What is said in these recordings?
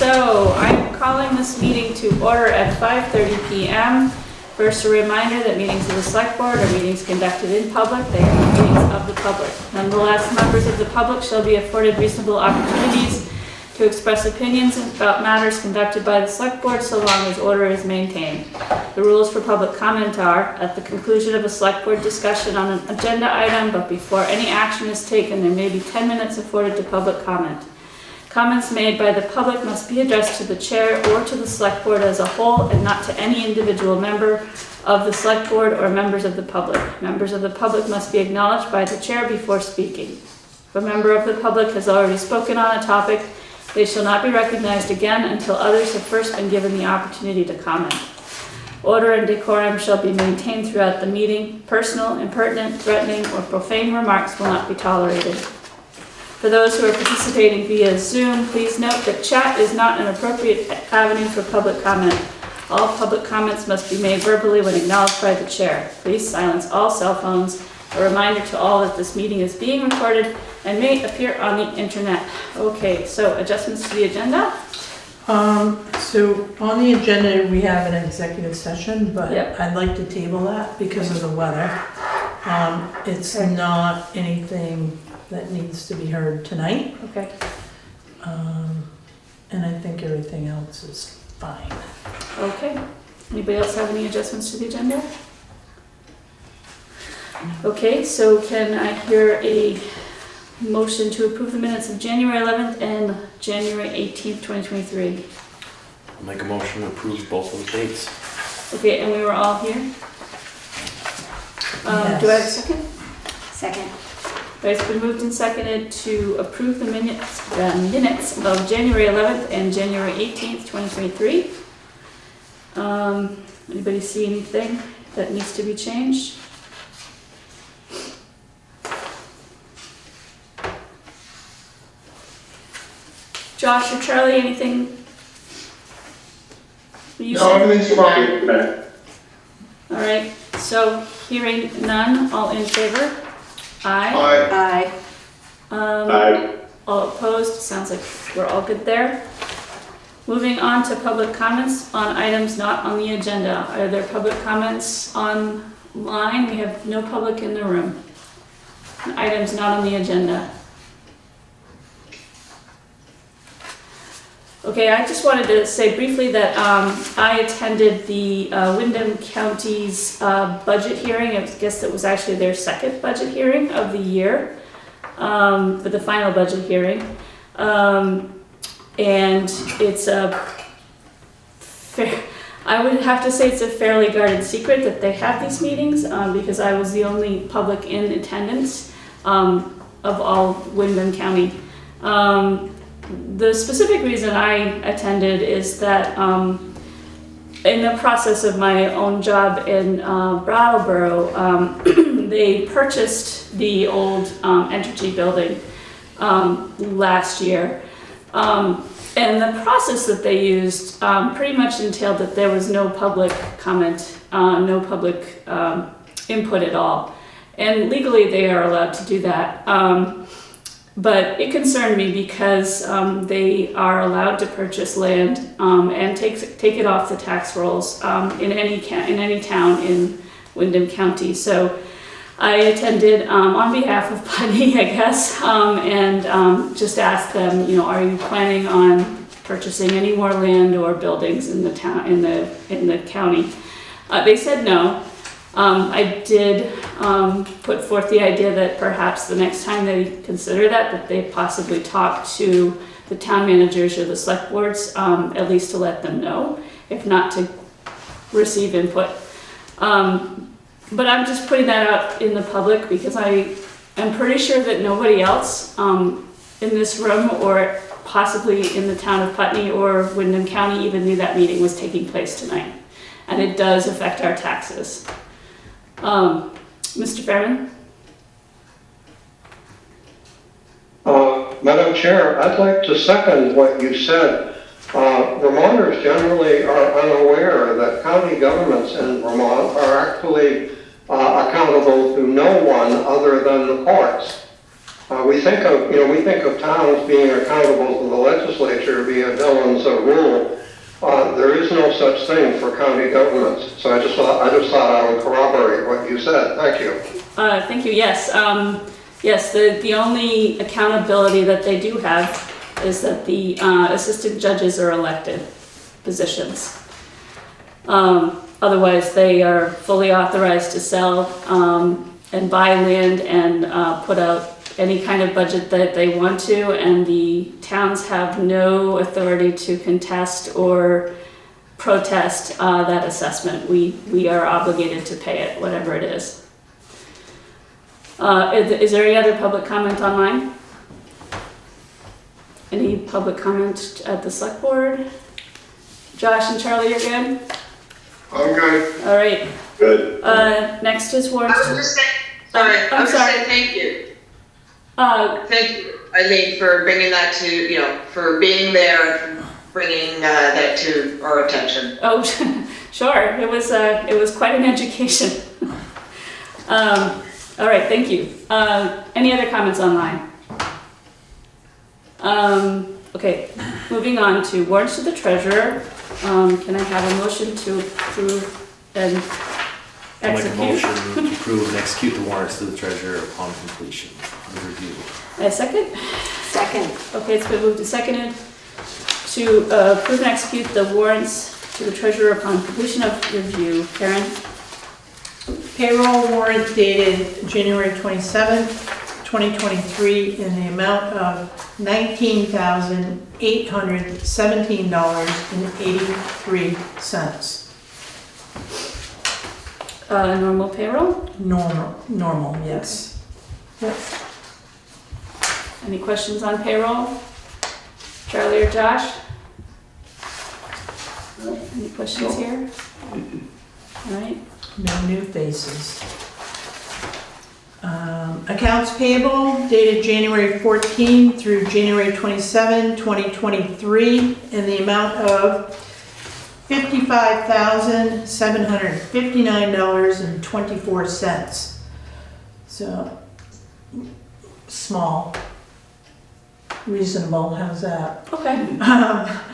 So I'm calling this meeting to order at 5:30 PM. First, a reminder that meetings of the select board are meetings conducted in public. They are meetings of the public. Nonetheless, members of the public shall be afforded reasonable opportunities to express opinions about matters conducted by the select board so long as order is maintained. The rules for public comment are, at the conclusion of a select board discussion on an agenda item, but before any action is taken, there may be 10 minutes afforded to public comment. Comments made by the public must be addressed to the chair or to the select board as a whole and not to any individual member of the select board or members of the public. Members of the public must be acknowledged by the chair before speaking. If a member of the public has already spoken on a topic, they shall not be recognized again until others have first been given the opportunity to comment. Order and decorum shall be maintained throughout the meeting. Personal, impertinent, threatening, or profane remarks will not be tolerated. For those who are participating via Zoom, please note that chat is not an appropriate avenue for public comment. All public comments must be made verbally when acknowledged by the chair. Please silence all cell phones. A reminder to all that this meeting is being recorded and may appear on the internet. Okay, so adjustments to the agenda? So on the agenda, we have an executive session, but Yep. I'd like to table that because of the weather. It's Okay. not anything that needs to be heard tonight. Okay. And I think everything else is fine. Okay. Anybody else have any adjustments to the agenda? Okay, so can I hear a motion to approve the minutes of January 11th and January 18th, 2023? I'll make a motion to approve both of the dates. Okay, and we were all here? Do I have a second? Second. It's been moved and seconded to approve the minutes of January 11th and January 18th, 2023. Anybody see anything that needs to be changed? Josh or Charlie, anything? No, everything's fine. All right, so hearing none, all in favor? Aye. Aye. Aye. Aye. All opposed? Sounds like we're all good there. Moving on to public comments on items not on the agenda. Are there public comments online? We have no public in the room. Items not on the agenda. Okay, I just wanted to say briefly that I attended the Windham County's budget hearing. I guess it was actually their second budget hearing of the year, for the final budget hearing. And it's I would have to say it's a fairly guarded secret that they have these meetings, because I was the only public in attendance of all Windham County. The specific reason I attended is that in the process of my own job in Brattleboro, they purchased the old Entergy building last year. And the process that they used pretty much entailed that there was no public comment, no public input at all. And legally they are allowed to do that. But it concerned me because they are allowed to purchase land and take it off the tax rolls in any town in Windham County. So I attended on behalf of Putney, I guess, and just asked them, are you planning on purchasing any more land or buildings in the town in the county? They said no. I did put forth the idea that perhaps the next time they consider that they possibly talk to the town managers or the select boards, at least to let them know, if not to receive input. But I'm just putting that out in the public because I am pretty sure that nobody else in this room or possibly in the town of Putney or Windham County even knew that meeting was taking place tonight. And it does affect our taxes. Mr. Fairman? Madam Chair, I'd like to second what you said. Vermonters generally are unaware that county governments in Vermont are actually accountable to no one other than the courts. We think of towns being accountable to the legislature via Dillon's rule. There is no such thing for county governments. So I just thought I would corroborate what you said. Thank you. Thank you, yes. Yes, the only accountability that they do have is that the assistant judges are elected positions. Otherwise, they are fully authorized to sell and buy land and put out any kind of budget that they want to, and the towns have no authority to contest or protest that assessment. We are obligated to pay it, whatever it is. Is there any other public comment online? Any public comment at the select board? Josh and Charlie, you're good? I'm good. All right. Good. Next is I warrants. was just saying, sorry, I'm I was just sorry. saying thank you. Uh, Thank you, Eileen, for bringing that to, for being there and bringing that to our attention. oh, sure. It was quite an education. All right, thank you. Any other comments online? Okay, moving on to warrants to the treasurer. Can I have a motion to approve and I'll make a execute? motion to approve and execute the warrants to the treasurer upon completion of review. A second? Second. Okay, it's been moved and seconded to approve and execute the warrants to the treasurer upon completion of review. Karen? Payroll warrant dated January 27th, 2023 in the amount of $19,817.83. Normal payroll? Normal, yes. Yep. Any questions on payroll? Charlie or Josh? Any questions here? All right. No new faces. Accounts payable dated January 14 through January 27, 2023 in the amount of $55,759.24. So, small, reasonable, how's that? Okay,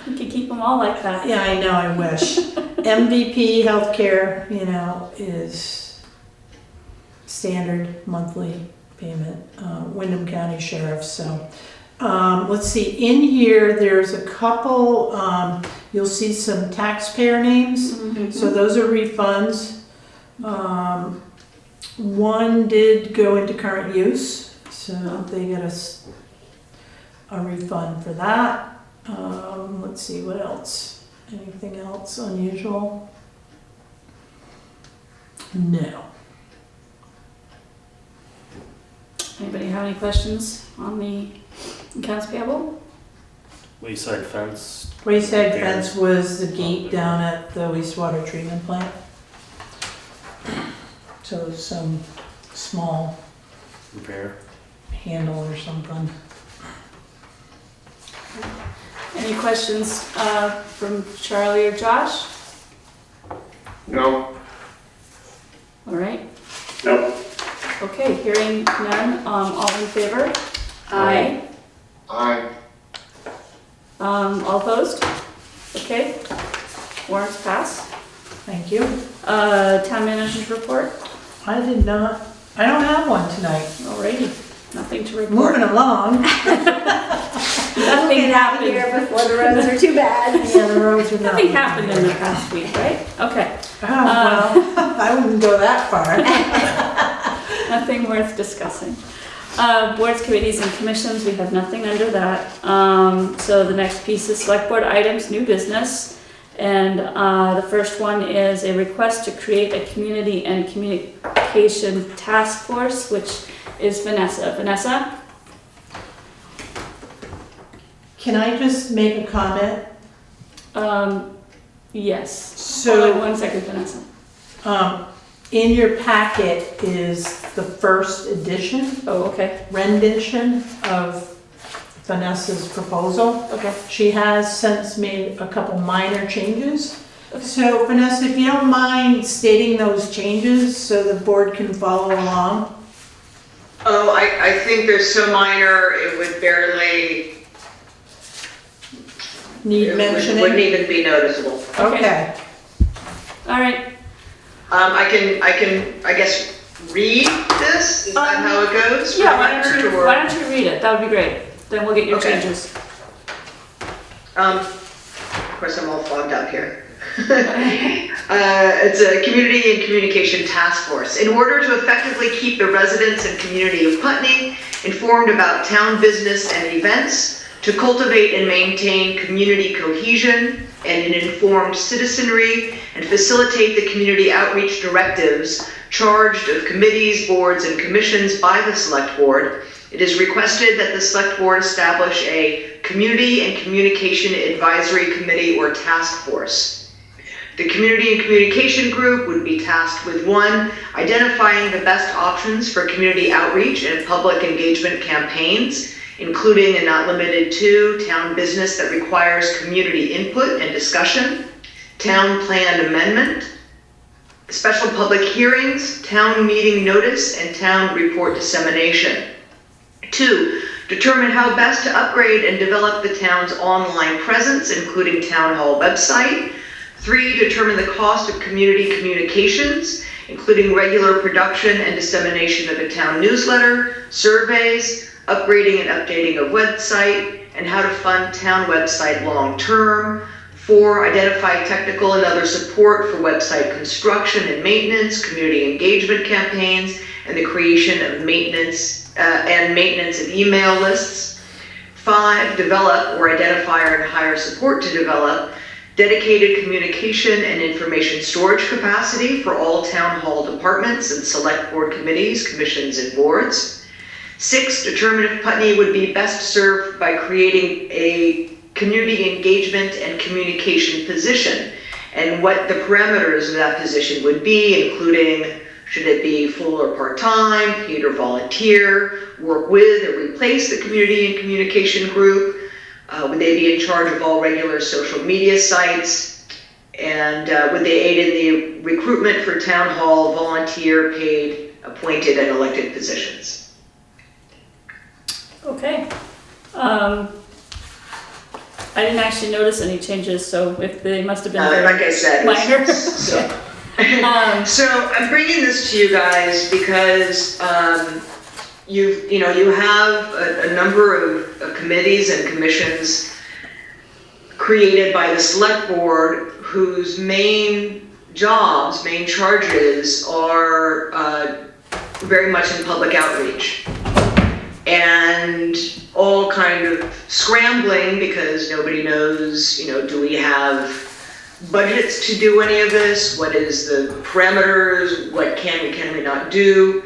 we could keep them all like that. Yeah, I know, I wish. MVP healthcare, is standard monthly payment, Windham County Sheriff, so. Let's see, in here, there's a couple, you'll see some taxpayer names, so those are refunds. One did go into current use, so they get a refund for that. Let's see, what else? Anything else unusual? No. Anybody have any questions on the accounts payable? Wayside fence. Wayside fence was the gate down at the wastewater treatment plant. So some small Repair. handle or something. Any questions from Charlie or Josh? No. All right. No. Okay, hearing none, all in favor? Aye. Aye. All opposed? Okay, warrants pass. Thank you. Town manager's report? I don't have one tonight. Alrighty, nothing to report. Moving along. Nothing Get out of happened. here before the roads are too bad. Yeah, the roads are not. Nothing happened in the past week, right? Okay, Oh, well, I wouldn't go that far. nothing worth discussing. Boards, committees, and commissions, we have nothing under that. So the next piece is select board items, new business. And the first one is a request to create a community and communication task force, which is Vanessa. Vanessa? Can I just make a comment? Yes. So- Hold on 1 second, Vanessa. In your packet is the first edition, Oh, okay, rendition of Vanessa's proposal. okay. She has since made a couple minor changes. Okay. So Vanessa, if you don't mind stating those changes so the board can follow along. Oh, I think they're so minor, it would barely, Need wouldn't mentioning? even be noticeable. Okay. All right. I can, I guess, read this? Is that how it goes? for Yeah, the why record, or- don't you read it? That would be great. Then we'll get your Okay. changes. Of course, I'm all fogged up here. It's a Community and Communication Task Force. In order to effectively keep the residents and community of Putney informed about town business and events, to cultivate and maintain community cohesion and an informed citizenry, and facilitate the community outreach directives charged of committees, boards, and commissions by the Select Board, it is requested that the Select Board establish a Community and Communication Advisory Committee or Task Force. The Community and Communication Group would be tasked with 1, identifying the best options for community outreach and public engagement campaigns, including and not limited to town business that requires community input and discussion, town plan amendment, special public hearings, town meeting notice, and town report dissemination. 2, determine how best to upgrade and develop the town's online presence, including town hall website. 3, determine the cost of community communications, including regular production and dissemination of a town newsletter, surveys, upgrading and updating of website, and how to fund town website long-term. 4, identify technical and other support for website construction and maintenance, community engagement campaigns, and the creation of maintenance of email lists. 5, develop or identify and hire support to develop dedicated communication and information storage capacity for all town hall departments and select board committees, commissions, and boards. 6, determine if Putney would be best served by creating a community engagement and communication position, and what the parameters of that position would be, including should it be full or part-time, paid or volunteer, work with or replace the community and communication group, would they be in charge of all regular social media sites, and would they aid in the recruitment for town hall volunteer, paid, appointed, and elected positions. Okay. I didn't actually notice any changes, so if they must have been very Like I said, minor. So I'm bringing this to you guys because you have a number of committees and commissions created by the Select Board whose main jobs, main charges are very much in public outreach. And all kind of scrambling because nobody knows, do we have budgets to do any of this? What is the parameters? What can we not do?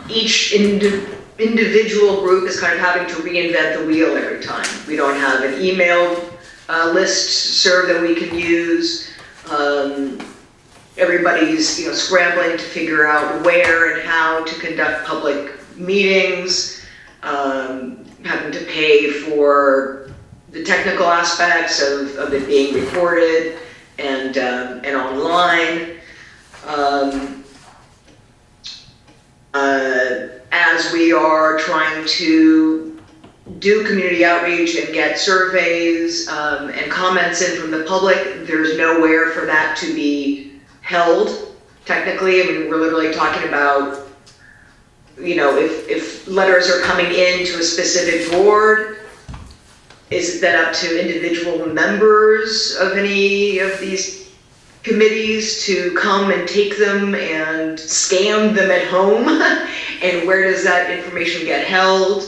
Each individual group is kind of having to reinvent the wheel every time. We don't have an email list serve that we can use. Everybody's scrambling to figure out where and how to conduct public meetings, having to pay for the technical aspects of it being recorded and online. As we are trying to do community outreach and get surveys and comments in from the public, there's nowhere for that to be held. Technically, I mean, we're literally talking about if letters are coming in to a specific board, is it then up to individual members of any of these committees to come and take them and scan them at home? And where does that information get held?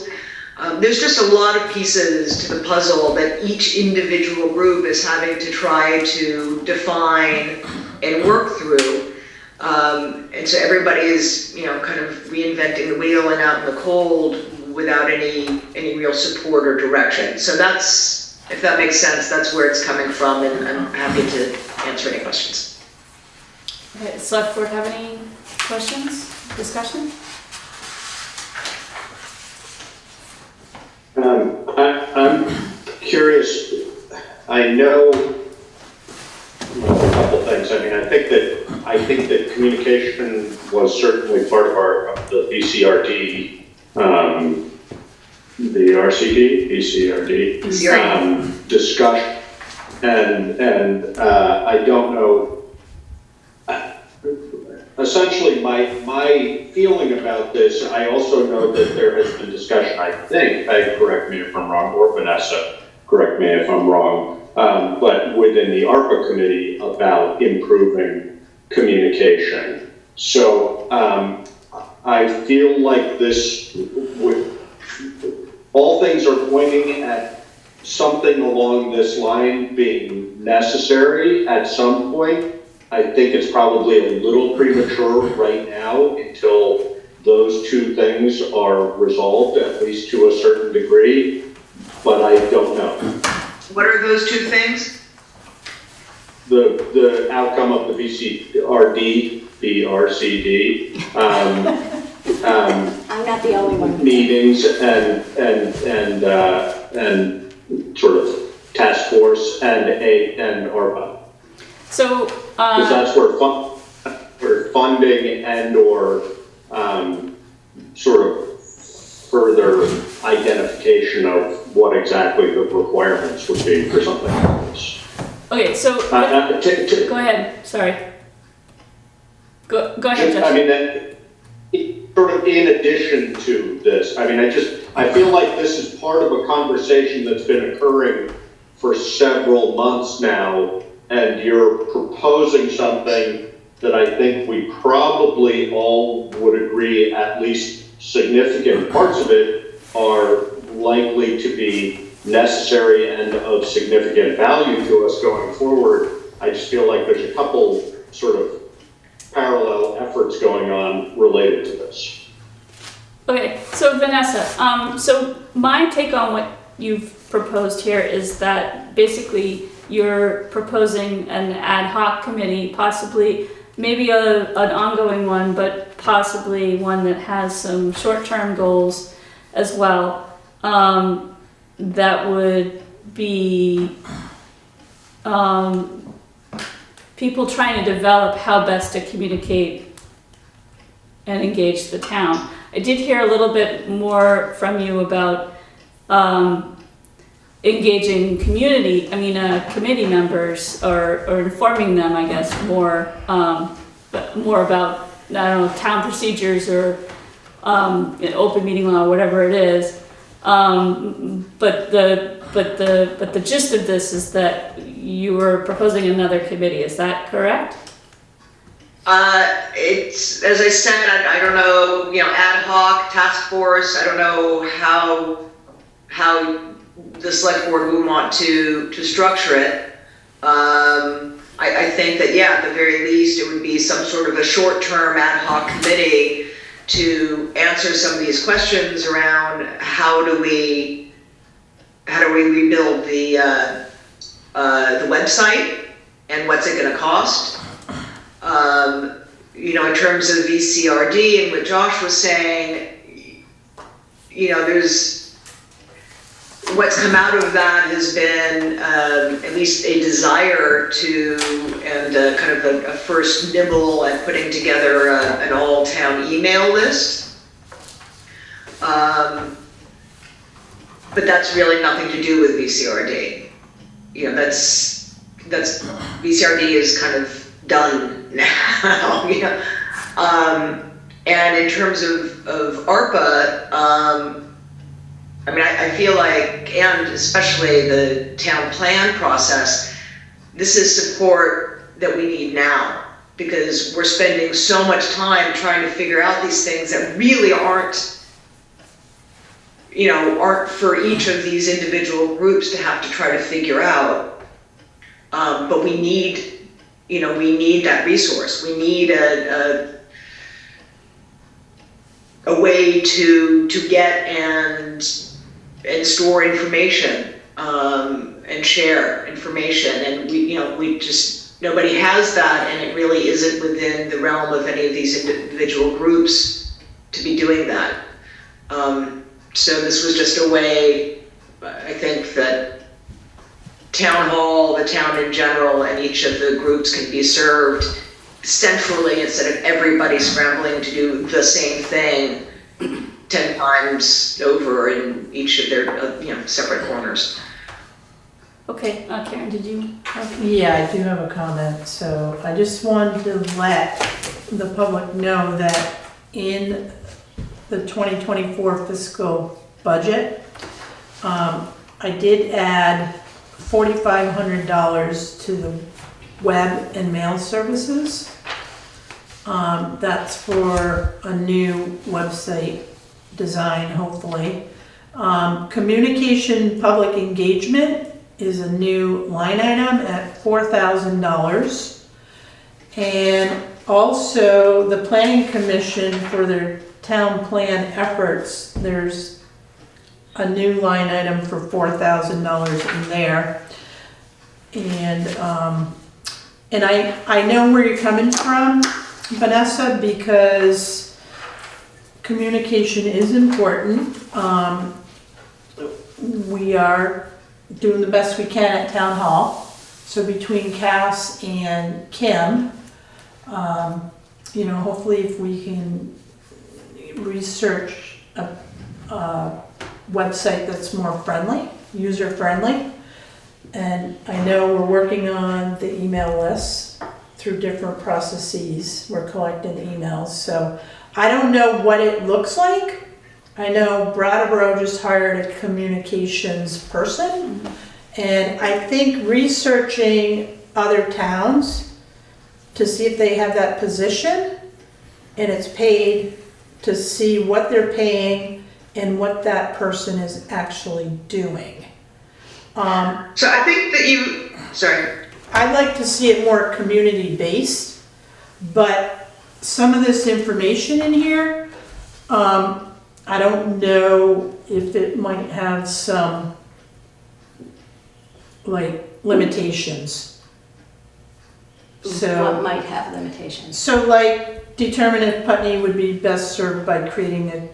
There's just a lot of pieces to the puzzle that each individual group is having to try to define and work through. And so everybody is, kind of reinventing the wheel and out in the cold without any real support or direction. So that's, if that makes sense, that's where it's coming from, and I'm happy to answer any questions. Okay, Select Board have any questions, discussion? I'm curious. I know a couple things. I mean, I think that I think that communication was certainly part of the VCRD, the RCD, VCRD, discussion. And I don't know, essentially my feeling about this, I also know that there has been discussion, I think, Peg, correct me if I'm wrong, or Vanessa, correct me if I'm wrong, but within the ARPA committee about improving communication. So I feel like all things are pointing at something along this line being necessary at some point. I think it's probably a little premature right now until those two things are resolved, at least to a certain degree, but I don't know. What are those two things? The outcome of the VCRD, BRCD, I'm not the only one. meetings and sort of task force and ARPA. So, Because that's where funding and or sort of further identification of what exactly the requirements would be for something like this. okay, so, go ahead, sorry. Go ahead, Josh. I mean, that, sort of in addition to this, I mean, I feel like this is part of a conversation that's been occurring for several months now, and you're proposing something that I think we probably all would agree, at least significant parts of it are likely to be necessary and of significant value to us going forward. I just feel like there's a couple sort of parallel efforts going on related to this. Okay, so Vanessa, so my take on what you've proposed here is that basically you're proposing an ad hoc committee, possibly maybe an ongoing one, but possibly one that has some short-term goals as well, that would be people trying to develop how best to communicate and engage the town. I did hear a little bit more from you about engaging committee members or informing them, I guess, more about, I don't know, town procedures or open meeting law, whatever it is. But the gist of this is that you were proposing another committee. Is that correct? It's, as I said, I don't know, ad hoc, task force, I don't know how the select board would want to structure it. I think that, yeah, at the very least, it would be some sort of a short-term ad hoc committee to answer some of these questions around how do we rebuild the website and what's it going to cost. In terms of VCRD and what Josh was saying, there's what's come out of that has been at least a desire to, and kind of a first nibble at putting together an all-town email list. But that's really nothing to do with VCRD. That's VCRD is kind of done now. And in terms of ARPA, I feel like, and especially the town plan process, this is support that we need now, because we're spending so much time trying to figure out these things that really aren't for each of these individual groups to have to try to figure out. But we need that resource. We need a way to get and store information and share information, and we just, nobody has that, and it really isn't within the realm of any of these individual groups to be doing that. So this was just a way, I think, that town hall, the town in general, and each of the groups can be served centrally instead of everybody scrambling to do the same thing 10 times over in each of their, separate corners. Okay, Karen, did you have? Yeah, I do have a comment. So I just wanted to let the public know that in the 2024 fiscal budget, I did add $4,500 to the web and mail services. That's for a new website design, hopefully. Communication public engagement is a new line item at $4,000. And also the planning commission for their town plan efforts, there's a new line item for $4,000 in there. And I know where you're coming from, Vanessa, because communication is important. We are doing the best we can at town hall. So between Cass and Kim, hopefully if we can research a website that's more friendly, user friendly. And I know we're working on the email list through different processes. We're collecting emails. So I don't know what it looks like. I know Brattleboro just hired a communications person. And I think researching other towns to see if they have that position and it's paid, to see what they're paying and what that person is actually doing. So I think that sorry. I'd like to see it more community-based, but some of this information in here, I don't know if it might have some, limitations. What might have limitations? So determine if Putney would be best served by creating a,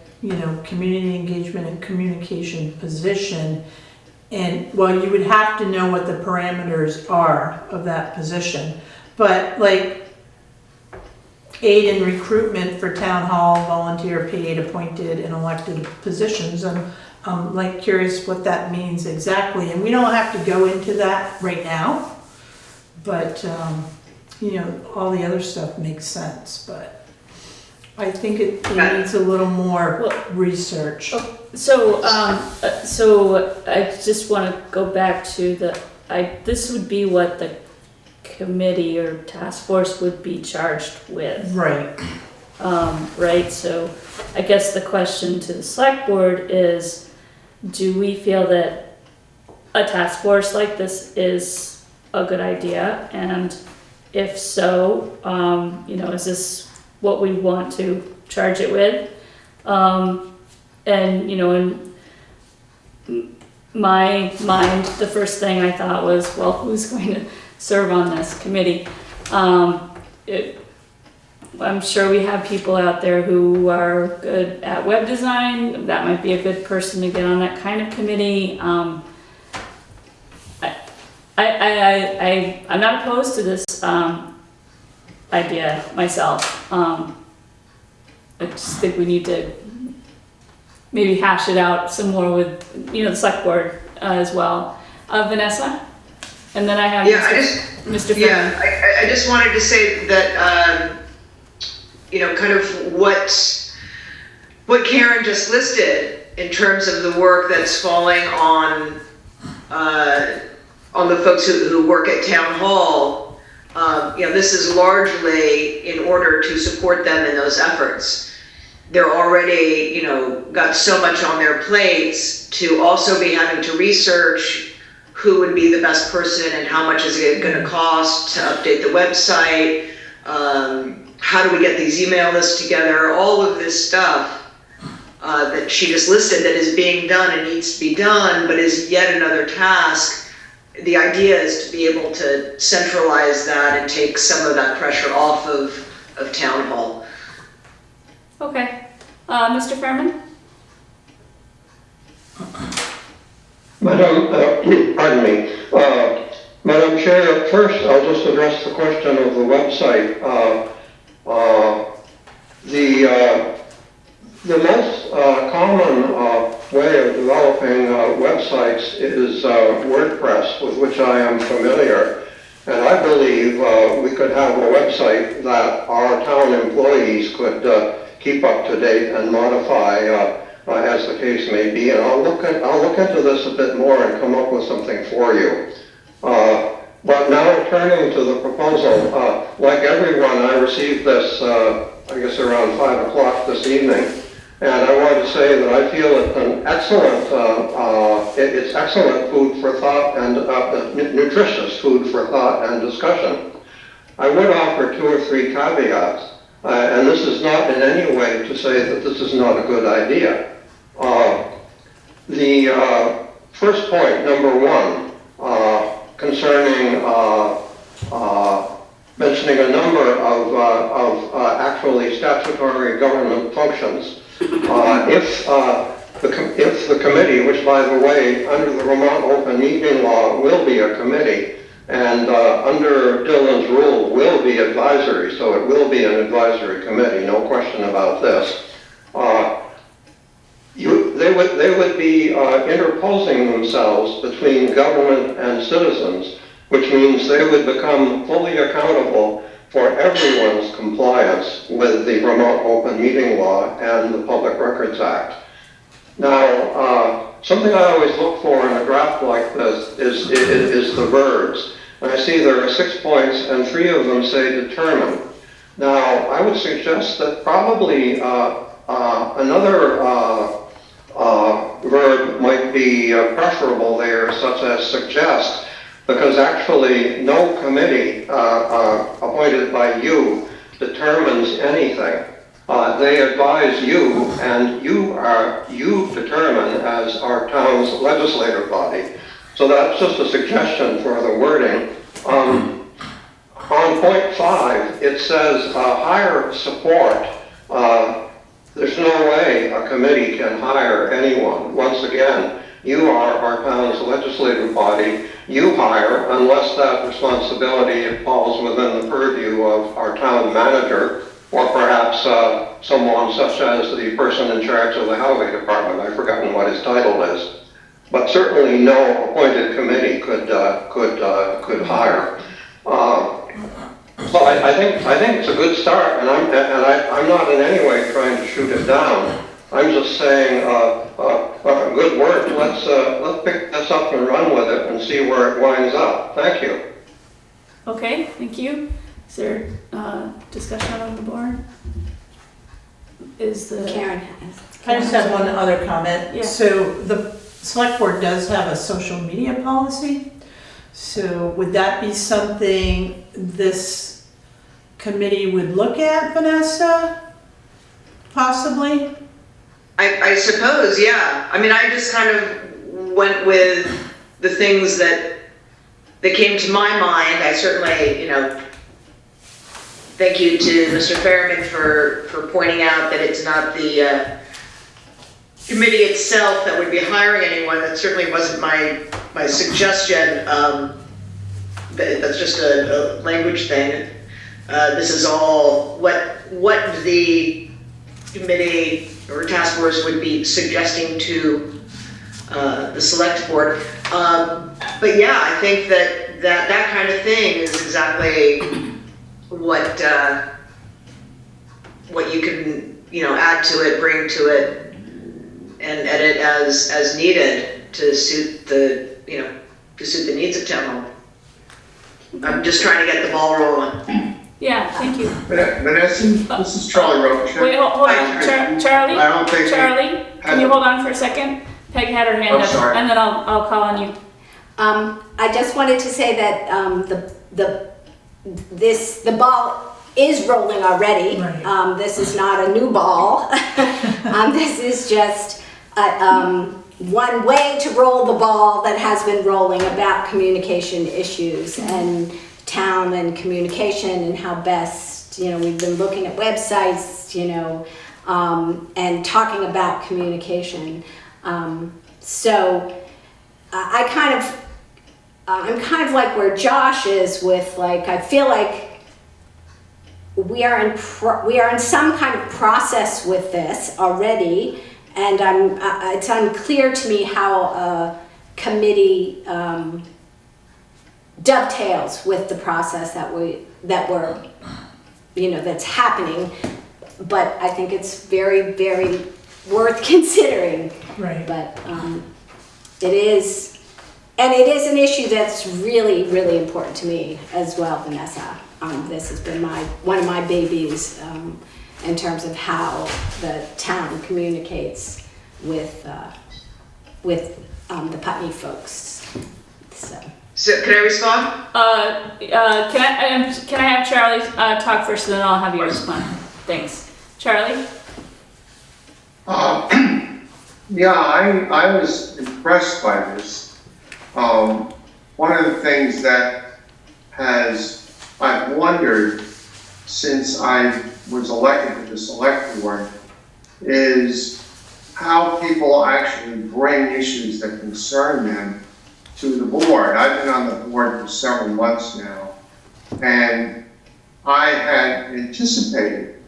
community engagement and communication position. And, you would have to know what the parameters are of that position. But aid in recruitment for town hall, volunteer paid, appointed, and elected positions. I'm curious what that means exactly. And we don't have to go into that right now. But, all the other stuff makes sense. But I think it needs a little more research. So I just want to go back to this would be what the committee or task force would be charged with. Right. Right, so I guess the question to the select board is, do we feel that a task force like this is a good idea? And if so, is this what we want to charge it with? And, in my mind, the first thing I thought was, well, who's going to serve on this committee? I'm sure we have people out there who are good at web design. That might be a good person to get on that kind of committee. I'm not opposed to this idea myself. I just think we need to maybe hash it out some more with, the select board as well. Vanessa? And then I have Mr. Fairman. Yeah, I just wanted to say that, kind of what Karen just listed in terms of the work that's falling on the folks who work at town hall. This is largely in order to support them in those efforts. They're already, got so much on their plates to also be having to research who would be the best person and how much is it going to cost to update the website. How do we get these email lists together? All of this stuff that she just listed that is being done and needs to be done, but is yet another task. The idea is to be able to centralize that and take some of that pressure off of town hall. Okay. Mr. Fairman? Madam, pardon me. Madam Chair, first I'll just address the question of the website. The most common way of developing websites is WordPress, with which I am familiar. And I believe we could have a website that our town employees could keep up to date and modify as the case may be. And I'll look into this a bit more and come up with something for you. But now turning to the proposal, like everyone, I received this, I guess around 5 o'clock this evening, and I want to say that I feel it's an excellent, it's excellent food for thought and nutritious food for thought and discussion. I would offer 2 or 3 caveats, and this is not in any way to say that this is not a good idea. The first point, number 1, concerning mentioning a number of actually statutory government functions. If the committee, which by the way, under the Vermont Open Meeting Law, will be a committee, and under Dylan's rule, will be advisory, so it will be an advisory committee, no question about this. They would be interposing themselves between government and citizens, which means they would become fully accountable for everyone's compliance with the Vermont Open Meeting Law and the Public Records Act. Now, something I always look for in a draft like this is the verbs. And I see there are 6 points and 3 of them say determine. Now, I would suggest that probably another verb might be preferable there, such as suggest, because actually no committee appointed by you determines anything. They advise you, and you determine as our town's legislative body. So that's just a suggestion for the wording. On point 5, it says hire support. There's no way a committee can hire anyone. Once again, you are our town's legislative body. You hire, unless that responsibility falls within the purview of our town manager, or perhaps someone such as the person in charge of the highway department. I've forgotten what his title is. But certainly no appointed committee could hire. So I think it's a good start, and I'm not in any way trying to shoot it down. I'm just saying, good work. Let's pick this up and run with it and see where it winds up. Thank you. Okay, thank you. Is there discussion on the board? Karen I just have one other comment. Yeah. So the select board does have a social media policy. So would that be something this committee would look at, Vanessa? Possibly? I suppose, yeah. I mean, I just kind of went with the things that came to my mind. I certainly, thank you to Mr. Fairman for pointing out that it's not the committee itself that would be hiring anyone. That certainly wasn't my suggestion. That's just a language thing. This is all what the committee or task force would be suggesting to the select board. But yeah, I think that kind of thing is exactly what you can add to it, bring to it, and edit as needed to suit the needs of town hall. I'm just trying to get the ball rolling. Yeah, thank you. Vanessa, this is Charlie Roach. Wait, hold on. Charlie? I don't think. Charlie, can you hold on for a second? Peg had her hand I'm up, sorry. and then I'll call on you. I just wanted to say that the ball is rolling already. Right. This is not a new ball. This is just one way to roll the ball that has been rolling about communication issues and town and communication and how best, we've been looking at websites, and talking about communication. So I kind of I'm kind of like where Josh is with, like, I feel like we are in some kind of process with this already, and it's unclear to me how a committee dovetails with the process that's happening. But I think it's very, very worth considering. Right. But it is an issue that's really, really important to me as well, Vanessa. This has been one of my babies in terms of how the town communicates with the Putney folks. So can I respond? Can I have Charlie talk first, and then I'll have you respond. Thanks, Charlie. Yeah, I was impressed by this. One of the things that I've wondered since I was elected to the Selectboard is how people actually bring issues that concern them to the board. I've been on the board for several months now, and I had anticipated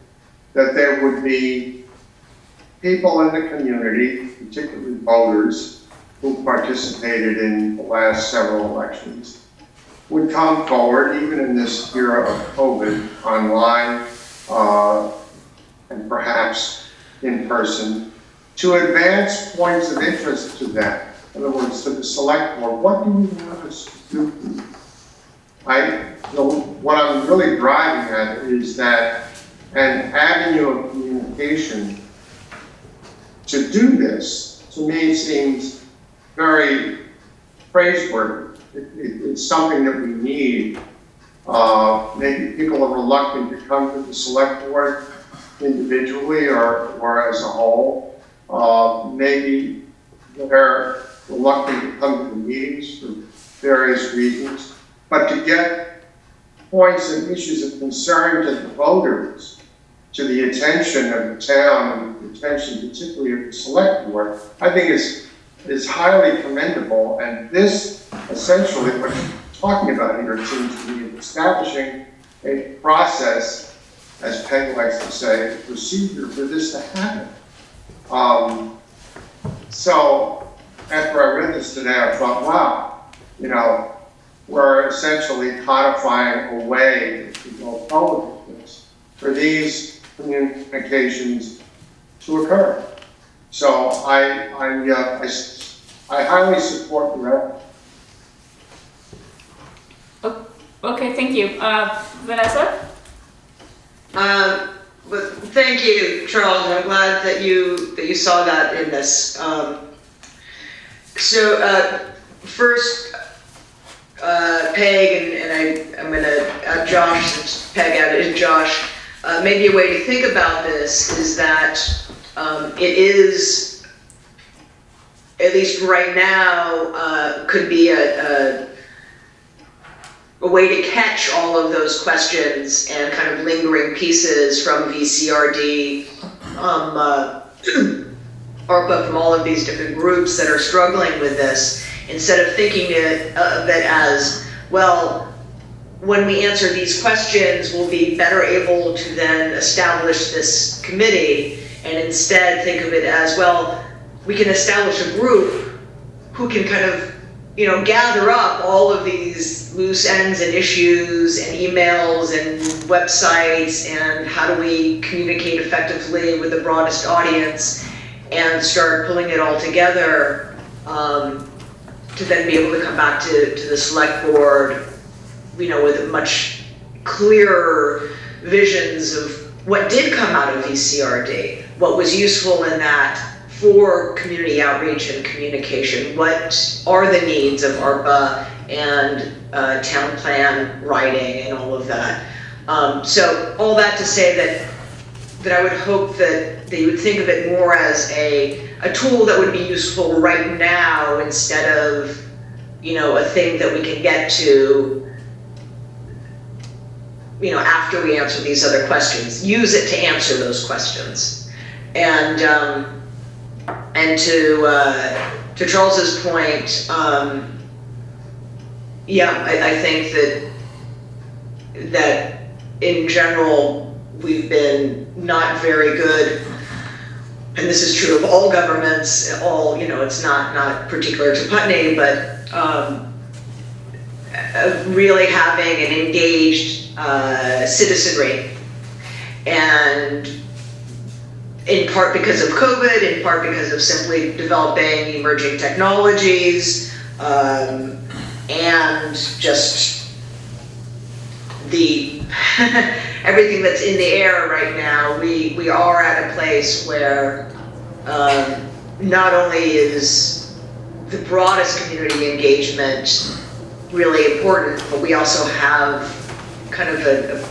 that there would be people in the community, particularly voters who participated in the last several elections, would come forward, even in this era of COVID, online and perhaps in person, to advance points of interest to them. In other words, to the select board, what do you want us to do? What I'm really driving at is that an avenue of communication to do this, to me, seems very praiseworthy. It's something that we need. Maybe people are reluctant to come to the select board individually or as a whole. Maybe they're reluctant to come to the meetings for various reasons. But to get points and issues of concern to the voters, to the attention of the town, and the attention particularly of the select board, I think is highly commendable. And this, essentially, what you're talking about here, it seems to me, is establishing a process, as Peg likes to say, a procedure for this to happen. So after I read this today, I thought, wow, we're essentially codifying a way to go forward with this for these communications to occur. So I highly support the effort. Okay, thank you. Vanessa? But thank you, Charles. I'm glad that you saw that in this. First, Peg, and I'm going to add Josh, since Peg added Josh. Maybe a way to think about this is that it is, at least right now, could be a way to catch all of those questions and kind of lingering pieces from VCRD, ARPA, from all of these different groups that are struggling with this, instead of thinking of it as, well, when we answer these questions, we'll be better able to then establish this committee, and instead think of it as, well, we can establish a group who can kind of, gather up all of these loose ends and issues and emails and websites, and how do we communicate effectively with the broadest audience, and start pulling it all together to then be able to come back to the select board, with much clearer visions of what did come out of VCRD, what was useful in that for community outreach and communication, what are the needs of ARPA and town plan writing and all of that. So all that to say that I would hope that you would think of it more as a tool that would be useful right now, instead of, a thing that we can get to, after we answer these other questions. Use it to answer those questions. And to Charles's point, yeah, I think that in general, we've been not very good, and this is true of all governments, it's not particular to Putney, but really having an engaged citizenry. And in part because of COVID, in part because of simply developing emerging technologies, and just the everything that's in the air right now, we are at a place where not only is the broadest community engagement really important, but we also have kind of a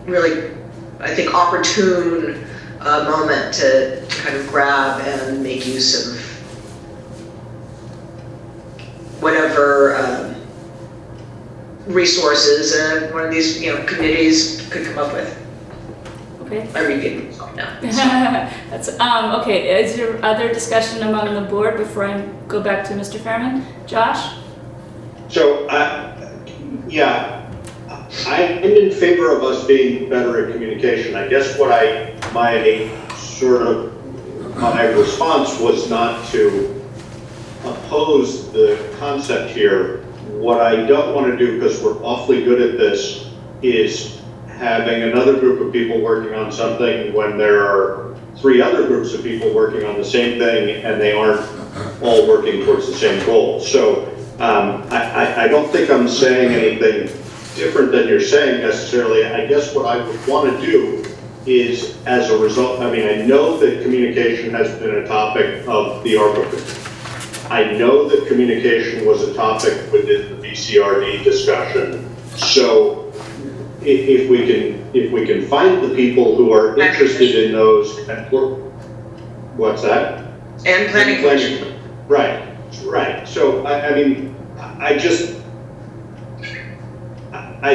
really, I think, opportune moment to kind of grab and make use of whatever resources one of these committees could come up with. Okay. I repeat myself now. That's okay. Is there other discussion among the board before I go back to Mr. Fairman? Josh? So, yeah, I'm in favor of us being better at communication. I guess my response was not to oppose the concept here. What I don't want to do, because we're awfully good at this, is having another group of people working on something when there are 3 other groups of people working on the same thing and they aren't all working towards the same goal. So I don't think I'm saying anything different than you're saying necessarily. I guess what I would want to do is, as a result, I know that communication has been a topic of the ARPA committee. I know that communication was a topic within the V.S.A discussion. So if we can find the people who are interested in those, and what's that? And planning commission. Right. So I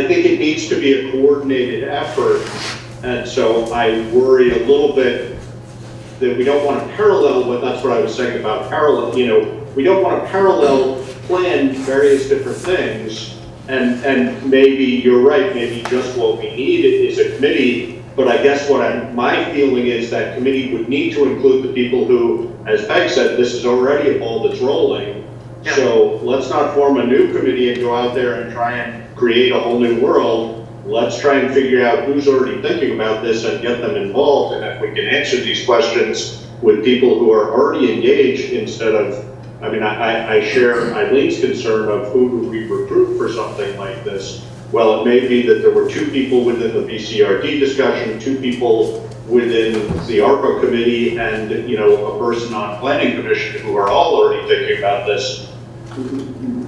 think it needs to be a coordinated effort, and so I worry a little bit that we don't want to parallel, but that's what I was saying about parallel, we don't want to parallel plan various different things, and maybe you're right, maybe just what we need is a committee, but I guess my feeling is that committee would need to include the people who, as Peg said, this is already a ball that's rolling. Yeah. So let's not form a new committee and go out there and try and create a whole new world. Let's try and figure out who's already thinking about this and get them involved. And if we can answer these questions with people who are already engaged instead of, I share Eileen's concern of who do we recruit for something like this. Well, it may be that there were 2 people within the VCRD discussion, 2 people within the ARPA committee, and a person on planning commission who are all already thinking about this.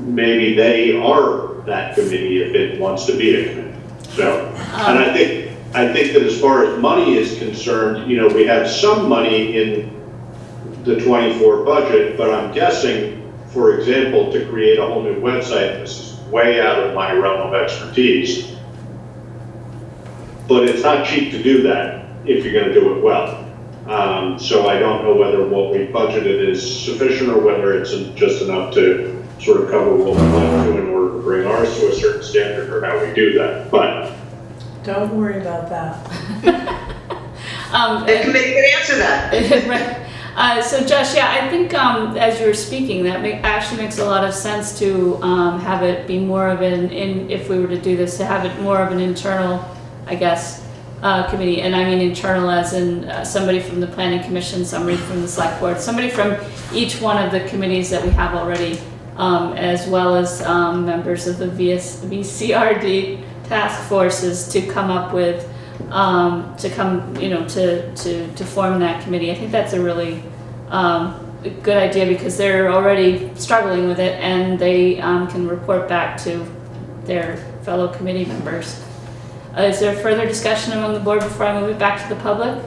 Maybe they are that committee if it wants to be a committee. So, and I think that as far as money is concerned, we have some money in the 24 budget, but I'm guessing, for example, to create a whole new website, this is way out of my realm of expertise, but it's not cheap to do that if you're going to do it well. So I don't know whether what we budgeted is sufficient or whether it's just enough to sort of cover what we want to do in order to bring ours to a certain standard, or how we do that. But Don't worry about that. The committee can answer that. Right. So Josh, yeah, I think as you were speaking, that actually makes a lot of sense to have it be more of if we were to do this, to have it more of an internal, I guess, committee. And I mean internal as in somebody from the planning commission, somebody from the select board, somebody from each one of the committees that we have already, as well as members of the VCRD task forces to come up with to form that committee. I think that's a really good idea because they're already struggling with it and they can report back to their fellow committee members. Is there further discussion among the board before I move it back to the public?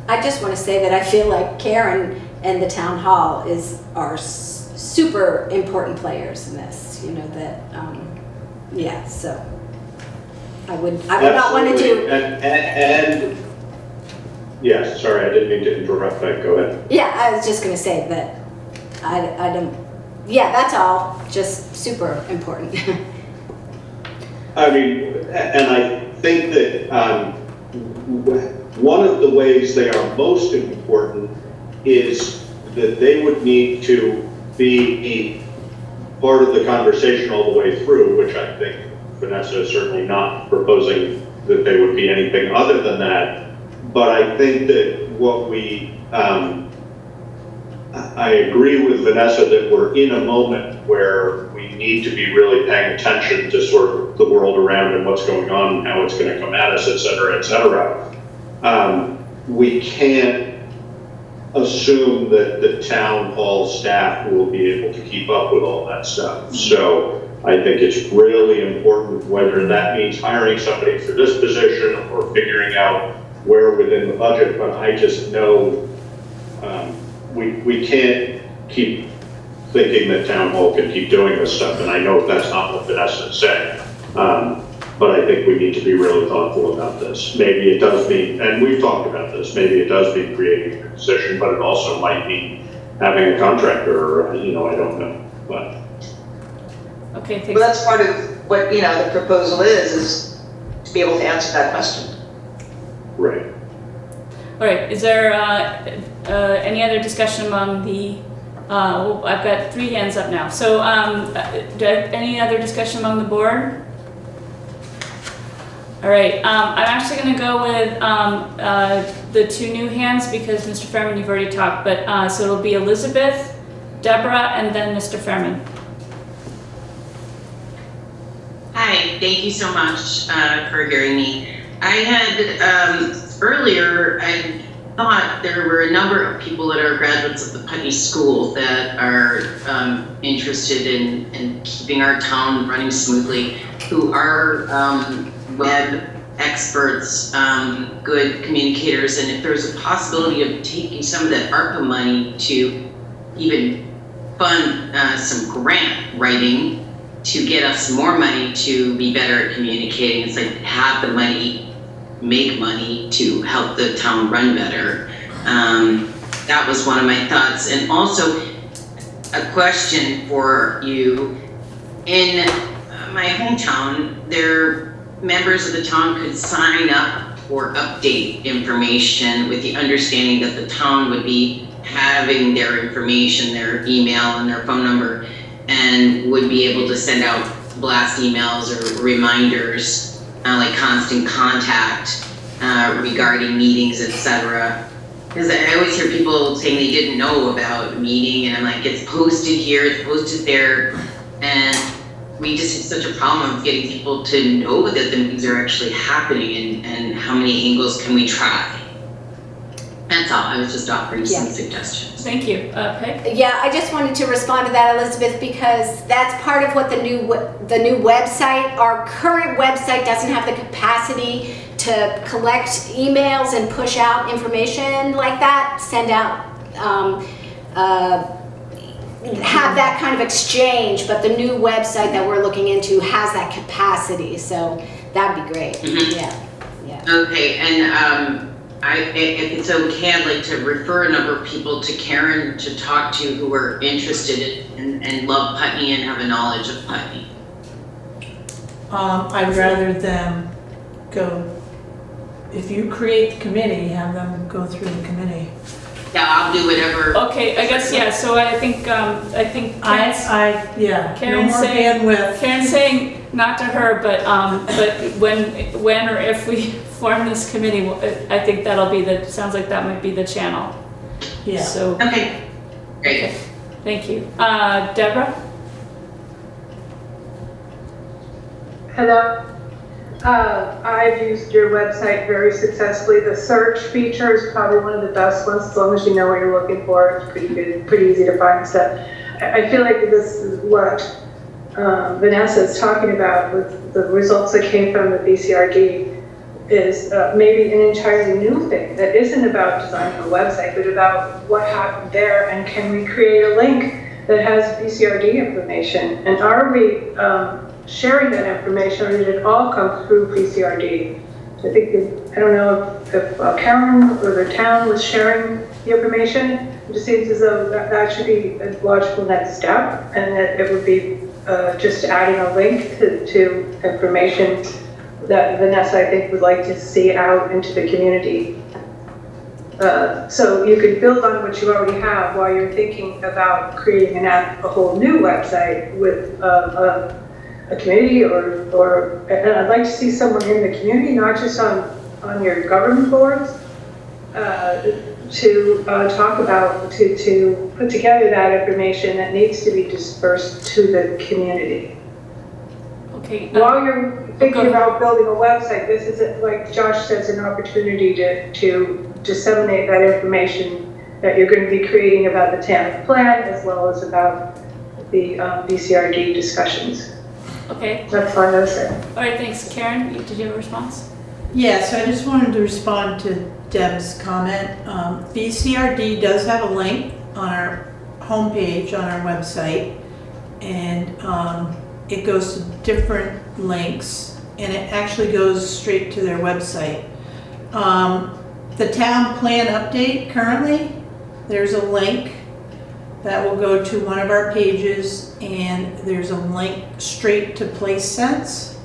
I just want to say that I feel like Karen and the town hall are super important players in this. So I would not want to do. And yes, sorry, I didn't mean to interrupt. Go ahead. Yeah, I was just going to say that I don't. yeah, that's all, just super important. I mean, and I think that one of the ways they are most important is that they would need to be part of the conversation all the way through, which I think Vanessa is certainly not proposing that they would be anything other than that. But I think that what I agree with Vanessa that we're in a moment where we need to be really paying attention to sort of the world around and what's going on and how it's going to come at us, et cetera, et cetera. We can't assume that the town hall staff will be able to keep up with all that stuff. So I think it's really important, whether that means hiring somebody for this position or figuring out where within the budget, but I just know we can't keep thinking that town hall can keep doing this stuff, and I know that's not what Vanessa said. But I think we need to be really thoughtful about this. Maybe it does mean, and we've talked about this, maybe it does mean creating a position, but it also might mean having a contractor, or, you know, I don't know, but. Okay, thanks. Well, that's part of what, you know, the proposal is to be able to answer that question. Right. All right, is there any other discussion among the, well, I've got 3 hands up now. So any other discussion among the board? All right, I'm actually gonna go with the 2 new hands because Mr. Fairman, you've already talked, but so it'll be Elizabeth, Deborah, and then Mr. Fairman. Hi, thank you so much for hearing me. I had, earlier, I thought there were a number of people that are graduates of the Putney School that are interested in keeping our town running smoothly, who are web experts, good communicators, and if there's a possibility of taking some of that ARPA money to even fund some grant writing to get us more money to be better at communicating. It's like have the money, make money to help the town run better. That was one of my thoughts. And also a question for you. In my hometown, members of the town could sign up for update information with the understanding that the town would be having their information, their email and their phone number, and would be able to send out blast emails or reminders, like constant contact regarding meetings, etc. Because I always hear people saying they didn't know about a meeting, and I'm like, it's posted here, it's posted there, and we just have such a problem of getting people to know that the meetings are actually happening, and how many angles can we try. That's all. I was just offering some suggestions. Thank you. Peg? Yeah, I just wanted to respond to that, Elizabeth, because that's part of what the new website, our current website doesn't have the capacity to collect emails and push out information like that, send out, have that kind of exchange, but the new website that we're looking into has that capacity, so that'd be great. Yeah. Okay, and if it's okay, I'd like to refer a number of people to Karen to talk to who are interested in and love Putney and have a knowledge of Putney. I'd rather them go, if you create the committee, have them go through the committee. Yeah, I'll do whatever. Okay, I guess, yeah, so I think Karen's no more bandwidth. Karen's saying not to her, but when or if we form this committee, I think that'll be sounds like that might be the channel. Yeah. So. Okay, great. Okay. Thank you. Deborah? Hello. I've used your website very successfully. The search feature is probably one of the best ones, as long as you know what you're looking for. It's pretty good, pretty easy to find stuff. I feel like this is what Vanessa is talking about with the results that came from the VCRD is maybe an entirely new thing that isn't about designing a website, but about what happened there, and can we create a link that has VCRD information? And are we sharing that information, or did it all come through VCRD? I think, I don't know if Karen or the town was sharing the information. It just seems as though that should be a logical next step, and that it would be just adding a link to information that Vanessa, I think, would like to see out into the community. So you can build on what you already have while you're thinking about creating a whole new website with a committee or and I'd like to see someone in the community, not just on your government boards, to talk about, to put together that information that needs to be dispersed to the community. Okay. While you're thinking about building a website, this is, like Josh says, an opportunity to disseminate that information that you're going to be creating about the TANF plan, as well as about the VCRD discussions. Okay. That's all I was saying. All right, thanks. Karen, did you have a response? Yeah, so I just wanted to respond to Deb's comment. VCRD does have a link on our homepage on our website, and it goes to different links, and it actually goes straight to their website. The town plan update currently, there's a link that will go to one of our pages, and there's a link straight to Place Sense,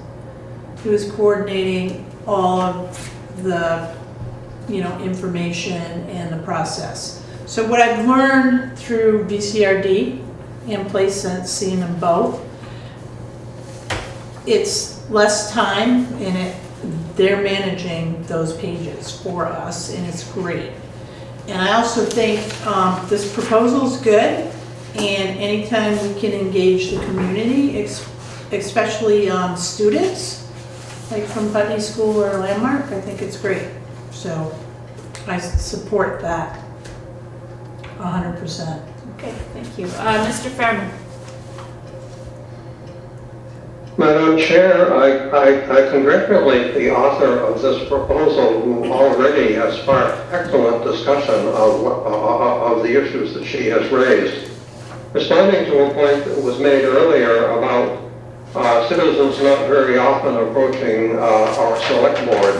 who is coordinating all of the, information and the process. So what I've learned through VCRD and Place Sense, seeing them both, it's less time, and they're managing those pages for us, and it's great. And I also think this proposal's good, and anytime we can engage the community, especially students, like from Putney School or Landmark, I think it's great. So I support that 100%. Okay, thank you. Mr. Fairman. Madam Chair, I congratulate the author of this proposal, who already has sparked excellent discussion of the issues that she has raised. Responding to a point that was made earlier about citizens not very often approaching our select board,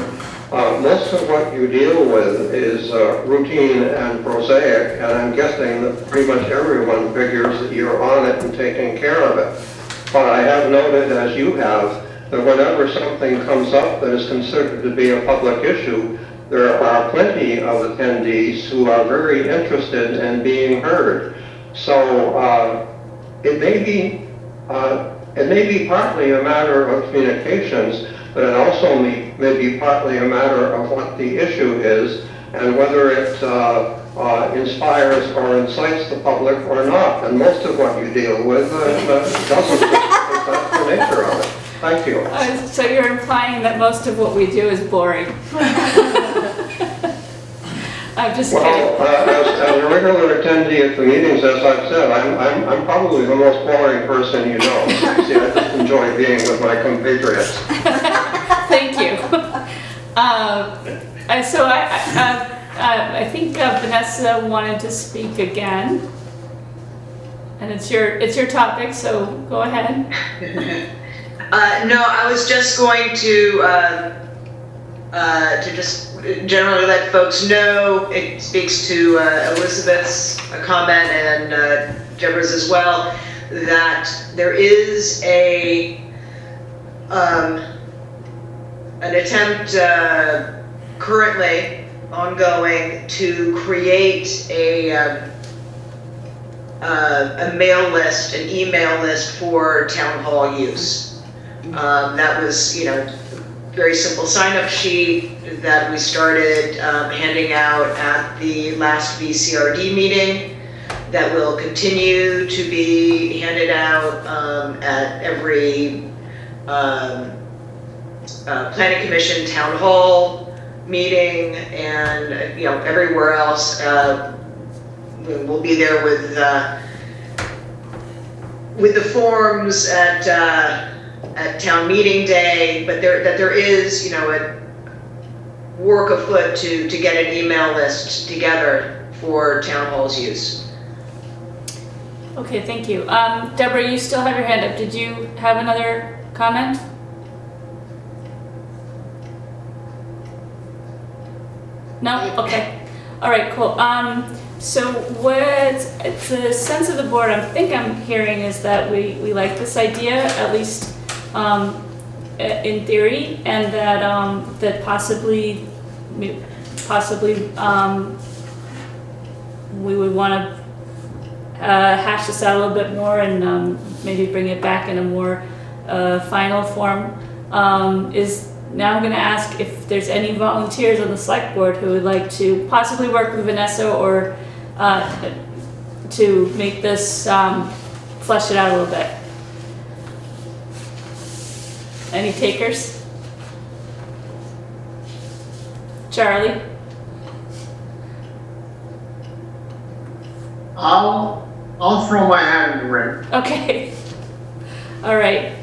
most of what you deal with is routine and prosaic, and I'm guessing that pretty much everyone figures that you're on it and taking care of it. But I have noted, as you have, that whenever something comes up that is considered to be a public issue, there are plenty of attendees who are very interested in being heard. So it may be partly a matter of communications, but it also may be partly a matter of what the issue is and whether it inspires or incites the public or not. And most of what you deal with doesn't. That's the nature of it. Thank you. So you're implying that most of what we do is boring. I'm just kidding. As a regular attendee at the meetings, as I've said, I'm probably the most boring person you know. See, I just enjoy being with my compatriots. Thank you. So I think Vanessa wanted to speak again, and it's your topic, so go ahead. No, I was just going to just generally let folks know. It speaks to Elizabeth's comment and Deborah's as well, that there is an attempt currently ongoing to create a mail list, an email list for town hall use. That was, very simple sign-up sheet that we started handing out at the last VCRD meeting, that will continue to be handed out at every planning commission, town hall meeting, and everywhere else. We'll be there with the forms at town meeting day, but there is a work afoot to get an email list together for town hall's use. Okay, thank you. Deborah, you still have your hand up. Did you have another comment? No? Okay. All right, cool. So what the sense of the board, I think I'm hearing, is that we like this idea, at least in theory, and that that possibly we would want to hash this out a little bit more and maybe bring it back in a more final form. Now I'm going to ask if there's any volunteers on the select board who would like to possibly work with Vanessa or to make this flesh it out a little bit. Any takers? Charlie? I'll throw my hat in the ring. Okay. All right.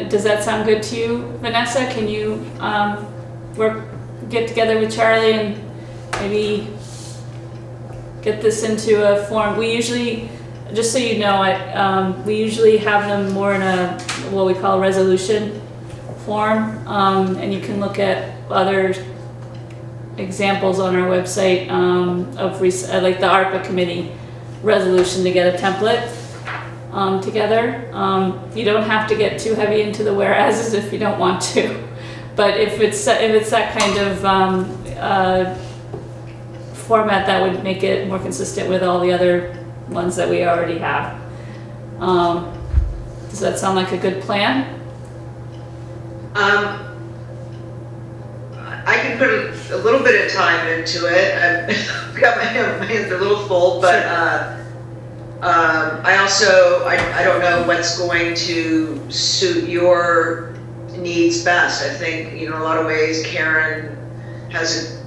Does that sound good to you, Vanessa? Can you get together with Charlie and maybe get this into a form? We usually, just so you know, we usually have them more in a what we call a resolution form, and you can look at other examples on our website of like the ARPA committee resolution to get a template together. You don't have to get too heavy into the whereases if you don't want to, but if it's that kind of format, that would make it more consistent with all the other ones that we already have. Does that sound like a good plan? I can put a little bit of time into it. I've got my hands a little full, but I also, I don't know what's going to suit your needs best. I think, in a lot of ways, Karen has,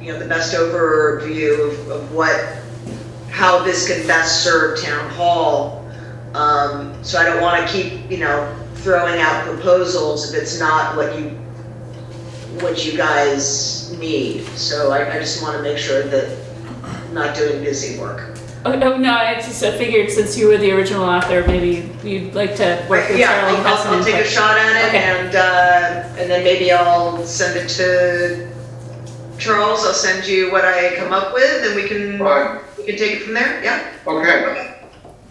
the best overview of how this can best serve town hall. So I don't want to keep, throwing out proposals if it's not what you guys need. So I just want to make sure that I'm not doing busy work. Oh no, I just figured since you were the original author, maybe you'd like to work with Charlie. I'll take a shot at it, okay. And then maybe I'll send it to Charles. I'll send you what I come up with, and we can take it from there. Yeah. Okay.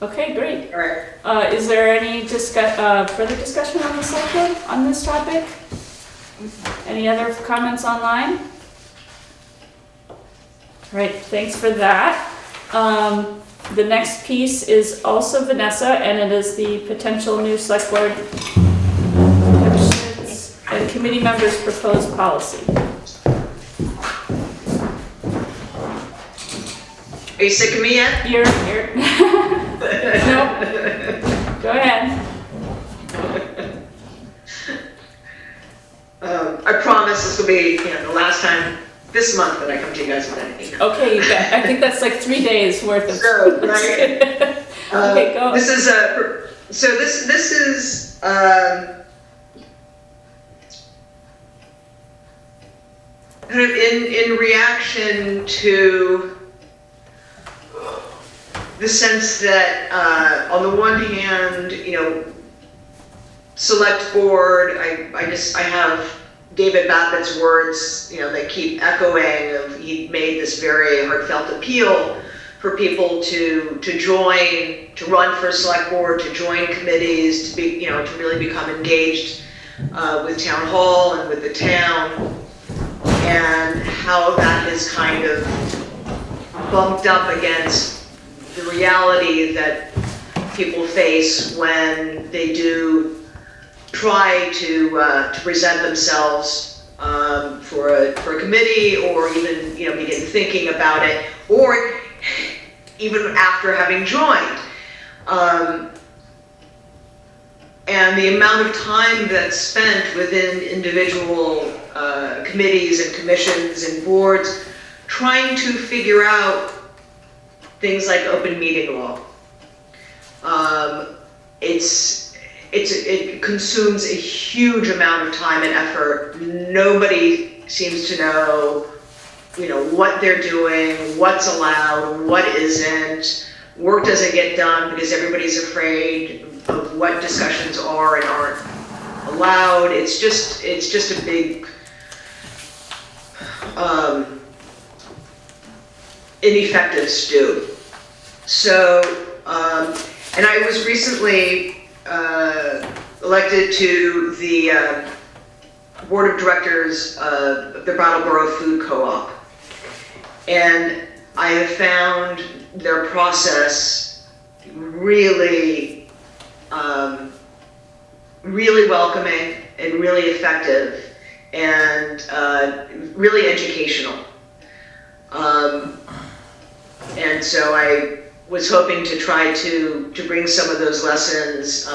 Okay, great. All right. Is there any further discussion on the select board on this topic? Any other comments online? All right, thanks for that. The next piece is also Vanessa, and it is the potential new select board commissions and committee members' proposed policy. Are you sick of me yet? You're Nope. Go ahead. I promise this will be, the last time this month that I come to you guys with anything. Okay, I think that's like 3 days worth of. So, right? Okay, go. This is this is kind of in reaction to the sense that on the one hand, select board, I have David Babbitt's words, they keep echoing of, he made this very heartfelt appeal for people to join, to run for select board, to join committees, to be, to really become engaged with town hall and with the town, and how that has kind of bumped up against the reality that people face when they do try to present themselves for a committee, or even begin thinking about it, or even after having joined. And the amount of time that's spent within individual committees and commissions and boards trying to figure out things like open meeting law. It consumes a huge amount of time and effort. Nobody seems to know, what they're doing, what's allowed, what isn't. Work doesn't get done because everybody's afraid of what discussions are and aren't allowed. It's just a big ineffective stew. So, and I was recently elected to the board of directors of the Brattleboro Food Co-op. And I have found their process really, really welcoming and really effective and really educational. And so I was hoping to try to bring some of those lessons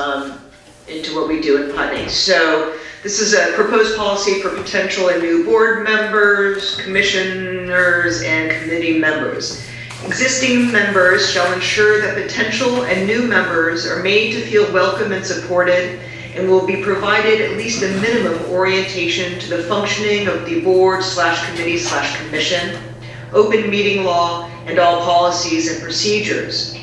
into what we do in Putney. So this is a proposed policy for potential and new board members, commissioners, and committee members. Existing members shall ensure that potential and new members are made to feel welcome and supported, and will be provided at least a minimum orientation to the functioning of the board/committee/commission, open meeting law, and all policies and procedures.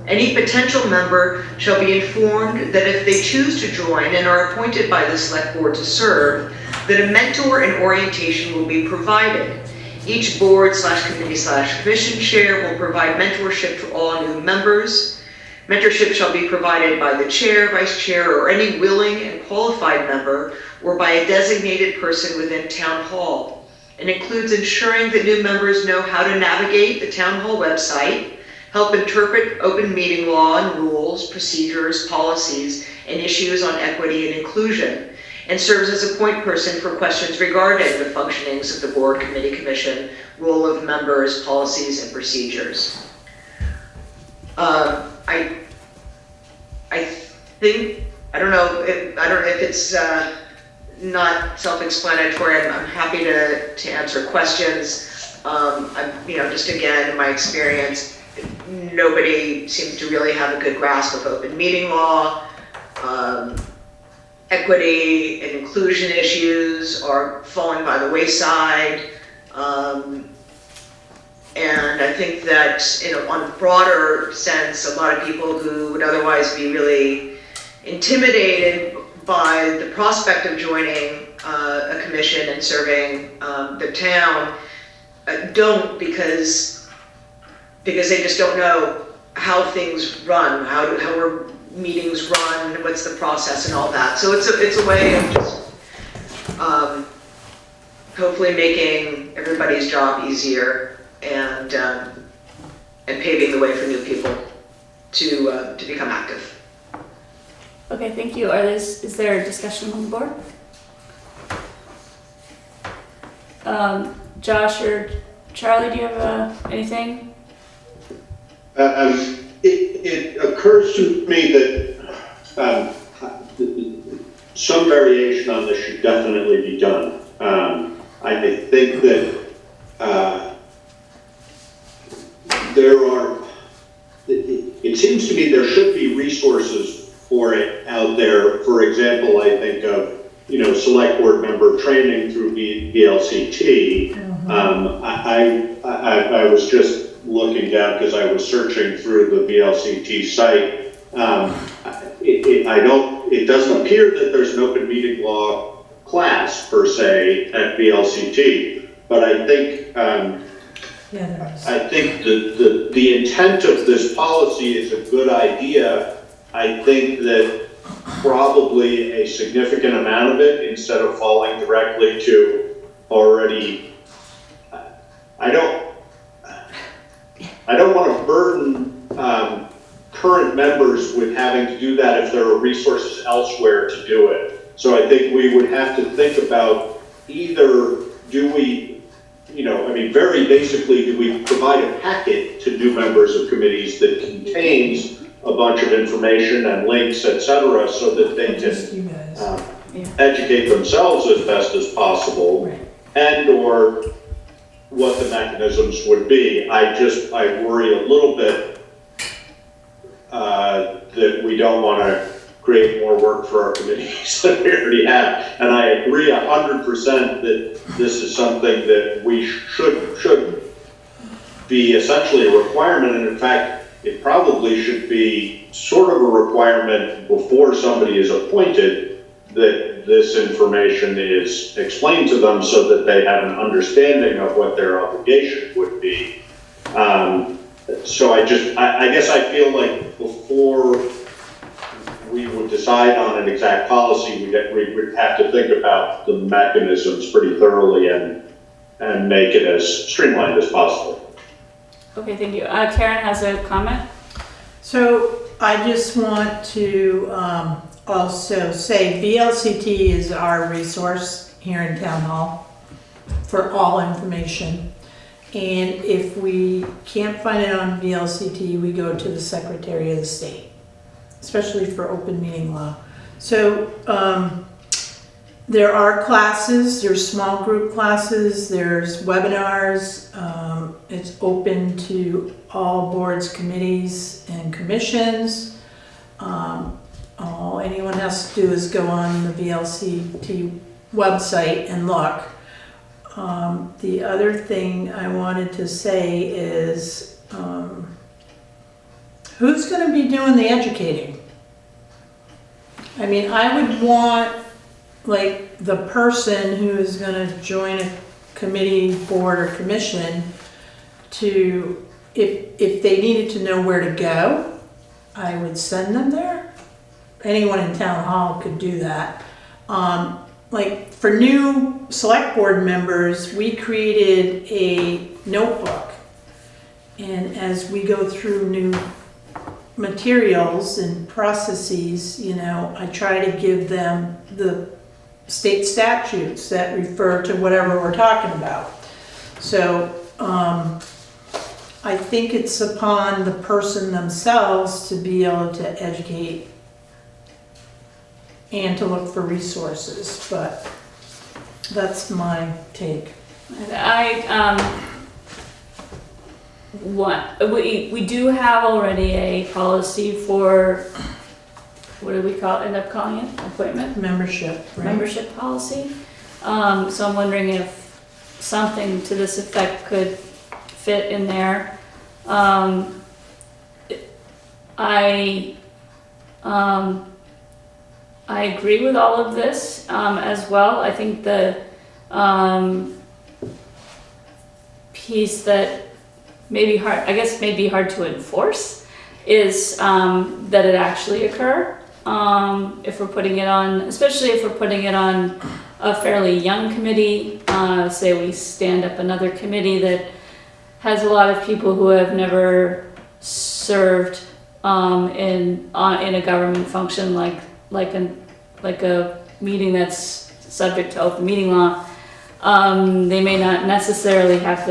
Any potential member shall be informed that if they choose to join and are appointed by the select board to serve, that a mentor and orientation will be provided. Each board/committee/commission chair will provide mentorship to all new members. Mentorship shall be provided by the chair, vice chair, or any willing and qualified member, or by a designated person within town hall, and includes ensuring that new members know how to navigate the town hall website, help interpret open meeting law and rules, procedures, policies, and issues on equity and inclusion, and serves as a point person for questions regarding the functionings of the board, committee, commission, role of members, policies, and procedures. I think, I don't know if it's not self-explanatory. I'm happy to answer questions. Just again, in my experience, nobody seems to really have a good grasp of open meeting law. Equity and inclusion issues are falling by the wayside. And I think that, on a broader sense, a lot of people who would otherwise be really intimidated by the prospect of joining a commission and serving the town don't, because they just don't know how things run, how are meetings run, what's the process and all that. So it's a way of just hopefully making everybody's job easier and paving the way for new people to become active. Okay, thank you. Is there a discussion on the board? Josh or Charlie, do you have anything? It occurs to me that some variation on this should definitely be done. I think that it seems to me there should be resources for it out there. For example, I think of, select board member training through VLCT. I was just looking down because I was searching through the VLCT site. It doesn't appear that there's an open meeting law class per se at VLCT, but I think the intent of this policy is a good idea. I think that probably a significant amount of it, instead of falling directly to already, I don't want to burden current members with having to do that if there are resources elsewhere to do it. So I think we would have to think about either very basically, do we provide a packet to new members of committees that contains a bunch of information and links, etc., so that they can educate themselves as best as possible, right. And or what the mechanisms would be. I worry a little bit that we don't want to create more work for our committees than we already have. And I agree 100% that this is something that we should be essentially a requirement. And in fact, it probably should be sort of a requirement before somebody is appointed that that this information is explained to them so that they have an understanding of what their obligation would be. So I guess I feel like before we would decide on an exact policy, we would have to think about the mechanisms pretty thoroughly and make it as streamlined as possible. Okay, thank you. Karen has a comment. So I just want to also say VLCT is our resource here in Town Hall for all information. And if we can't find it on VLCT, we go to the Secretary of the State, especially for open meeting law. So there are classes, there's small group classes, there's webinars. It's open to all boards, committees, and commissions. All anyone has to do is go on the VLCT website and look. The other thing I wanted to say is, who's going to be doing the educating? I mean, I would want, like, the person who is going to join a committee, board, or commission to, if they needed to know where to go, I would send them there. Anyone in town hall could do that. Like for new select board members, we created a notebook. And as we go through new materials and processes, you know, I try to give them the state statutes that refer to whatever we're talking about. So I think it's upon the person themselves to be able to educate and to look for resources, but that's my take. We do have already a policy for, what do we end up calling it? Appointment? Membership, right? Membership policy. So I'm wondering if something to this effect could fit in there. I agree with all of this as well. I think the piece that may be hard to enforce is that it actually occur. If we're putting it on, especially if we're putting it on a fairly young committee, say we stand up another committee that has a lot of people who have never served in a government function like a meeting that's subject to open meeting law. They may not necessarily have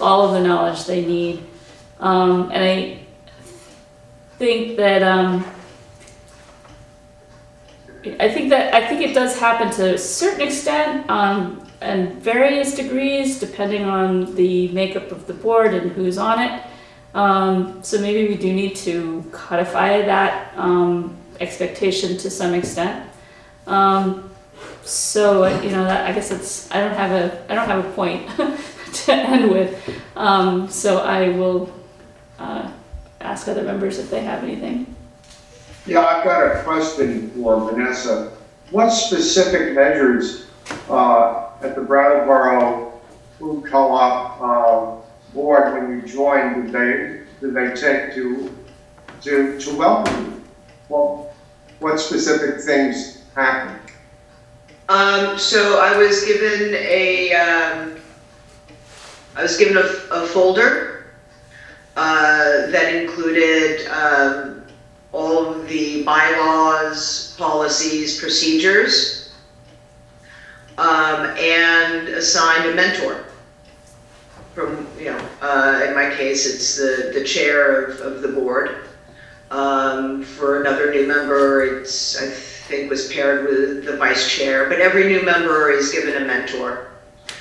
all of the knowledge they need, and I think that I think it does happen to a certain extent, and various degrees depending on the makeup of the board and who's on it. So maybe we do need to codify that expectation to some extent. So I guess I don't have a point to end with. So I will ask other members if they have anything. Yeah, I've got a question for Vanessa. What specific measures at the Brattleboro Food Co-op board, when you joined, did they take to welcome you? Well, what specific things happened? So I was given a folder that included all of the bylaws, policies, procedures, and assigned a mentor. From, in my case, it's the chair of the board. For another new member, I think was paired with the vice chair, but every new member is given a mentor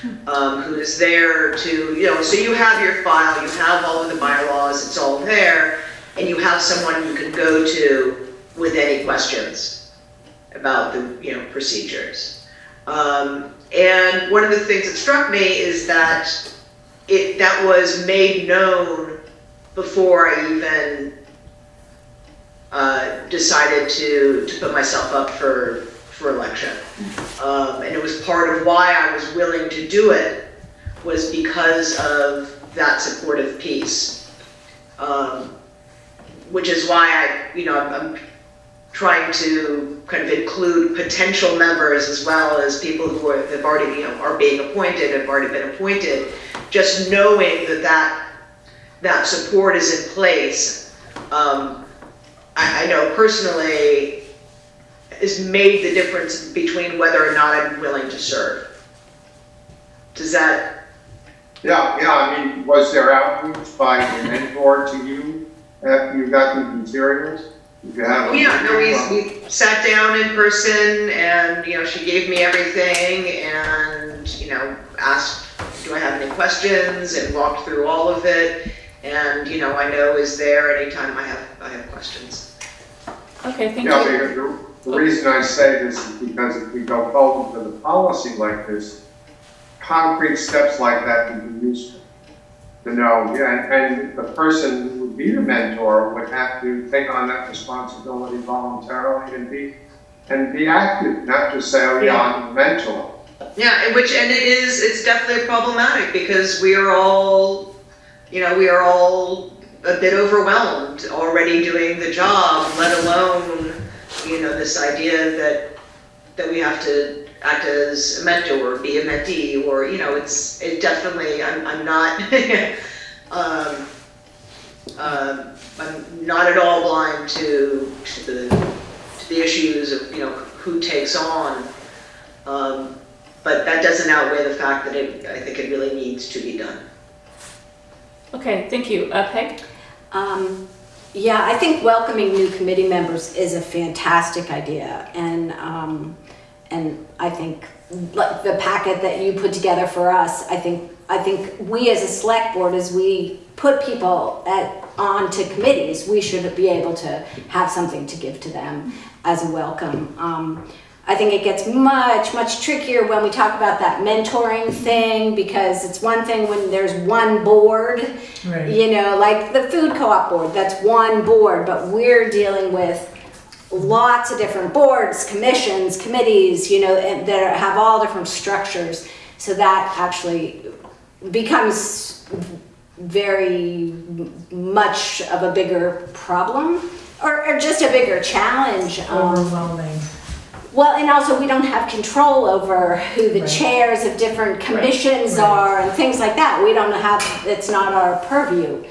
who is there to, so you have your file, you have all of the bylaws, it's all there, and you have someone you can go to with any questions about the procedures. And one of the things that struck me is that that was made known before I even decided to put myself up for for election. And it was part of why I was willing to do it, was because of that supportive piece. Which is why I'm trying to kind of include potential members as well as people who have already, are being appointed, have already been appointed, just knowing that support is in place. I know personally has made the difference between whether or not I'm willing to serve. Does that? Yeah, I mean, was there outreach by a mentor to you after you got the materials? Did you have we sat down in person and, she gave me everything and, asked, do I have any questions, and walked through all of it. And, I know is there anytime I have questions. Okay, thank you. Yeah, the reason I say this is because if we go forward with a policy like this, concrete steps like that can be useful to know. Yeah, and the person who would be the mentor would have to take on that responsibility voluntarily and be active, not just say, oh yeah, I'm the mentor. Yeah, it's definitely problematic because we are all a bit overwhelmed already doing the job, let alone, this idea that we have to act as a mentor, or be a mentee, or, it definitely, I'm not, I'm not at all blind to the issues of, who takes on, but that doesn't outweigh the fact that I think it really needs to be done. Okay, thank you. Peg? Yeah, I think welcoming new committee members is a fantastic idea, and I think like the packet that you put together for us, I think we as a select board, as we put people onto committees, we should be able to have something to give to them as a welcome. I think it gets much trickier when we talk about that mentoring thing, because it's one thing when there's one board, Right. Like the food co-op board, that's one board, but we're dealing with lots of different boards, commissions, committees, and that have all different structures. So that actually becomes very much of a bigger problem, or just a bigger challenge. Overwhelming. Well, and also we don't have control over who the Right. chairs of different commissions Right. are and things like that. We don't have, it's not our purview.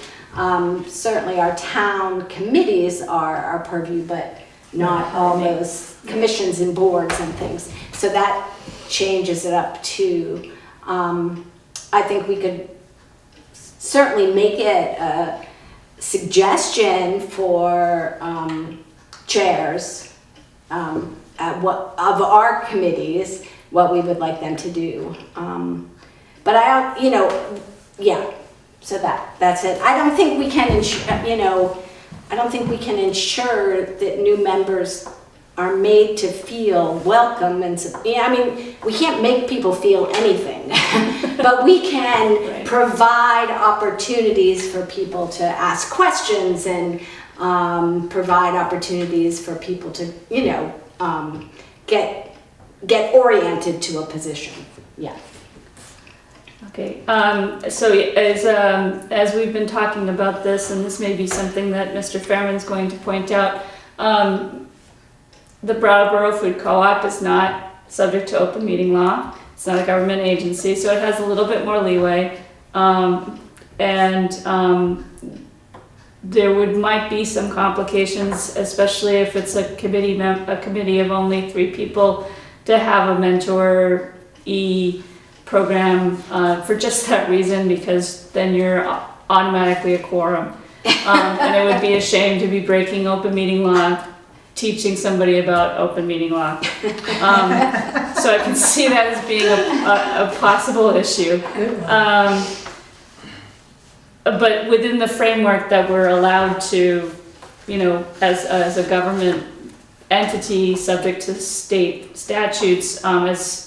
Certainly our town committees are our purview, but not all those commissions and boards and things. So that changes it up too. I think we could certainly make it a suggestion for chairs of our committees, what we would like them to do. But so that's it. I don't think we can ensure that new members are made to feel welcome we can't make people feel anything, but we can provide opportunities for people to ask questions and provide opportunities for people to, get oriented to a position. Yeah. Okay, so as we've been talking about this, and this may be something that Mr. Fairman's going to point out, the Brattleboro Food Co-op is not subject to open meeting law. It's not a government agency, so it has a little bit more leeway. There might be some complications, especially if it's a committee of only 3 people, to have a mentor-e program for just that reason, because then you're automatically a quorum. And it would be a shame to be breaking open meeting law, teaching somebody about open meeting law. So I can see that as being a possible issue. But within the framework that we're allowed to, as a government entity subject to state statutes, as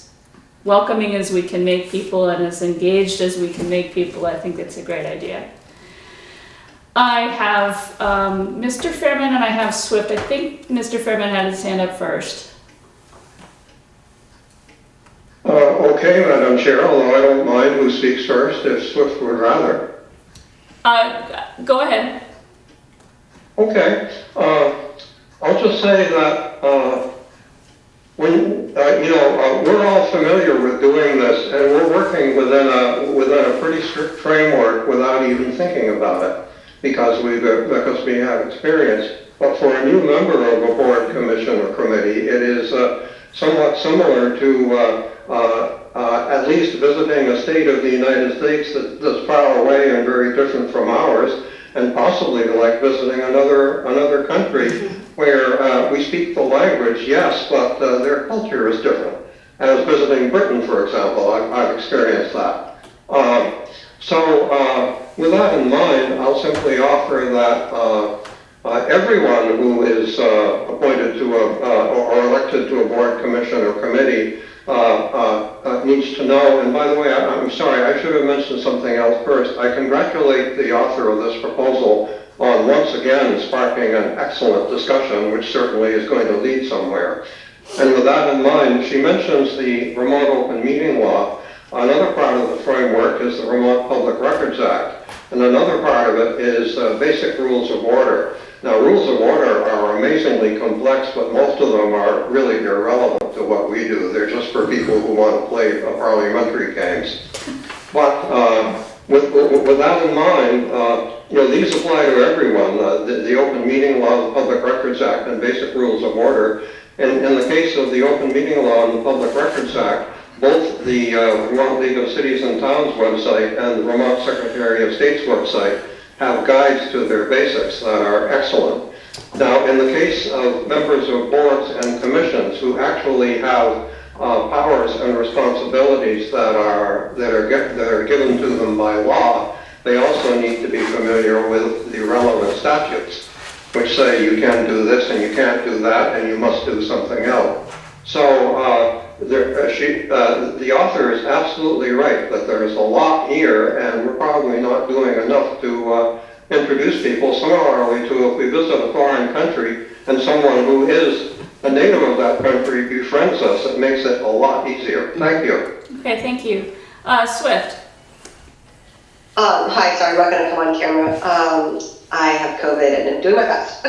welcoming as we can make people and as engaged as we can make people, I think it's a great idea. I have Mr. Fairman and I have Swift. I think Mr. Fairman had his hand up first. Okay, Madam Chair, although I don't mind who speaks first, if Swift would rather. Go ahead. Okay, I'll just say that we're all familiar with doing this, and we're working within a pretty strict framework without even thinking about it, because we have experience. But for a new member of a board, commission, or committee, it is somewhat similar to at least visiting a state of the United States that's far away and very different from ours, and possibly like visiting another country where we speak the language, yes, but their culture is different. As visiting Britain, for example, I've experienced that. With that in mind, I'll simply offer that everyone who is appointed to or elected to a board, commission, or committee needs to know, and by the way, I'm sorry, I should have mentioned something else first. I congratulate the author of this proposal on once again sparking an excellent discussion, which certainly is going to lead somewhere. And with that in mind, she mentions the Remote Open Meeting Law. Another part of the framework is the Remote Public Records Act, and another part of it is basic rules of order. Now, rules of order are amazingly complex, but most of them are really irrelevant to what we do. They're just for people who want to play parliamentary games. But with that in mind, these apply to everyone. The Open Meeting Law, the Public Records Act, and basic rules of order. And in the case of the Open Meeting Law and the Public Records Act, both the Vermont League of Cities and Towns website and the Vermont Secretary of State's website have guides to their basics that are excellent. Now, in the case of members of boards and commissions who actually have powers and responsibilities that are given to them by law, they also need to be familiar with the relevant statutes, which say you can do this and you can't do that and you must do something else. So the author is absolutely right that there's a lot here, and we're probably not doing enough to introduce people. Similarly to if we visit a foreign country and someone who is a native of that country befriends us, it makes it a lot easier. Thank you. Okay, thank you. Swift. Hi, sorry, I'm not going to come on camera. I have COVID and I'm doing my best.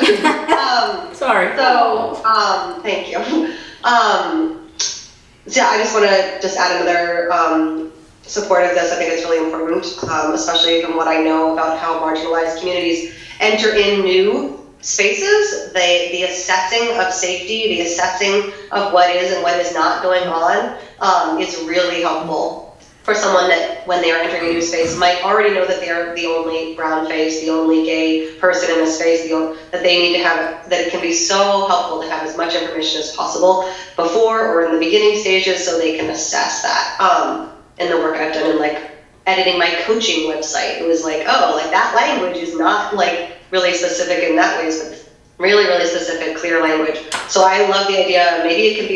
Sorry. So, thank you. So yeah, I just want to add another support of this. I think it's really important, especially from what I know about how marginalized communities enter in new spaces. The assessing of safety, the assessing of what is and what is not going on is really helpful for someone that, when they are entering a new space, might already know that they are the only brown face, the only gay person in a space, that they need to have, that it can be so helpful to have as much information as possible before or in the beginning stages so they can assess that. In the work I've done in like editing my coaching website, it was like, oh, like that language is not like really specific in that way, but really, really specific, clear language. So I love the idea. Maybe it can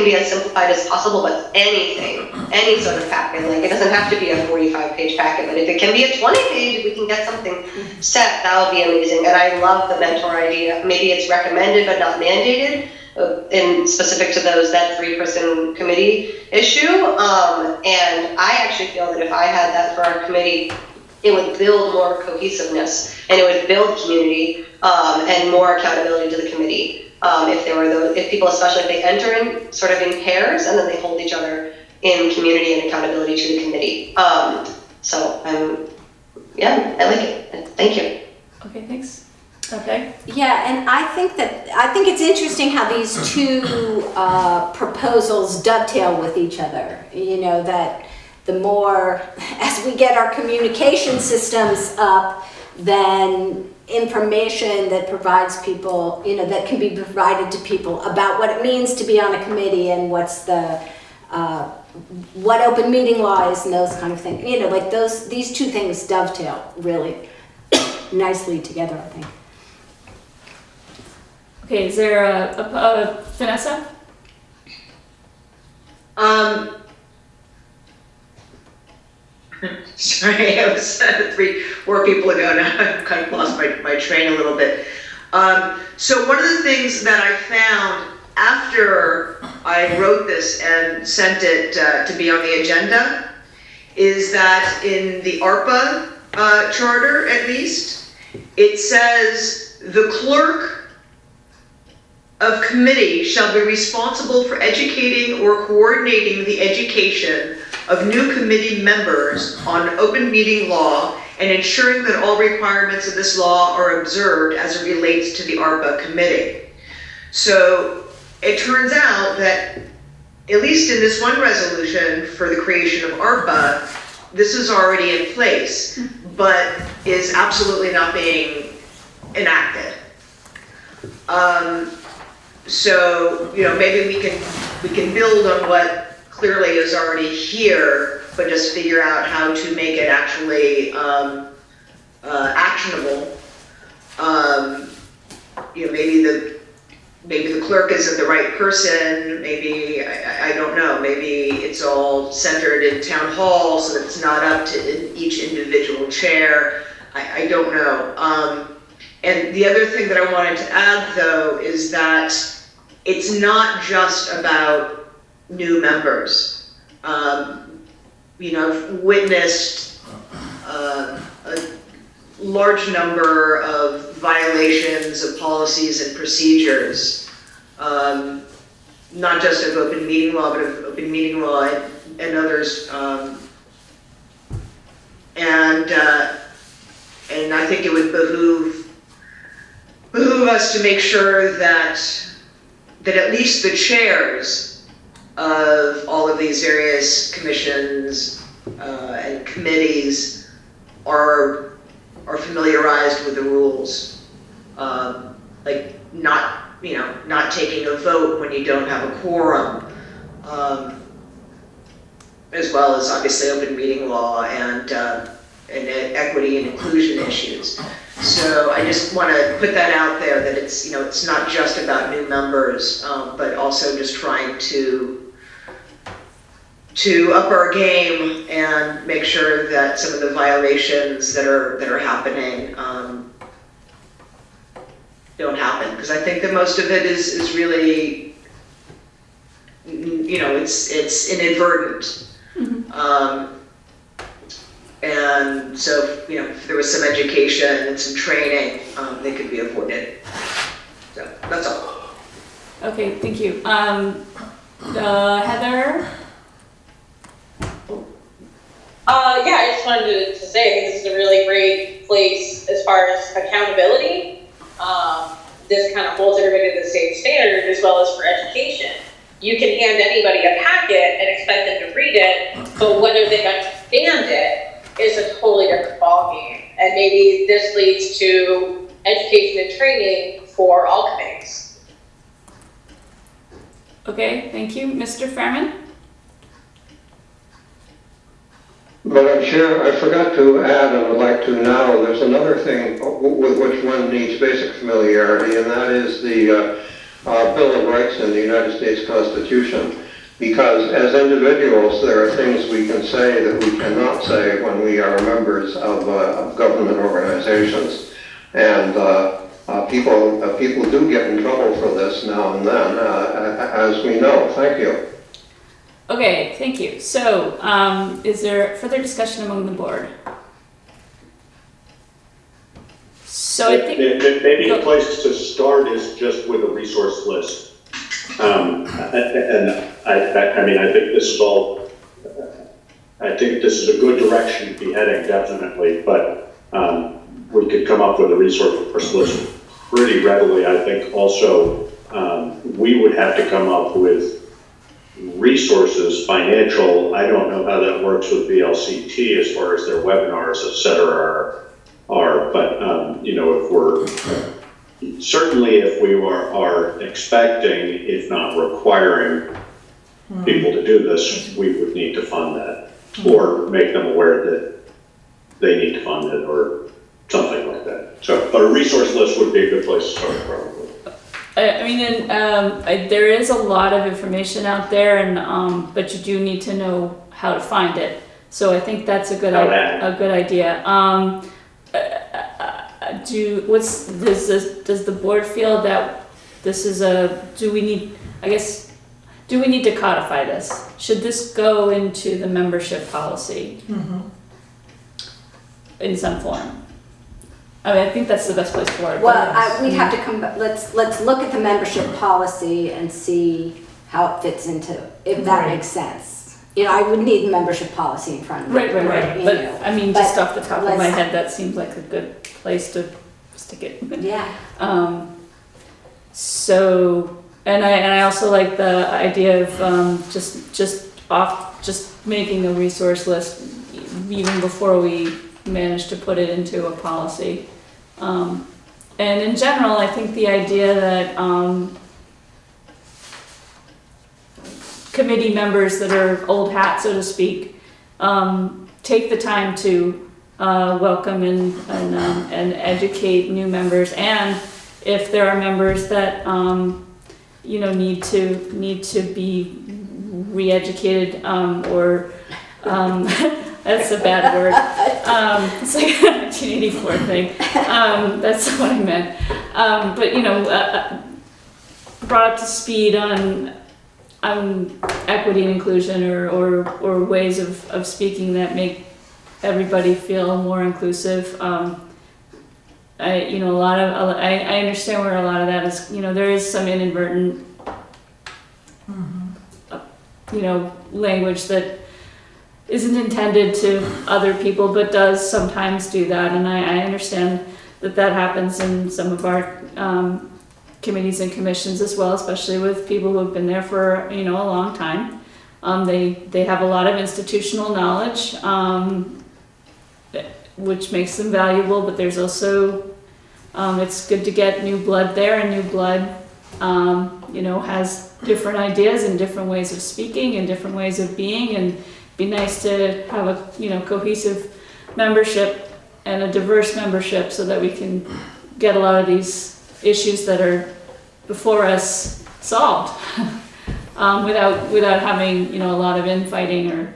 be as simplified as possible, but anything, any sort of packet, like it doesn't have to be a 45-page packet, but if it can be a 20-page, if we can get something set, that would be amazing. And I love the mentor idea. Maybe it's recommended but not mandated, in specific to that 3-person committee issue. And I actually feel that if I had that for our committee, it would build more cohesiveness and it would build community and more accountability to the committee. If people, especially if they enter in sort of in pairs and then they hold each other in community and accountability to the committee. Yeah, I like it. Thank you. Okay, thanks. Okay. Yeah, and I think it's interesting how these two proposals dovetail with each other. You know, that the more, as we get our communication systems up, then information that provides people, that can be provided to people about what it means to be on a committee and what's what open meeting law is and those kind of things. Like these two things dovetail really nicely together, I think. Okay, is there a Vanessa? Sorry, I was 4 people ago now. I've kind of lost my train a little bit. So one of the things that I found after I wrote this and sent it to be on the agenda is that in the ARPA charter, at least, it says the clerk of committee shall be responsible for educating or coordinating the education of new committee members on open meeting law and ensuring that all requirements of this law are observed as it relates to the ARPA committee. So it turns out that, at least in this one resolution for the creation of ARPA, this is already in place, but is absolutely not being enacted. So, you know, maybe we can build on what clearly is already here, but just figure out how to make it actually actionable. You know, maybe the clerk isn't the right person. Maybe I don't know. Maybe it's all centered in town hall, so that it's not up to each individual chair. I don't know. And the other thing that I wanted to add, though, is that it's not just about new members. You know, I've witnessed a large number of violations of policies and procedures, not just of open meeting law, but of open meeting law and others. And I think it would behoove us to make sure that at least the chairs of all of these various commissions and committees are familiarized with the rules. Like not taking a vote when you don't have a quorum, as well as obviously open meeting law and equity and inclusion issues. So I just want to put that out there that it's, you know, it's not just about new members, but also just trying to up our game and make sure that some of the violations that are happening don't happen. Because I think that most of it is really, you know, it's inadvertent. Mm-hmm. And so, you know, if there was some education and some training, they could be avoided. So that's all. Okay, thank you. Heather? Yeah, I just wanted to say I think this is a really great place as far as accountability. This kind of holds everybody to the same standard as well as for education. You can hand anybody a packet and expect them to read it, but whether they understand it is a totally different ballgame. And maybe this leads to education and training for all committees. Okay, thank you. Mr. Fairman? Madam Chair, I forgot to add, and would like to now, there's another thing with which one needs basic familiarity, and that is the Bill of Rights in the United States Constitution. Because as individuals, there are things we can say that we cannot say when we are members of government organizations. And people do get in trouble for this now and then, as we know. Thank you. Okay, thank you. So, is there further discussion among the board? So I think maybe a place to start is just with a resource list. And I mean, I think this is a good direction to be heading, definitely, but we could come up with a resource list pretty readily. I think also we would have to come up with resources, financial. I don't know how that works with VLCT as far as their webinars, et cetera, are, but you know, if we are expecting, if not requiring people to do this, we would need to fund that or make them aware that they need to fund it or something like that. So, but a resource list would be a good place to start probably. I mean, there is a lot of information out there, and but you do need to know how to find it. So I think that's a good idea. Does the board feel that this is do we need I guess, do we need to codify this? Should this go into the membership policy in some form? I mean, I think that's the best place for it. Well, we'd have to come, let's look at the membership policy and see how it fits into, if that makes sense. You know, I would need a membership policy in front of me. Right. you But, know. I mean, just But off the top of my let's- head, that seems like a good place to stick it. Yeah. So, and I also like the idea of just making a resource list even before we manage to put it into a policy. And in general, I think the idea that committee members that are old hat, so to speak, take the time to welcome and educate new members, and if there are members that need to be re-educated or that's a bad word. It's like a 1984 thing. That's what I meant. But brought up to speed on equity and inclusion or ways of speaking that make everybody feel more inclusive. I understand where a lot of that is. There is some inadvertent, language that isn't intended to other people, but does sometimes do that. And I understand that happens in some of our committees and commissions as well, especially with people who have been there for a long time. They have a lot of institutional knowledge, which makes them valuable. But there's also it's good to get new blood there, and new blood has different ideas and different ways of speaking and different ways of being, and be nice to have a cohesive membership and a diverse membership so that we can get a lot of these issues that are before us solved without having a lot of infighting or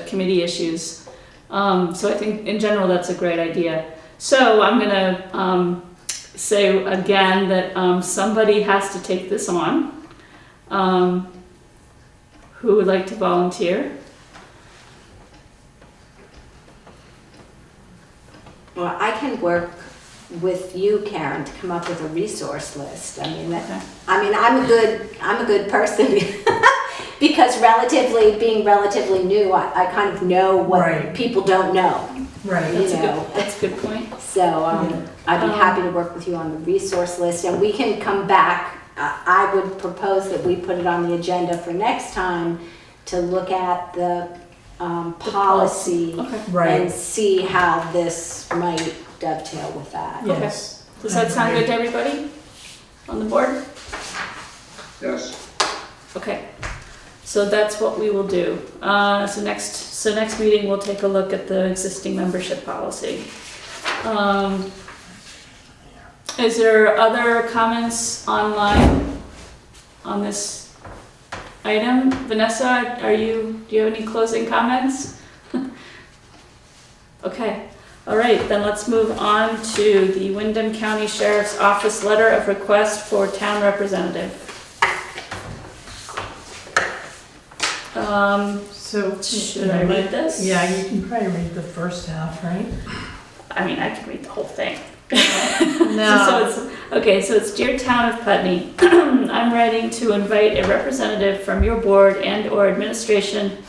committee issues. So I think in general that's a great idea. So I'm gonna say again that somebody has to take this on. Who would like to volunteer? Well, I can work with you, Karen, to come up with a resource list. I'm a good person because being relatively new, I kind of know what people don't know. Right. That's a good point. So I'd be happy to work with you on the resource list, and we can come back. I would propose that we put it on the agenda for next time to look at the policy and see how this might dovetail with that. Yes. Okay. Does that sound good to everybody on the board? Yes. Okay. So that's what we will do. So next meeting we'll take a look at the existing membership policy. Is there other comments online on this item? Vanessa, do you have any closing comments? Okay. All right, then let's move on to the Windham County Sheriff's Office letter of request for town representative. So Should I read this? Yeah, you can probably read the first half, right? I mean, I can read the whole thing. No. So it's Dear Town of Putney, I'm writing to invite a representative from your board and or administration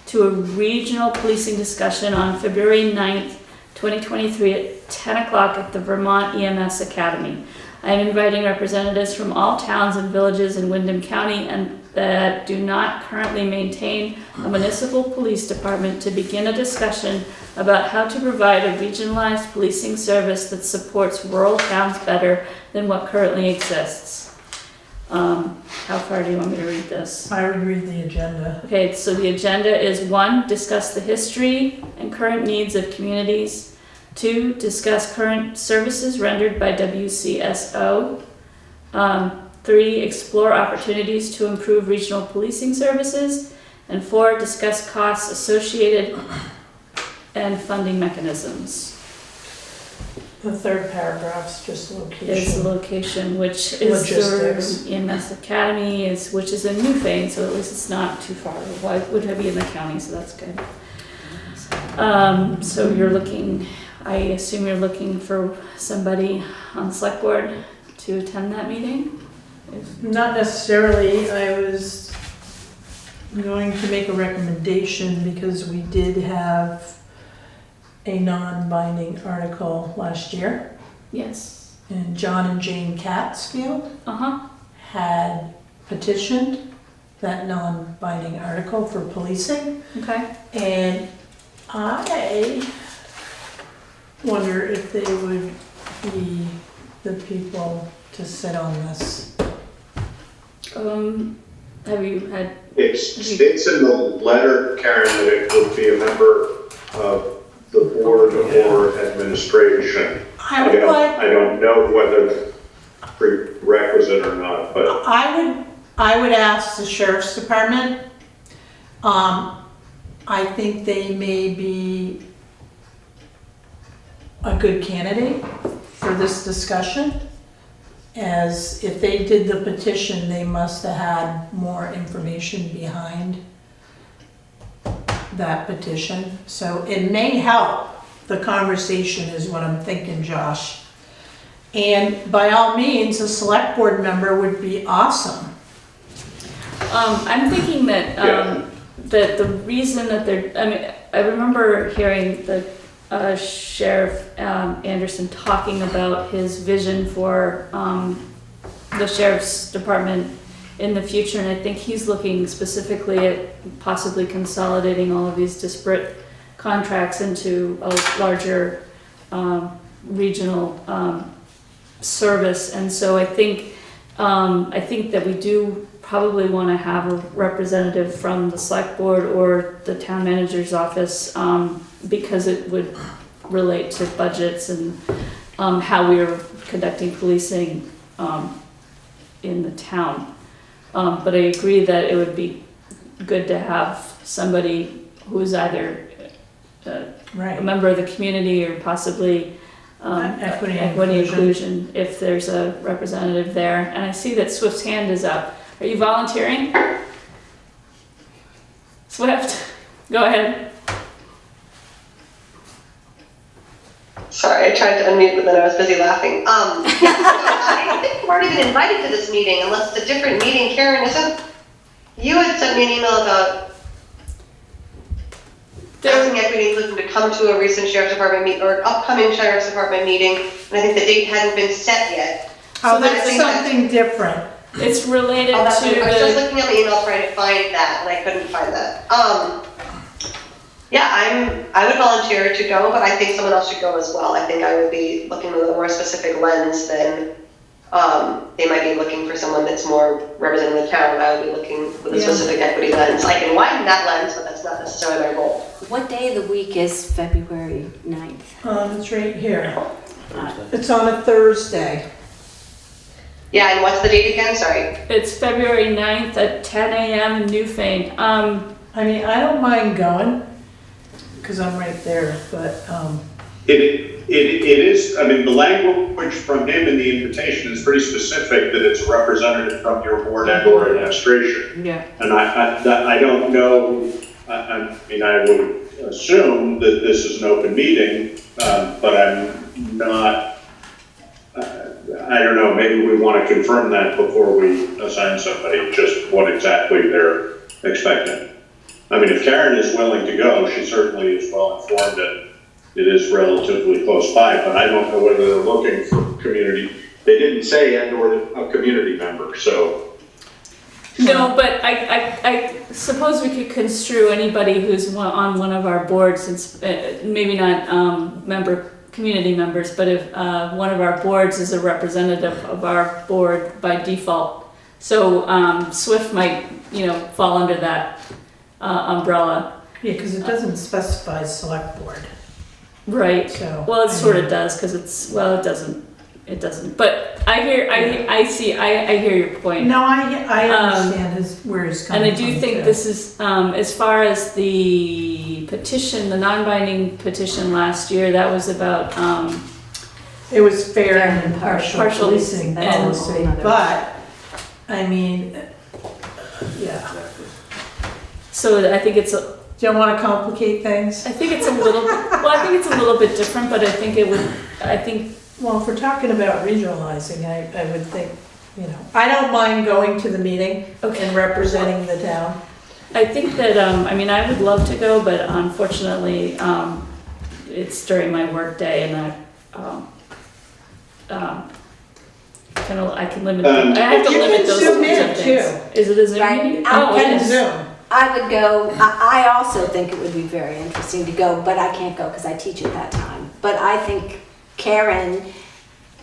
to a regional policing discussion on February 9th, 2023 at 10 o'clock at the Vermont EMS Academy. I am inviting representatives from all towns and villages in Windham County and that do not currently maintain a municipal police department to begin a discussion about how to provide a regionalized policing service that supports rural towns better than what currently exists. How far do you want me to read this? I would read the agenda. Okay, so the agenda is 1, discuss the history and current needs of communities. 2, discuss current services rendered by WCSO. 3, explore opportunities to improve regional policing services. And 4, discuss costs associated and funding mechanisms. The third paragraph's just is location. location, which is Logistics. the EMS Academy, which is in Newfane, so at least it's not too far. Why would it be in the county, so that's good. So you're looking, I assume you're looking for somebody on the select board to attend that meeting? Not necessarily, I was going to make a recommendation because we did have a non-binding article last year. Yes. And John and Jane Catsfield Uh-huh. had petitioned that non-binding article for policing. Okay. And I wonder if they would be the people to sit on this. Have you had, It states in the letter, Karen, that it would be a member of the board or administration. I would like, I don't know whether the prerequisite or not, but I would ask the sheriff's department. I think they may be a good candidate for this discussion. As if they did the petition, they must have had more information behind that petition. So it may help the conversation is what I'm thinking, Josh. And by all means, a select board member would be awesome. I'm thinking that, that the reason that I remember hearing the Sheriff Anderson talking about his vision for the sheriff's department in the future, and I think he's looking specifically at possibly consolidating all of these disparate contracts into a larger regional service. And so I think that we do probably want to have a representative from the select board or the town manager's office, because it would relate to budgets and how we are conducting policing in the town. But I agree that it would be good to have somebody who is either a member of the community or possibly Equity inclusion, if there's a representative there. And I see that Swift's hand is up. Are you volunteering? Swift, go ahead. Sorry, I tried to unmute, but then I was busy laughing. I think we weren't even invited to this meeting unless it's a different meeting. Karen, you had sent me an email about asking Equity Inclusion to come to a recent Sheriff's Department meeting or upcoming Sheriff's Department meeting, and I think the date hadn't been set yet. Oh, that's something different. It's related to I was just looking at my email trying to find that, and I couldn't find that. Yeah, I would volunteer to go, but I think someone else should go as well. I think I would be looking with a more specific lens than they might be looking for someone that's more representing the town. I would be looking with a specific equity lens. I can widen that lens, but that's not necessarily my goal. What day of the week is February 9th? It's right here. It's on a Thursday. Yeah, and what's the date again? Sorry. It's February 9th at 10 a.m. in Newfane. I mean, I don't mind going, because I'm right there, but, it is, I mean, the language from him in the invitation is pretty specific that it's a representative from your board and or administration. Yeah. And I don't know, I mean, I would assume that this is an open meeting, but I'm not, I don't know, maybe we want to confirm that before we assign somebody, just what exactly they're expecting. I mean, if Karen is willing to go, she certainly is well informed that it is relatively close by, but I don't know whether they're looking for community. They didn't say and or a community member, so. No, but I suppose we could construe anybody who's on one of our boards, maybe not community members, but if one of our boards is a representative of our board by default. So Swift might, fall under that umbrella. yeah, because it doesn't specify select board. Right. So, well, it sort of does, because it doesn't. But I hear your point. No, I understand where he's coming from. And I do think this is, as far as the petition, the non-binding petition last year, that was about It was fair and Partial partial policing That's a whole policy, nother- but, I mean, yeah. So I think it's, Don't want to complicate things? I think it's a little, well, I think it's a little bit different, but I think it would, I think, Well, if we're talking about regionalizing, I would think, you know, I don't mind going to the meeting and representing the town. I think that, I mean, I would love to go, but unfortunately, it's during my work day and I can limit, I have to You limit can those zoom sorts in, of things. too. Is it a Zoom Right. meeting? Oh, Oh, it it And is. Zoom. I would go, I also think it would be very interesting to go, but I can't go because I teach at that time. But I think Karen,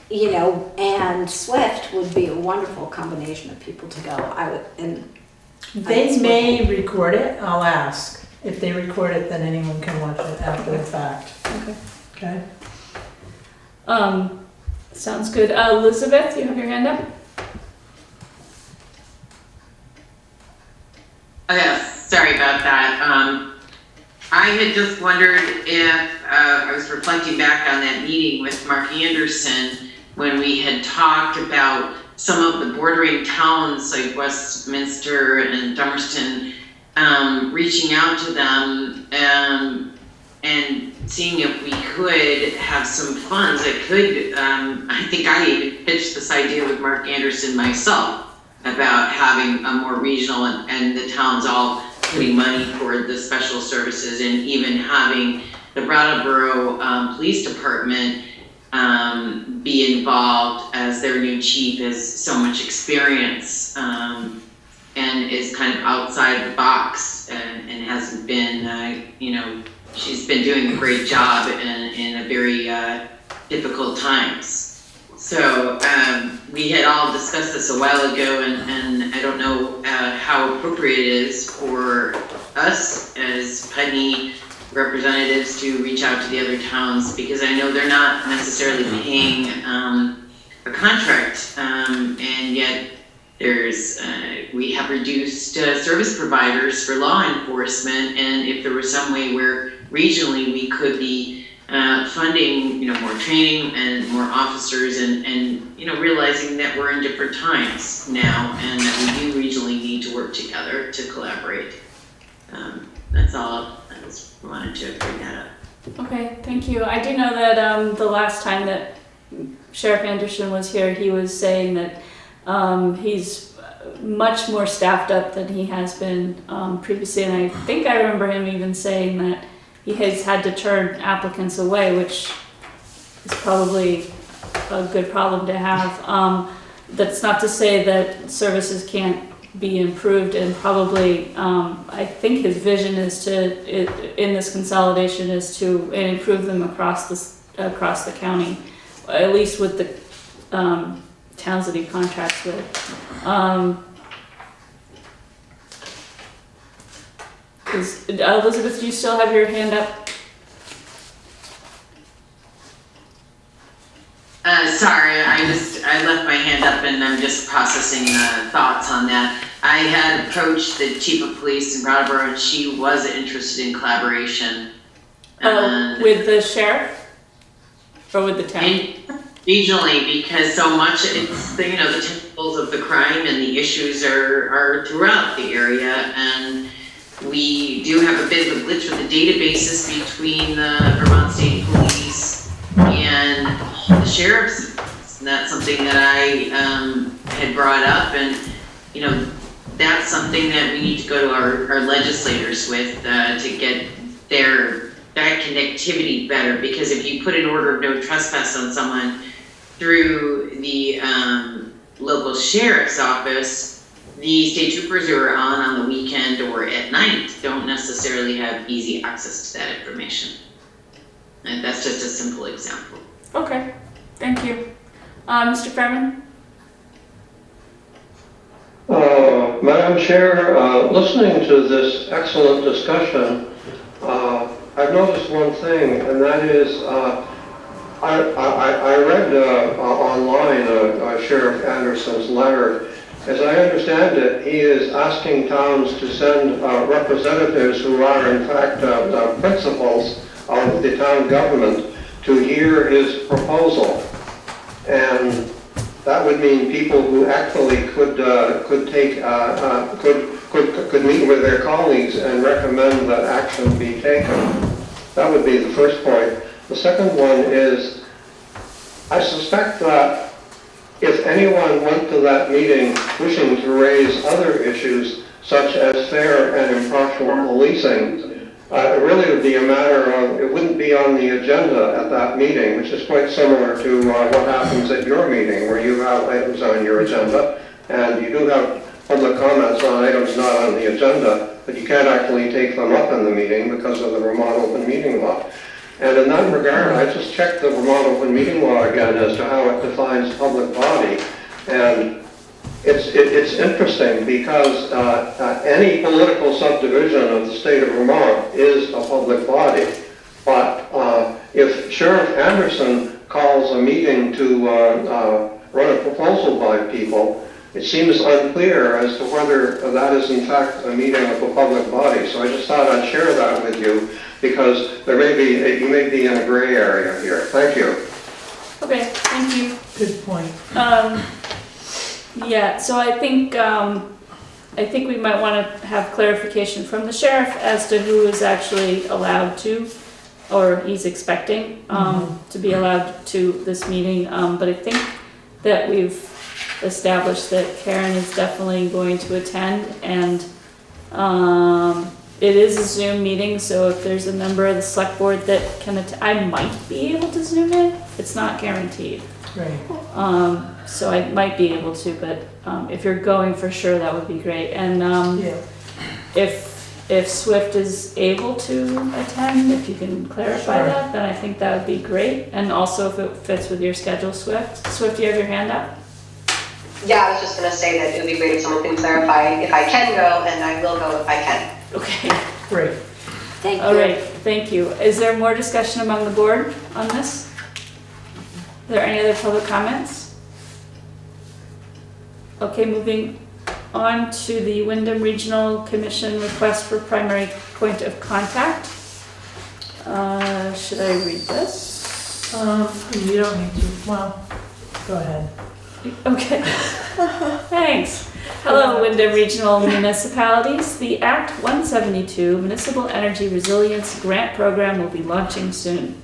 you know, and Swift would be a wonderful combination of people to go. I would, and They may record it, I'll ask. If they record it, then anyone can watch it after the fact. Okay. Okay? Sounds good. Elizabeth, you have your hand up? Oh, yes, sorry about that. I had just wondered if, I was reflecting back on that meeting with Mark Anderson when we had talked about some of the bordering towns like Westminster and Dummerston, reaching out to them and seeing if we could have some funds that could, I think I even pitched this idea with Mark Anderson myself about having a more regional and the towns all putting money toward the special services and even having the Brattleboro Police Department be involved as their new chief has so much experience and is kind of outside the box and hasn't been, you know, she's been doing a great job in a very difficult times. So we had all discussed this a while ago, and I don't know how appropriate it is for us as Putney representatives to reach out to the other towns, because I know they're not necessarily paying a contract, and yet there's we have reduced service providers for law enforcement, and if there was some way where regionally we could be funding, you know, more training and more officers and, you know, realizing that we're in different times now and that we do regionally need to work together to collaborate. That's all. I just wanted to bring that up. Okay, thank you. I do know that the last time that Sheriff Anderson was here, he was saying that he's much more staffed up than he has been previously, and I think I remember him even saying that he has had to turn applicants away, which is probably a good problem to have. That's not to say that services can't be improved, and probably I think his vision is to, in this consolidation, is to improve them across the county, at least with the towns that he contracts with. Elizabeth, do you still have your hand up? Sorry, I left my hand up and I'm just processing thoughts on that. I had approached the chief of police in Brattleboro and she was interested in collaboration. With the sheriff? Or with the town? Regionally, because so much, it's the, you know, the tentacles of the crime and the issues are throughout the area, and we do have a bit of a glitch with the databases between the Vermont State Police and the sheriff's. And that's something that I had brought up, and you know, that's something that we need to go to our legislators with to get that connectivity better. Because if you put an order of no trespass on someone through the local sheriff's office, the state troopers who are on the weekend or at night don't necessarily have easy access to that information. And that's just a simple example. Okay, thank you. Mr. Fairman? Madam Chair, listening to this excellent discussion, I've noticed one thing, and that is I read online Sheriff Anderson's letter. As I understand it, he is asking towns to send representatives who are in fact the principals of the town government to hear his proposal. And that would mean people who actually could meet with their colleagues and recommend that action be taken. That would be the first point. The second one is, I suspect that if anyone went to that meeting wishing to raise other issues such as fair and impartial policing, it really would be a matter of, it wouldn't be on the agenda at that meeting, which is quite similar to what happens at your meeting, where you have items on your agenda, and you do have public comments on items not on the agenda, but you can't actually take them up in the meeting because of the Vermont Open Meeting Law. And in that regard, I just checked the Vermont Open Meeting Law again as to how it defines public body, and it's interesting because any political subdivision of the state of Vermont is a public body. But if Sheriff Anderson calls a meeting to run a proposal by people, it seems unclear as to whether that is in fact a meeting of a public body. So I just thought I'd share that with you because you may be in a gray area here. Thank you. Okay, thank you. Good point. Yeah, so I think we might want to have clarification from the sheriff as to who is actually allowed to, or he's expecting to be allowed to this meeting. But I think that we've established that Karen is definitely going to attend, and it is a Zoom meeting, so if there's a member of the select board that can attend, I might be able to Zoom in. It's not guaranteed. Right. So I might be able to, but if you're going for sure, that would be great. And Yeah. if Swift is able to attend, if you can clarify Sure. that, then I think that would be great. And also if it fits with your schedule, Swift. Swift, you have your hand up? Yeah, I was just gonna say that it would be great if someone can clarify if I can go, and I will go if I can. Okay. Great. Thank you. All right, thank you. Is there more discussion among the board on this? Are there any other public comments? Okay, moving on to the Windham Regional Commission request for primary point of contact. Should I read this? You don't need to, well, go ahead. Okay, thanks. Hello, Windham Regional Municipalities. The Act 172 Municipal Energy Resilience Grant Program will be launching soon.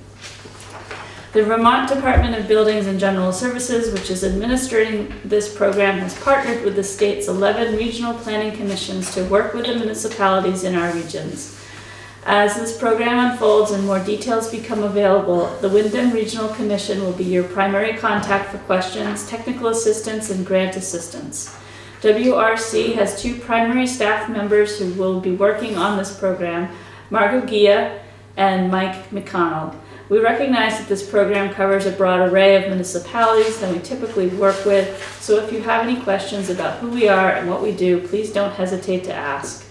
The Vermont Department of Buildings and General Services, which is administering this program, has partnered with the state's 11 regional planning commissions to work with the municipalities in our regions. As this program unfolds and more details become available, the Windham Regional Commission will be your primary contact for questions, technical assistance, and grant assistance. WRC has 2 primary staff members who will be working on this program, Margot Gia and Mike McConnell. We recognize that this program covers a broad array of municipalities than we typically work with, so if you have any questions about who we are and what we do, please don't hesitate to ask.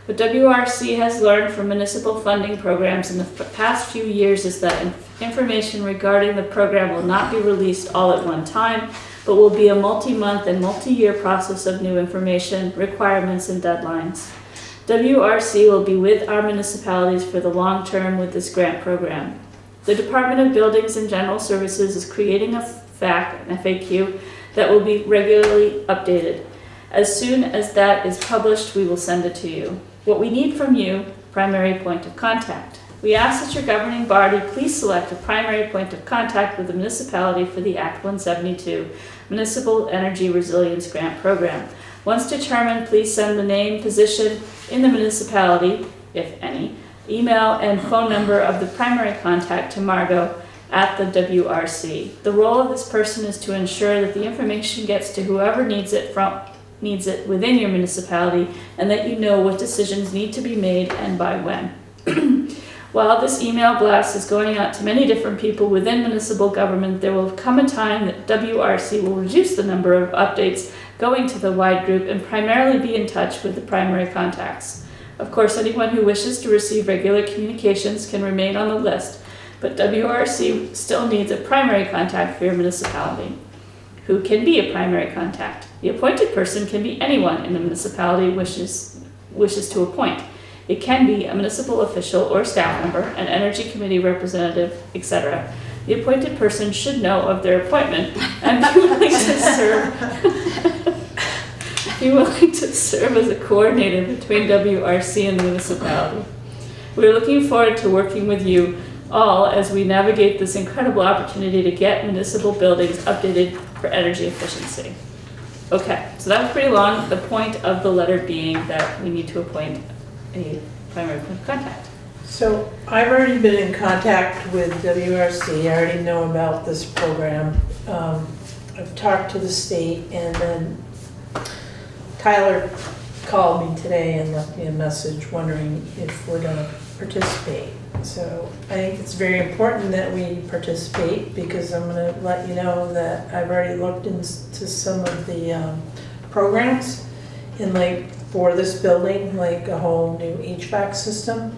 What WRC has learned from municipal funding programs in the past few years is that information regarding the program will not be released all at one time, but will be a multi-month and multi-year process of new information, requirements, and deadlines. WRC will be with our municipalities for the long term with this grant program. The Department of Buildings and General Services is creating a FAQ, that will be regularly updated. As soon as that is published, we will send it to you. What we need from you, primary point of contact. We ask that your governing body please select a primary point of contact with the municipality for the Act 172 Municipal Energy Resilience Grant Program. Once determined, please send the name, position in the municipality, if any, email and phone number of the primary contact to Margot at the WRC. The role of this person is to ensure that the information gets to whoever needs it within your municipality, and that you know what decisions need to be made and by when. While this email blast is going out to many different people within municipal government, there will come a time that WRC will reduce the number of updates going to the wide group and primarily be in touch with the primary contacts. Of course, anyone who wishes to receive regular communications can remain on the list, but WRC still needs a primary contact for your municipality. Who can be a primary contact? The appointed person can be anyone in the municipality wishes to appoint. It can be a municipal official or staff member, an energy committee representative, etc. The appointed person should know of their appointment and be willing to serve. Be willing to serve as a coordinator between WRC and the municipality. We're looking forward to working with you all as we navigate this incredible opportunity to get municipal buildings updated for energy efficiency. Okay, so that was pretty long. The point of the letter being that we need to appoint a primary point of contact. So I've already been in contact with WRC. I already know about this program. I've talked to the state, and then Tyler called me today and left me a message wondering if we're gonna participate. So I think it's very important that we participate, because I'm gonna let you know that I've already looked into some of the programs, and like for this building, like a whole new HVAC system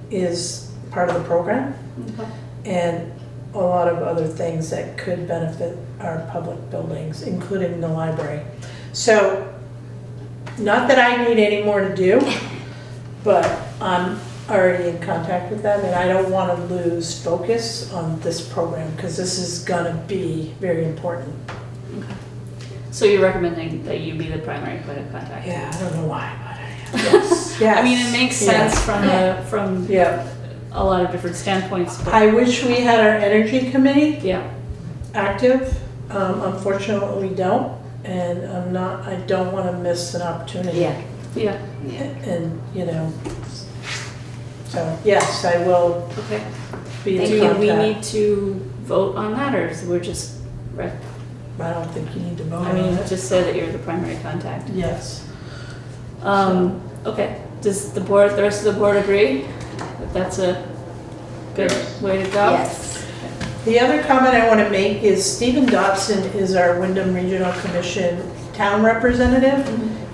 is part of the program, and a lot of other things that could benefit our public buildings, including the library. So, not that I need any more to do, but I'm already in contact with them, and I don't want to lose focus on this program, because this is gonna be very important. Okay. So you're recommending that you be the primary point of contact? Yeah, I don't know why, but I am. Yes, yes. I mean, it makes sense from Yeah. a lot of different standpoints. But I wish we had our energy committee yeah. active. Unfortunately, we don't, and I don't want to miss an opportunity. Yeah. Yeah. And, you know, so yes, I will Okay. be in Do we contact. need to vote on that, or is we're just? I don't think you need to vote I on mean, it. just say that you're the primary contact. Yes. Okay. Does the rest of the board agree that that's a good way to go? Yes. The other comment I want to make is Stephen Dotson is our Windham Regional Commission town representative,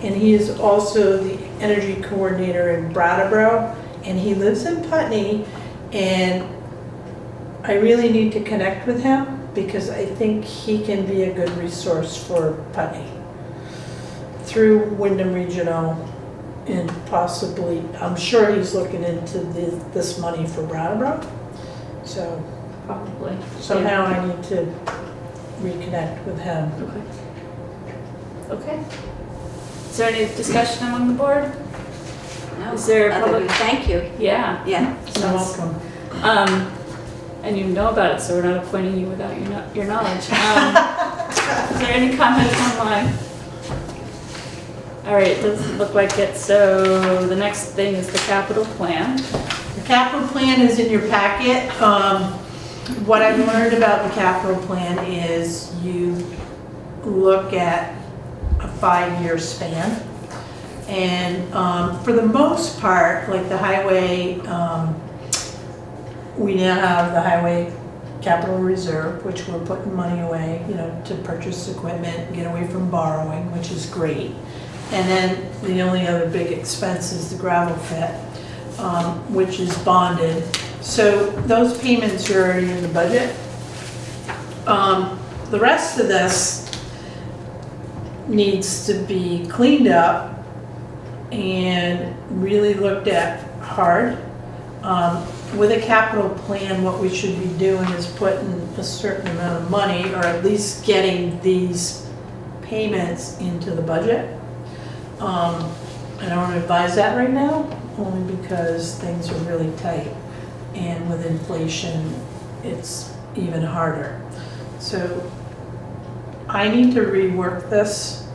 and he is also the energy coordinator in Brattleboro, and he lives in Putney, and I really need to connect with him, because I think he can be a good resource for Putney through Windham Regional, and possibly, I'm sure he's looking into this money for Brattleboro. So Probably. somehow I need to reconnect with him. Okay. Is there any discussion among the board? No, Is there a other public? than thank you. Yeah. Yeah. You're welcome. And you know about it, so we're not appointing you without your knowledge. Is there any comments online? All right, doesn't look like it. So the next thing is the capital plan. The capital plan is in your packet. What I've learned about the capital plan is you look at a 5-year span. And for the most part, like the highway, we now have the highway capital reserve, which we're putting money away, you know, to purchase equipment, get away from borrowing, which is great. And then the only other big expense is the gravel pit, which is bonded. So those payments are already in the budget. The rest of this needs to be cleaned up and really looked at hard. With a capital plan, what we should be doing is putting a certain amount of money, or at least getting these payments into the budget. I don't want to advise that right now, only because things are really tight. And with inflation, it's even harder. So I need to rework this,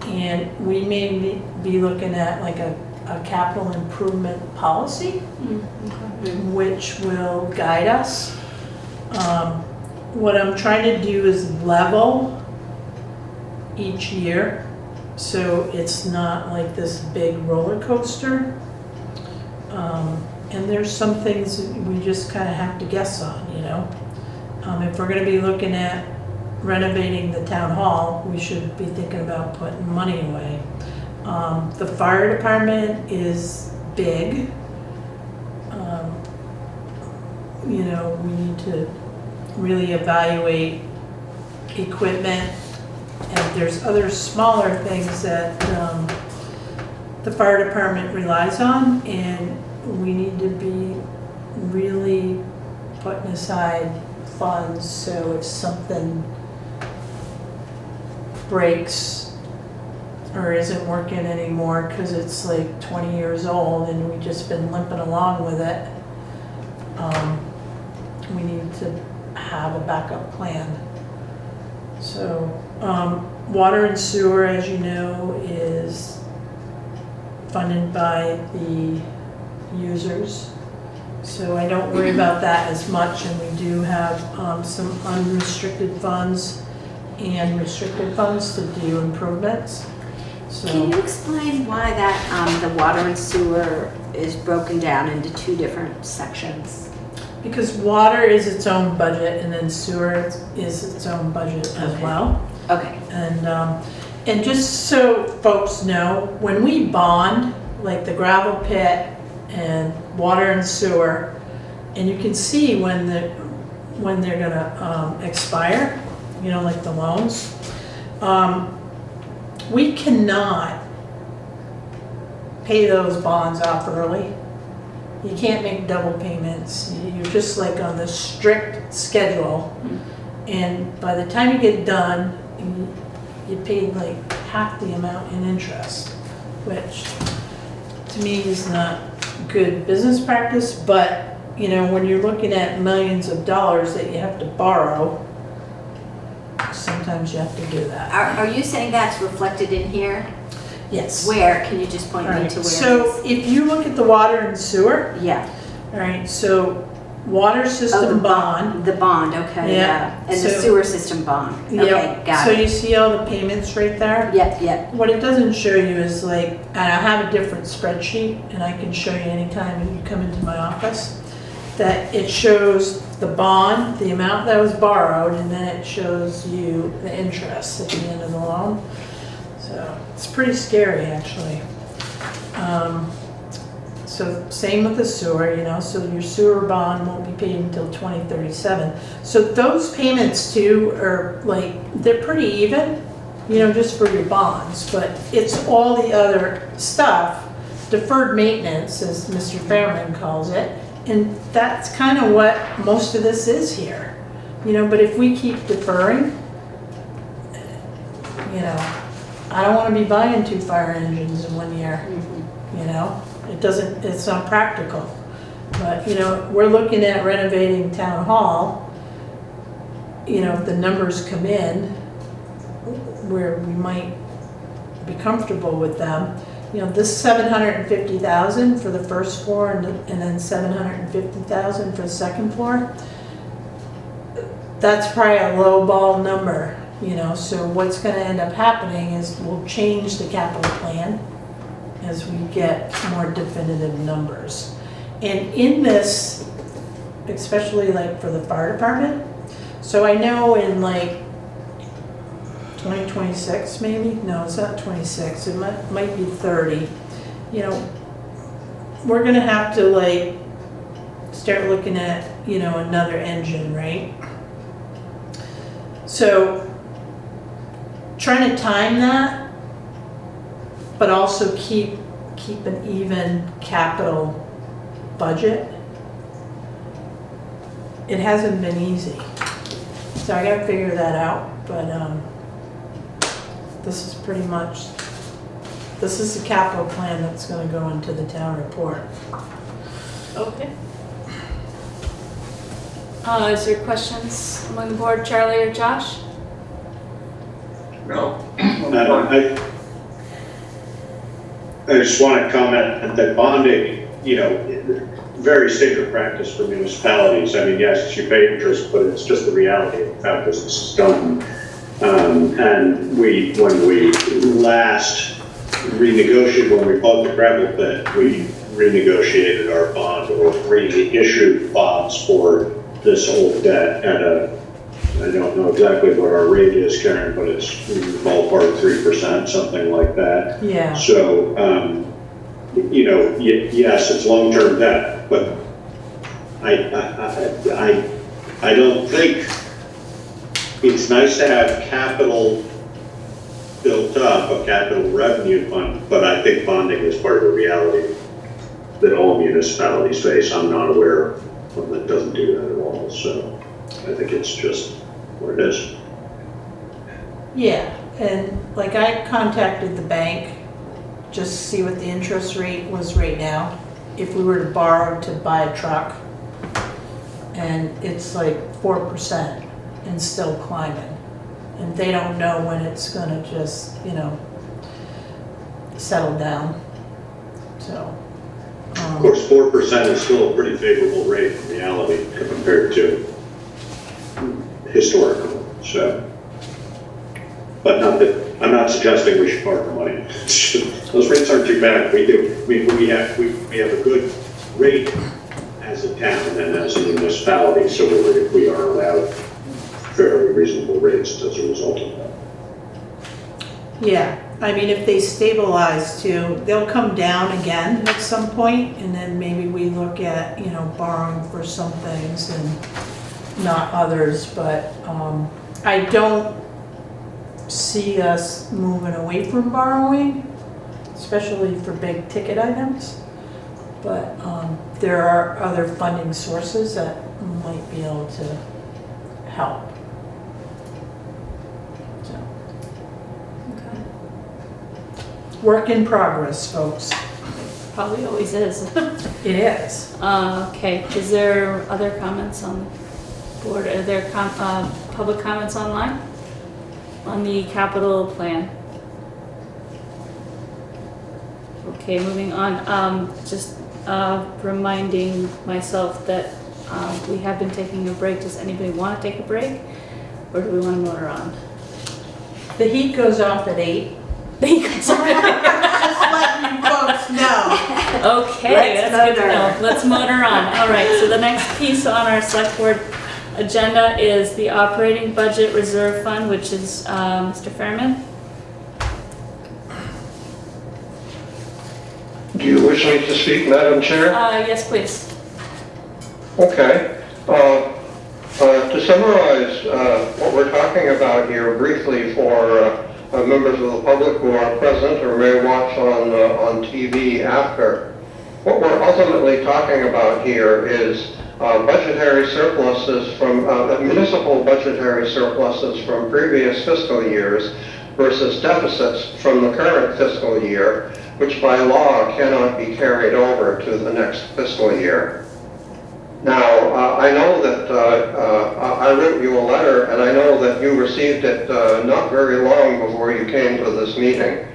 and we may be looking at like a capital improvement policy, which will guide us. What I'm trying to do is level each year, so it's not like this big roller coaster. And there's some things we just kind of have to guess on, you know. If we're going to be looking at renovating the town hall, we should be thinking about putting money away. The fire department is big. You know, we need to really evaluate equipment, and there's other smaller things that the fire department relies on, and we need to be really putting aside funds, so if something breaks or isn't working anymore because it's like 20 years old and we've just been limping along with it, we need to have a backup plan. So, water and sewer, as you know, is funded by the users. So I don't worry about that as much, and we do have some unrestricted funds and restricted funds to do improvements. So, Can you explain why that, the water and sewer is broken down into two different sections? because water is its own budget and then sewer is its own budget as well. Okay. And just so folks know, when we bond, like the gravel pit and water and sewer, and you can see when they're gonna expire, you know, like the loans, we cannot pay those bonds off early. You can't make double payments. You're just like on the strict schedule. And by the time you get done, you paid like half the amount in interest, which to me is not good business practice. But you know, when you're looking at millions of dollars that you have to borrow, sometimes you have to do that. Are you saying that's reflected in here? Yes. Where? Can you just point me to where? So if you look at the water and sewer, yeah. All right. So water system bond. The bond. Okay. Yeah. And the sewer system bond. Okay. Got it. So you see all the payments right there? Yep. Yep. What it doesn't show you is like, and I have a different spreadsheet, and I can show you anytime you come into my office, that it shows the bond, the amount that was borrowed, and then it shows you the interest at the end of the loan. So it's pretty scary, actually. So same with the sewer, you know, so your sewer bond won't be paid until 2037. So those payments too are like, they're pretty even, you know, just for your bonds, but it's all the other stuff, deferred maintenance, as Mr. Fairman calls it, and that's kind of what most of this is here. You know, but if we keep deferring, you know, I don't want to be buying 2 fire engines in 1 year, you know? It's not practical. But, you know, we're looking at renovating town hall. You know, if the numbers come in where we might be comfortable with them, you know, this 750,000 for the first floor and then 750,000 for the second floor, that's probably a low ball number, you know. So what's going to end up happening is we'll change the capital plan as we get more definitive numbers. And in this, especially like for the fire department, so I know in like 2026 maybe, no, it's not 26, it might be 30, you know, we're gonna have to like start looking at, you know, another engine, right? So trying to time that, but also keep an even capital budget. It hasn't been easy, so I gotta figure that out. But this is pretty much, this is the capital plan that's going to go into the town report. Okay. Is there questions among the board, Charlie or Josh? No. I just want to comment that bonding, you know, very standard practice for municipalities. I mean, yes, you pay interest, but it's just the reality of how business is done. And when we last renegotiated, when we bought the gravel pit, we renegotiated our bond or reissued bonds for this old debt at I don't know exactly what our rate is, Karen, but it's ballpark 3%, something like that. Yeah. So, you know, yes, it's long-term debt, but I don't think it's nice to have capital built up, a capital revenue fund, but I think bonding is part of the reality that all municipalities face. I'm not aware of one that doesn't do that at all, so. I think it's just what it is. Yeah, and like I contacted the bank just to see what the interest rate was right now, if we were to borrow to buy a truck. And it's like 4% and still climbing. And they don't know when it's gonna just, settle down, so. Of course, 4% is still a pretty favorable rate in reality compared to historical, so. But not that, I'm not suggesting we should borrow money. Those rates aren't too bad. We have a good rate as a town and as a municipality, so we are allowed fairly reasonable rates as a result of that. Yeah, I mean, if they stabilize too, they'll come down again at some point, and then maybe we look at, borrowing for some things and not others, but I don't see us moving away from borrowing, especially for big ticket items. But there are other funding sources that might be able to help. So. Work in progress, folks. Probably always is. It is. Okay, is there other comments on the board? Are there public comments online on the capital plan? Okay, moving on. Just reminding myself that we have been taking a break. Does anybody want to take a break, or do we want to motor on? The heat goes off at 8. Just letting you folks know. Okay, that's good to know. Let's motor on. All right, so the next piece on our select board agenda is the operating budget reserve fund, which is Mr. Fairman. Do you wish me to speak, Madam Chair? Yes, please. Okay. To summarize what we're talking about here briefly for members of the public who are present or may watch on TV after, what we're ultimately talking about here is budgetary surpluses from municipal budgetary surpluses from previous fiscal years versus deficits from the current fiscal year, which by law cannot be carried over to the next fiscal year. Now, I know that I wrote you a letter, and I know that you received it not very long before you came to this meeting.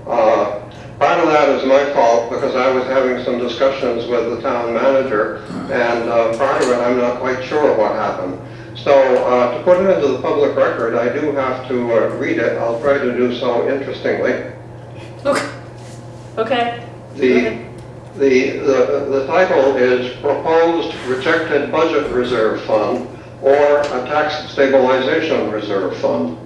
Part of that is my fault because I was having some discussions with the town manager, and part of it I'm not quite sure what happened. So to put it into the public record, I do have to read it. I'll try to do so interestingly. Okay. The title is Proposed Rejected Budget Reserve Fund or a Tax Stabilization Reserve Fund.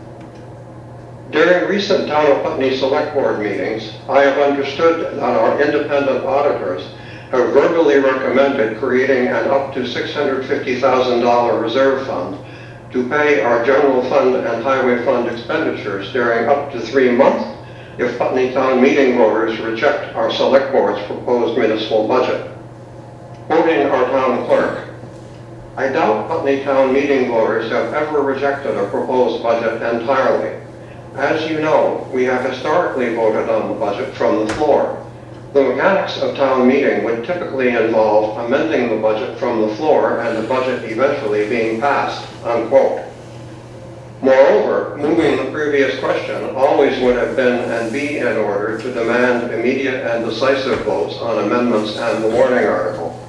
During recent Town of Putney Select Board meetings, I have understood that our independent auditors have verbally recommended creating an up to $650,000 reserve fund to pay our general fund and highway fund expenditures during up to 3 months if Putney Town meeting voters reject our Select Board's proposed municipal budget. Quoting our town clerk, I doubt Putney Town meeting voters have ever rejected a proposed budget entirely. As you know, we have historically voted on the budget from the floor. The mechanics of town meeting would typically involve amending the budget from the floor and the budget eventually being passed, unquote. Moreover, moving the previous question always would have been and be in order to demand immediate and decisive votes on amendments and the warning article.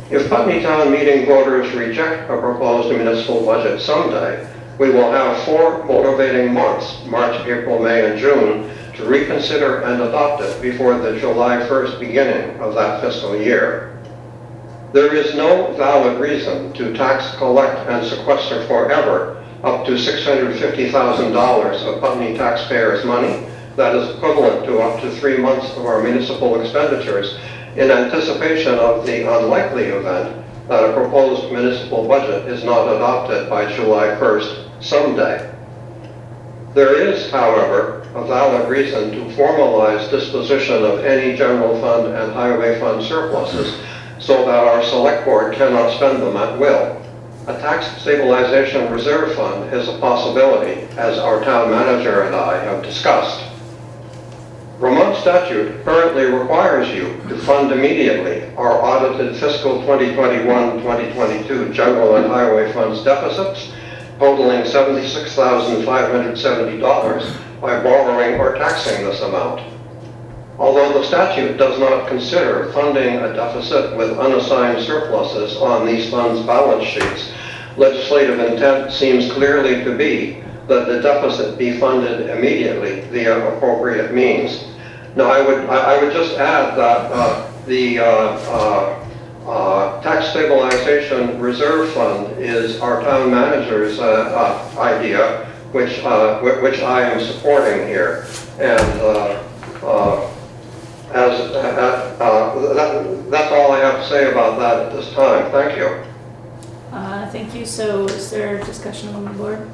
If Putney Town meeting voters reject a proposed municipal budget someday, we will have 4 motivating months, March, April, May, and June, to reconsider and adopt it before the July 1st beginning of that fiscal year. There is no valid reason to tax, collect, and sequester forever up to $650,000 of Putney taxpayers' money, that is equivalent to up to 3 months of our municipal expenditures, in anticipation of the unlikely event that a proposed municipal budget is not adopted by July 1st someday. There is, however, a valid reason to formalize disposition of any general fund and highway fund surpluses so that our select board cannot spend them at will. A tax stabilization reserve fund is a possibility, as our town manager and I have discussed. Vermont statute currently requires you to fund immediately our audited fiscal 2021-2022 general and highway funds deficits totaling $76,570 by borrowing or taxing this amount. Although the statute does not consider funding a deficit with unassigned surpluses on these funds' balance sheets, legislative intent seems clearly to be that the deficit be funded immediately via appropriate means. Now, I would just add that the tax stabilization reserve fund is our town manager's idea, which I am supporting here, and that's all I have to say about that at this time. Thank you. Thank you. So is there discussion on the board?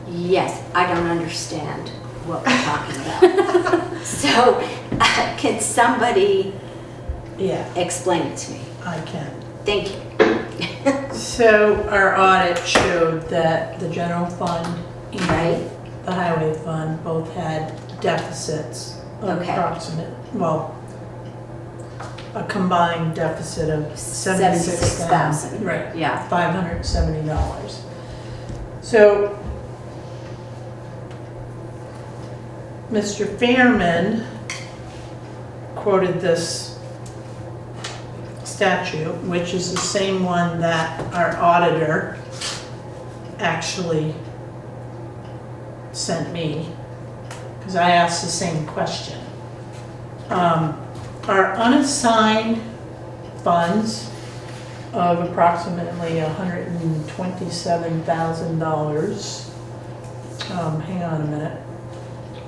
Yes, I don't understand what we're talking about. So, can somebody explain it to me? I can. Thank you. So our audit showed that the general fund and the highway fund both had deficits of a combined deficit of $76,000. Right. Yeah. $570. So Mr. Fairman quoted this statute, which is the same one that our auditor actually sent me, because I asked the same question. Our unassigned funds of approximately $127,000. Hang on a minute.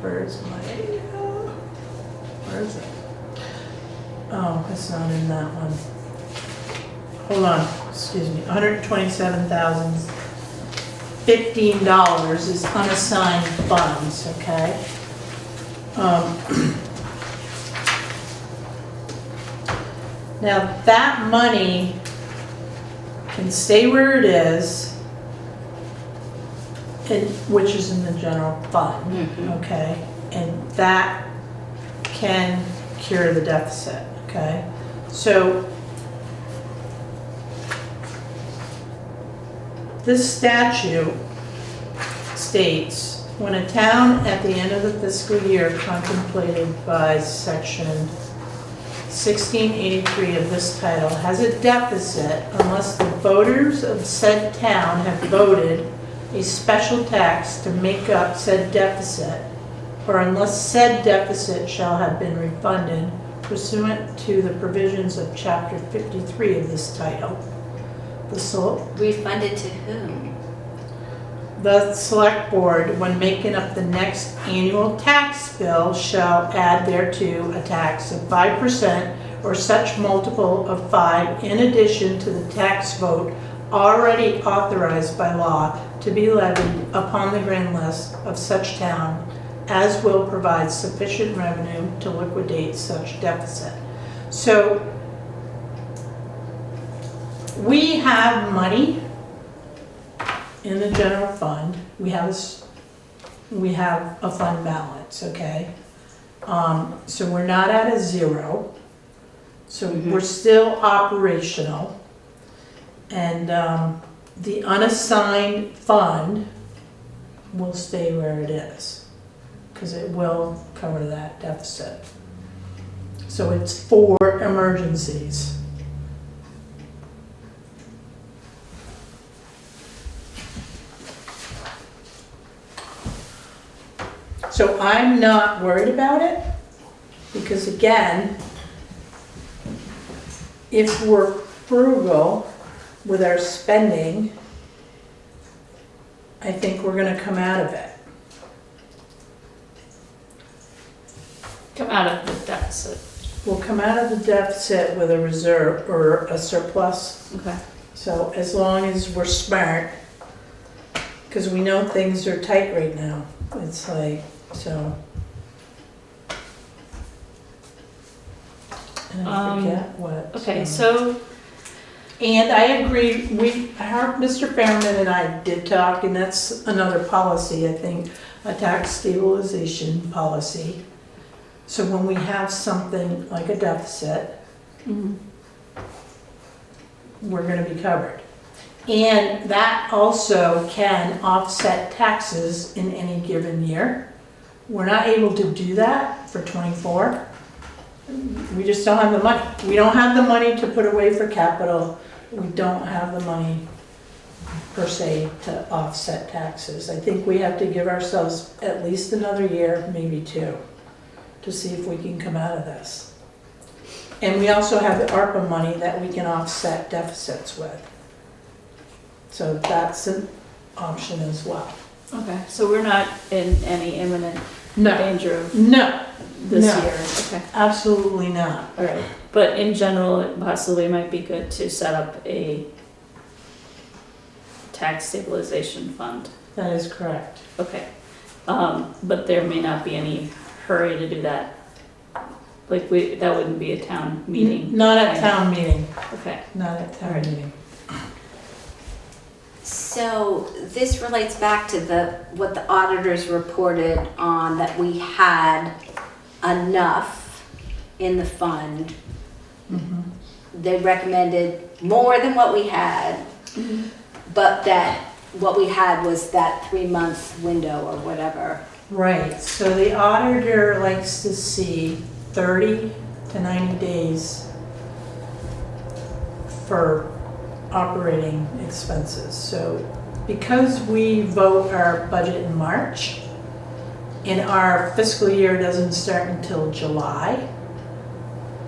Where is it? Oh, it's not in that one. Hold on, excuse me. $127,015 is unassigned funds, okay? Now that money can stay where it is, which is in the general fund, okay? And that can cure the deficit, okay? So this statute states, when a town at the end of the fiscal year contemplated by section 1683 of this title has a deficit unless the voters of said town have voted a special tax to make up said deficit, or unless said deficit shall have been refunded pursuant to the provisions of Chapter 53 of this title. Refunded to whom? The select board, when making up the next annual tax bill, shall add thereto a tax of 5% or such multiple of 5 in addition to the tax vote already authorized by law to be levied upon the grand list of such town as will provide sufficient revenue to liquidate such deficit. So we have money in the general fund. We have a fund balance, okay? So we're not at a zero. So we're still operational. And the unassigned fund will stay where it is, because it will cover that deficit. So it's for emergencies. So I'm not worried about it, because again, if we're frugal with our spending, I think we're gonna come out of it. Come out of the deficit. We'll come out of the deficit with a reserve or a surplus. Okay. So as long as we're smart, because we know things are tight right now. It's like, so. And I forget what. Okay, so And I agree, Mr. Fairman and I did talk, and that's another policy, I think, a tax stabilization policy. So when we have something like a deficit, we're gonna be covered. And that also can offset taxes in any given year. We're not able to do that for '24. We just don't have the money. We don't have the money to put away for capital. We don't have the money per se to offset taxes. I think we have to give ourselves at least another year, maybe 2, to see if we can come out of this. And we also have the ARPA money that we can offset deficits with. So that's an option as well. Okay, so we're not in any imminent No, danger of no, this No. year? Okay, absolutely not. all right. But in general, it possibly might be good to set up a tax stabilization fund. That is correct. Okay, but there may not be any hurry to do that. Like that wouldn't be a town meeting. Not at town meeting, Okay, not at town Alright. meeting. So this relates back to what the auditors reported on, that we had enough in the fund. They recommended more than what we had, but that what we had was that 3-month window or whatever. Right, so the auditor likes to see 30 to 90 days for operating expenses. So because we vote our budget in March, and our fiscal year doesn't start until July,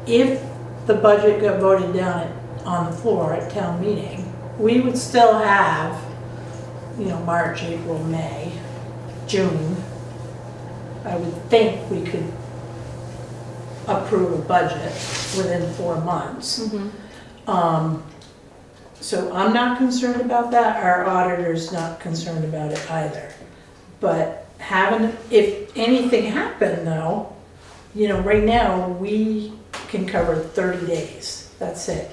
if the budget got voted down on the floor at town meeting, we would still have, March, April, May, June. I would think we could approve a budget within 4 months. So I'm not concerned about that. Our auditor's not concerned about it either. But if anything happened though, right now we can cover 30 days. That's it.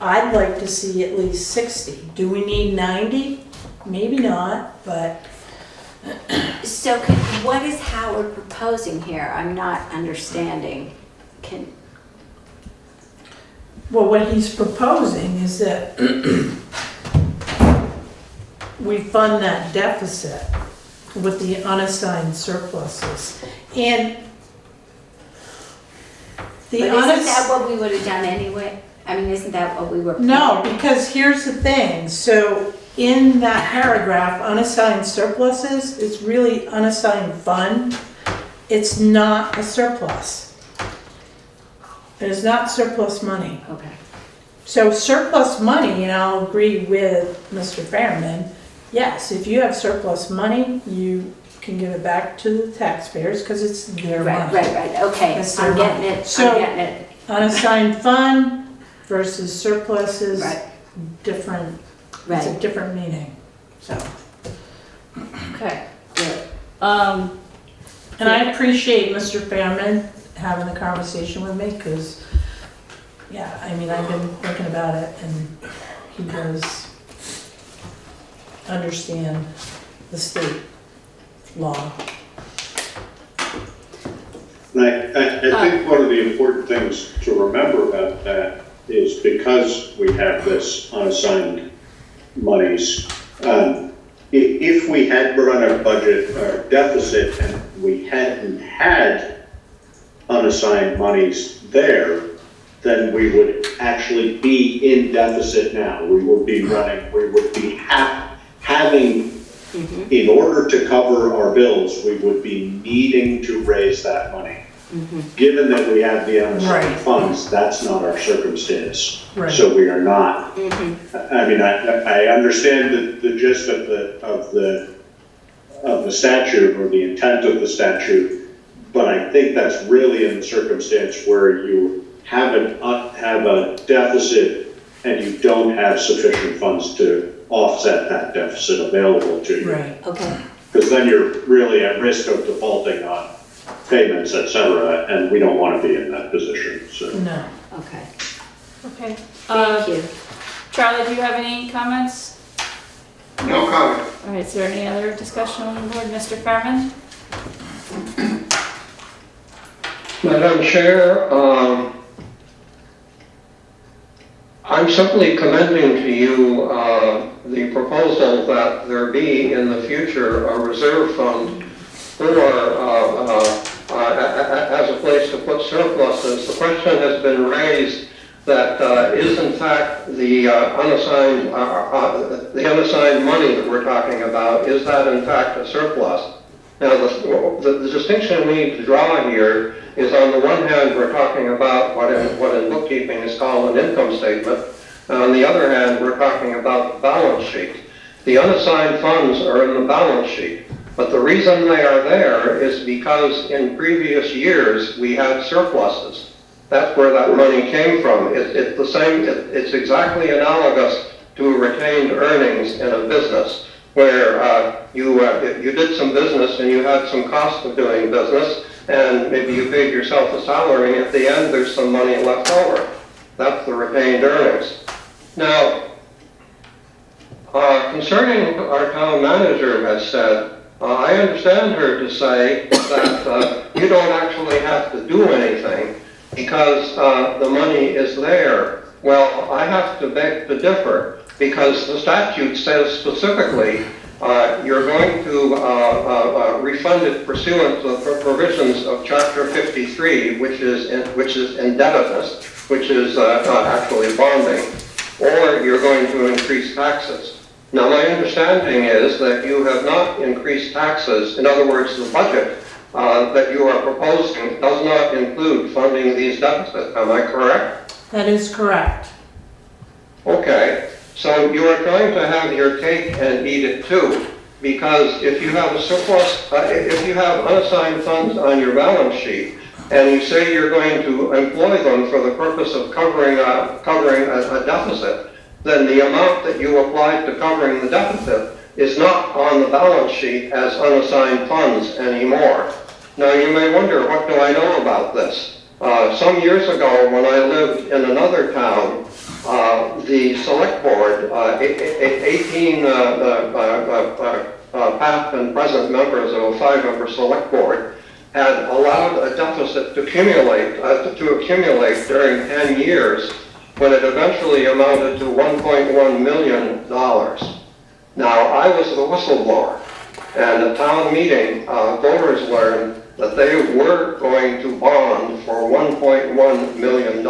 I'd like to see at least 60. Do we need 90? Maybe not, but. So what is Howard proposing here? I'm not understanding. Well, what he's proposing is that we fund that deficit with the unassigned surpluses. And But isn't that what we would have done anyway? I mean, isn't that what we were? No, because here's the thing. So in that paragraph, unassigned surpluses, it's really unassigned fund. It's not a surplus. It is not surplus money. Okay. So surplus money, and I'll agree with Mr. Fairman, yes, if you have surplus money, you can give it back to the taxpayers because it's their money. Right, okay, It's their I'm getting money. it, So- I'm getting it. Unassigned fund versus surpluses, Right. different, it's a Right, different meaning, so. okay. good. And I appreciate Mr. Fairman having the conversation with me, because, yeah, I mean, I've been thinking about it, and he does understand the state law. And I think one of the important things to remember about that is because we have this unassigned monies, if we had run our budget, our deficit, and we hadn't had unassigned monies there, then we would actually be in deficit now. We would be running, we would be having, in order to cover our bills, we would be needing to raise that money. Given that we have the unassigned Right. funds, that's not our circumstance. Right. So we are not. I mean, I understand the gist of the statute or the intent of the statute, but I think that's really in the circumstance where you have a deficit and you don't have sufficient funds to offset that deficit available to you. Right. Okay, Because then you're really at risk of defaulting on payments, et cetera, and we don't want to be in that position, so. No. okay, Okay. thank you. Charlie, do you have any comments? No comment. All right, is there any other discussion on the board? Mr. Fairman? Madam Chair, I'm simply commending to you the proposal that there be in the future a reserve fund for as a place to put surpluses. The question has been raised that is in fact the unassigned money that we're talking about, is that in fact a surplus? Now the distinction we need to draw here is, on the one hand, we're talking about what in bookkeeping is called an income statement. On the other hand, we're talking about the balance sheet. The unassigned funds are in the balance sheet, but the reason they are there is because in previous years we had surpluses. That's where that money came from. It's the same. It's exactly analogous to retained earnings in a business, where you did some business and you had some cost of doing business, and maybe you paid yourself a salary, and at the end there's some money left over. That's the retained earnings. Now, concerning our town manager has said, I understand her to say that you don't actually have to do anything because the money is there. Well, I have to beg to differ, because the statute says specifically you're going to refund it pursuant to the provisions of Chapter 53, which is indebtedness, which is actually bonding, or you're going to increase taxes. Now, my understanding is that you have not increased taxes. In other words, the budget that you are proposing does not include funding these deficits. Am I correct? That is correct. Okay. So you are trying to have your cake and eat it too, because if you have a surplus, if you have unassigned funds on your balance sheet, and you say you're going to employ them for the purpose of covering a deficit, then the amount that you applied to covering the deficit is not on the balance sheet as unassigned funds anymore. Now you may wonder, what do I know about this? Some years ago, when I lived in another town, the Selectboard, 18 past and present members of a 5-member Selectboard, had allowed a deficit to accumulate during 10 years, when it eventually amounted to $1.1 million. Now, I was the whistleblower, and at town meeting, voters learned that they were going to bond for $1.1 million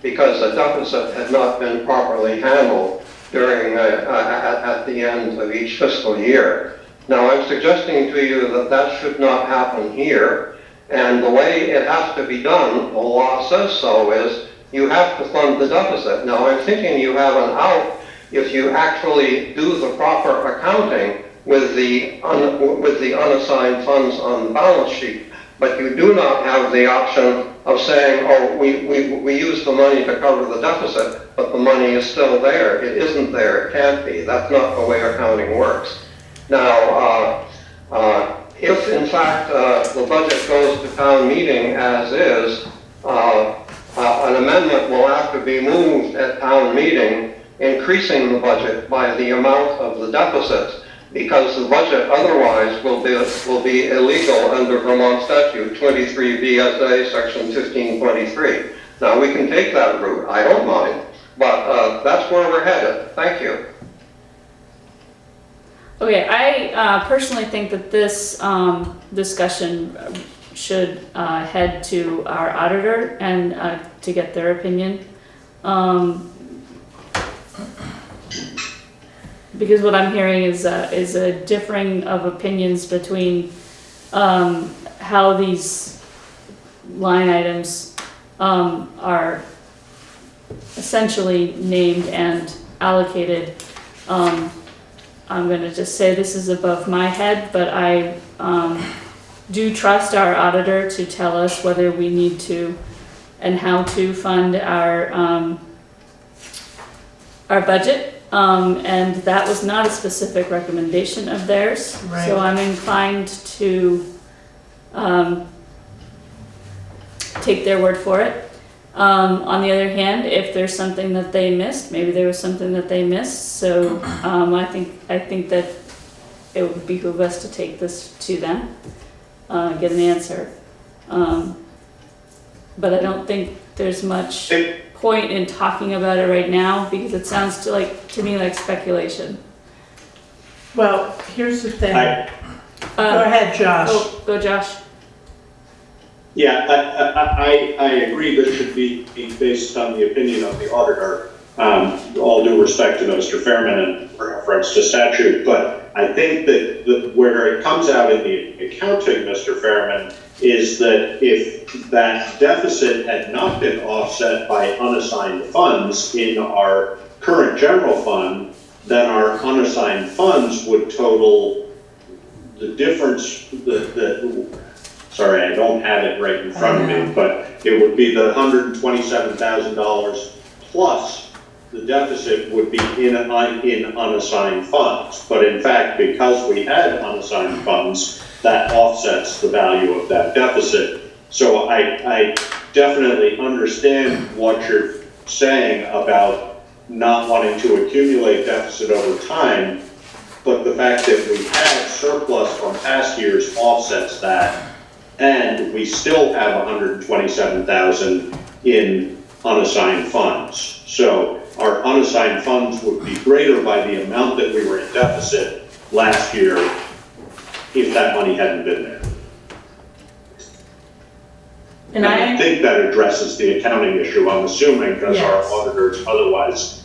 because the deficit had not been properly handled during at the end of each fiscal year. Now, I'm suggesting to you that that should not happen here, and the way it has to be done, the law says so, is you have to fund the deficit. Now, I'm thinking you have an out if you actually do the proper accounting with the unassigned funds on the balance sheet, but you do not have the option of saying, oh, we use the money to cover the deficit, but the money is still there. It isn't there. It can't be. That's not the way accounting works. Now, if in fact the budget goes to town meeting as is, an amendment will have to be moved at town meeting, increasing the budget by the amount of the deficit, because the budget otherwise will be illegal under Vermont Statute 23 V.S.A. Section 1523. Now, we can take that route. I don't mind, but that's where we're headed. Thank you. Okay, I personally think that this discussion should head to our auditor and to get their opinion. Because what I'm hearing is a differing of opinions between how these line items are essentially named and allocated. I'm going to just say this is above my head, but I do trust our auditor to tell us whether we need to and how to fund our budget. And that was not a specific recommendation of theirs. Right. So I'm inclined to take their word for it. On the other hand, if there's something that they missed, maybe there was something that they missed, so, I think that it would behoove us to take this to them, get an answer. But I don't think there's much point in talking about it right now, because it sounds to me like speculation. Well, here's the thing. I- Go ahead, Josh. Go Josh. Yeah, I agree that it should be based on the opinion of the auditor. All due respect to Mr. Fairman and reference to statute, but I think that where it comes out in the accounting, Mr. Fairman, is that if that deficit had not been offset by unassigned funds in our current general fund, then our unassigned funds would total the difference, sorry, I don't have it right in front of me, but it would be the $127,000 plus the deficit would be in unassigned funds. But in fact, because we had unassigned funds, that offsets the value of that deficit. So I definitely understand what you're saying about not wanting to accumulate deficit over time, but the fact that we had surplus from past years offsets that, and we still have $127,000 in unassigned funds. So our unassigned funds would be greater by the amount that we were in deficit last year if that money hadn't been there. And I think that addresses the accounting issue, I'm assuming, because our auditors otherwise,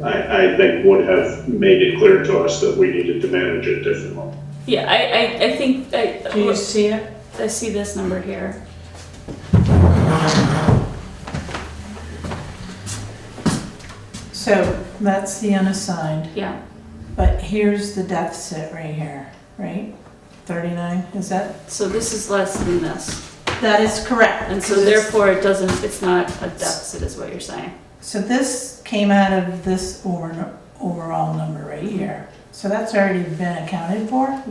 I think, would have made it clear to us that we needed to manage it differently. Yeah, I think, Do you see it? I see this number here. So that's the unassigned, Yeah, but here's the deficit right here, right? 39, is that? so this is less than this. That is correct. And so therefore it's not a deficit is what you're saying. So this came out of this overall number right here. So that's already been accounted for,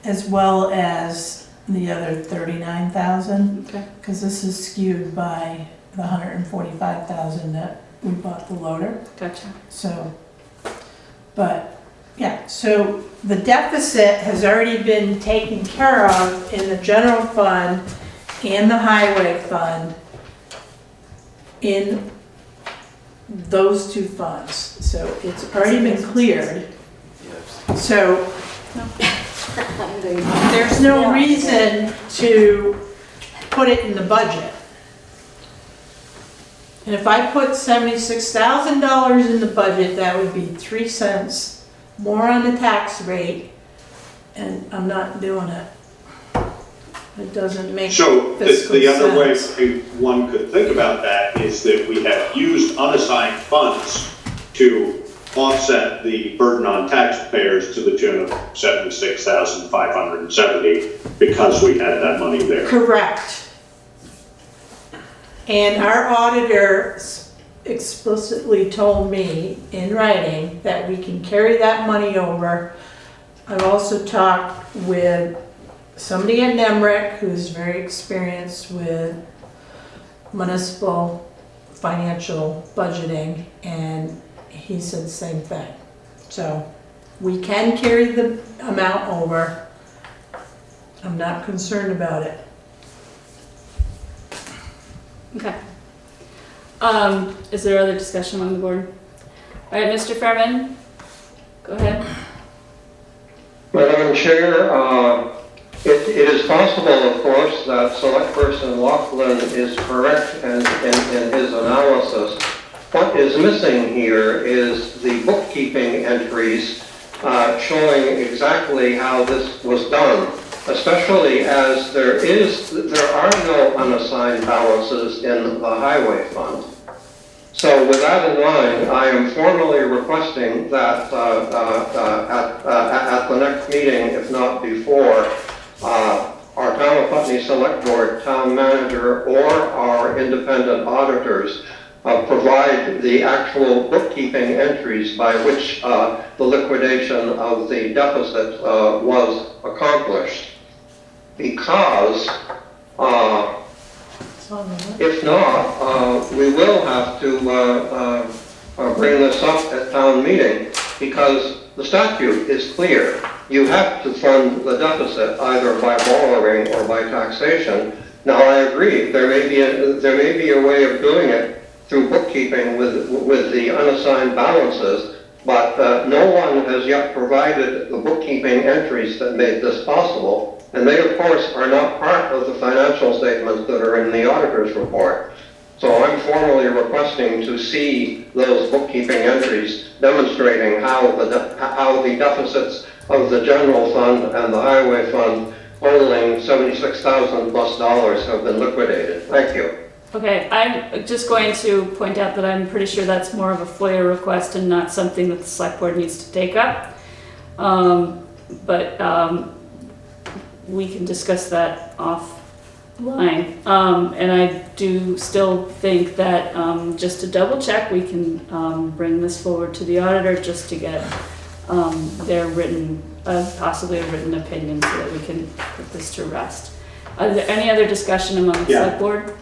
as well as the other 39,000. Okay. Because this is skewed by the 145,000 that we bought the loader. Gotcha. So, but, yeah, so the deficit has already been taken care of in the general fund and the highway fund in those two funds. So it's already been cleared. So there's no reason to put it in the budget. And if I put $76,000 in the budget, that would be 3 cents more on the tax rate, and I'm not doing it. It doesn't make So fiscal the other way sense. one could think about that is that we have used unassigned funds to offset the burden on taxpayers to the tune of $76,570 because we had that money there. Correct. And our auditor explicitly told me in writing that we can carry that money over. I've also talked with somebody at Nemrick who's very experienced with municipal financial budgeting, and he said the same thing. So we can carry the amount over. I'm not concerned about it. Okay. Is there other discussion on the board? All right, Mr. Fairman, go ahead. Madam Chair, it is possible, of course, that Selectperson Laughlin is correct in his analysis. What is missing here is the bookkeeping entries showing exactly how this was done, especially as there are no unassigned balances in the highway fund. So with that in mind, I am formally requesting that at the next meeting, if not before, our Town of Putney Select Board, Town Manager, or our independent auditors provide the actual bookkeeping entries by which the liquidation of the deficit was accomplished. Because It's on the list. If not, we will have to bring this up at town meeting, because the statute is clear. You have to fund the deficit either by borrowing or by taxation. Now, I agree, there may be a way of doing it through bookkeeping with the unassigned balances, but no one has yet provided the bookkeeping entries that made this possible. And they, of course, are not part of the financial statements that are in the auditor's report. So I'm formally requesting to see those bookkeeping entries demonstrating how the deficits of the general fund and the highway fund totaling $76,000 plus have been liquidated. Thank you. Okay, I'm just going to point out that I'm pretty sure that's more of a FOIA request and not something that the select board needs to take up. We can discuss that offline. And I do still think that just to double check, we can bring this forward to the auditor just to get their written, possibly a written opinion so that we can put this to rest. Are there any other discussion among the select board?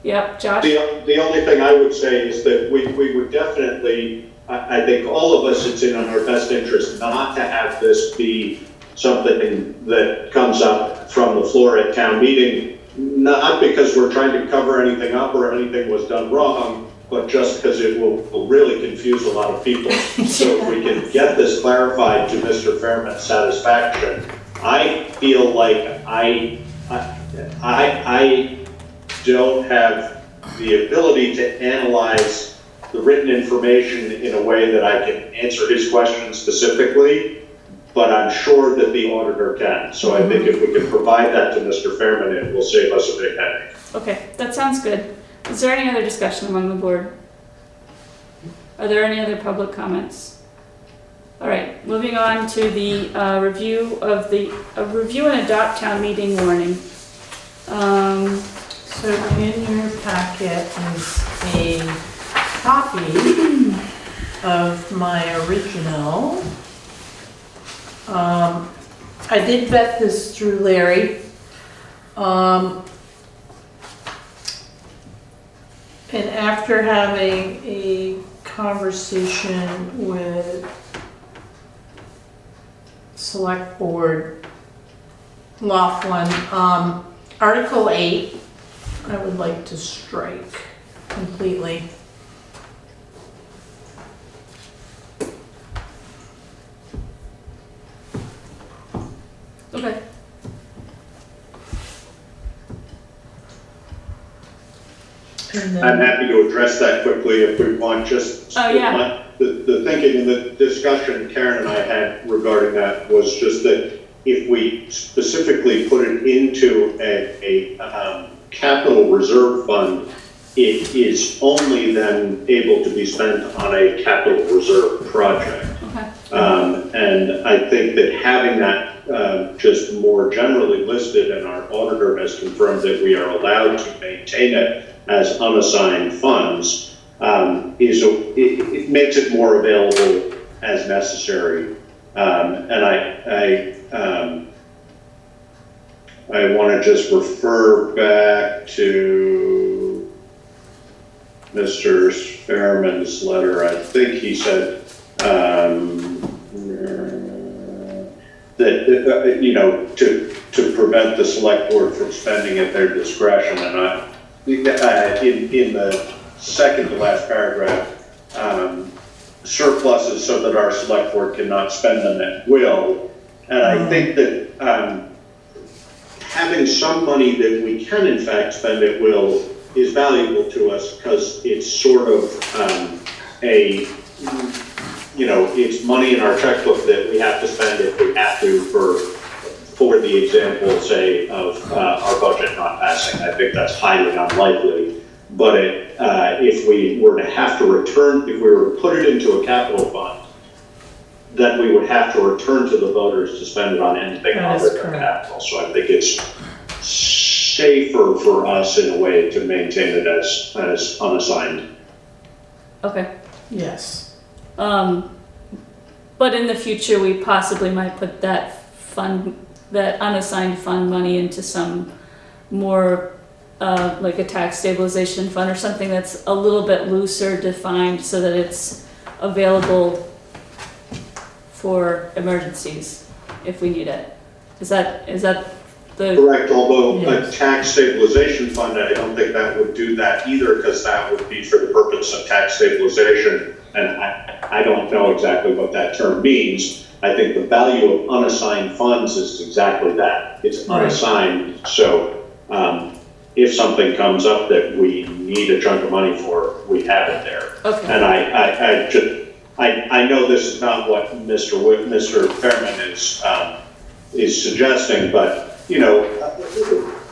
Yep, Josh? The only thing I would say is that we would definitely, I think all of us, it's in our best interest not to have this be something that comes up from the floor at town meeting, not because we're trying to cover anything up or anything was done wrong, but just because it will really confuse a lot of people. So if we can get this clarified to Mr. Fairman's satisfaction, I feel like I don't have the ability to analyze the written information in a way that I can answer his question specifically, but I'm sure that the auditor can. So I think if we can provide that to Mr. Fairman, it will save us a big headache. Okay, that sounds good. Is there any other discussion among the board? Are there any other public comments? All right, moving on to the review and adopt town meeting warning. So in your packet is a copy of my original. I did vet this through Larry. And after having a conversation with Selectboard Laughlin, Article 8, I would like to strike completely. Okay. And then, I'm happy to address that quickly if we want. Just the thinking and the discussion Karen and I had regarding that was just that if we specifically put it into a capital reserve fund, it is only then able to be spent on a capital reserve project. Okay. And I think that having that just more generally listed, and our auditor has confirmed that we are allowed to maintain it as unassigned funds, it makes it more available as necessary. And I want to just refer back to Mr. Fairman's letter. I think he said that to prevent the select board from spending at their discretion, and in the second to last paragraph, surpluses so that our select board cannot spend them at will. And I think that having some money that we can in fact spend at will is valuable to us, because it's sort of it's money in our checkbook that we have to spend if we have to, for the example, say, of our budget not passing. I think that's highly unlikely. But if we were to have to return, if we were to put it into a capital fund, then we would have to return to the voters to spend it on anything other than capital. So I think it's safer for us in a way to maintain it as unassigned. Okay. yes. But in the future, we possibly might put that unassigned fund money into some more like a tax stabilization fund or something that's a little bit looser defined so that it's available for emergencies if we need it. Is that the? Correct, although Yes. a tax stabilization fund, I don't think that would do that either, because that would be for the purpose of tax stabilization, and I don't know exactly what that term means. I think the value of unassigned funds is exactly that. It's Right. unassigned, so if something comes up that we need a chunk of money for, we have it there. Okay. And I know this is not what Mr. Fairman is suggesting, but, you know,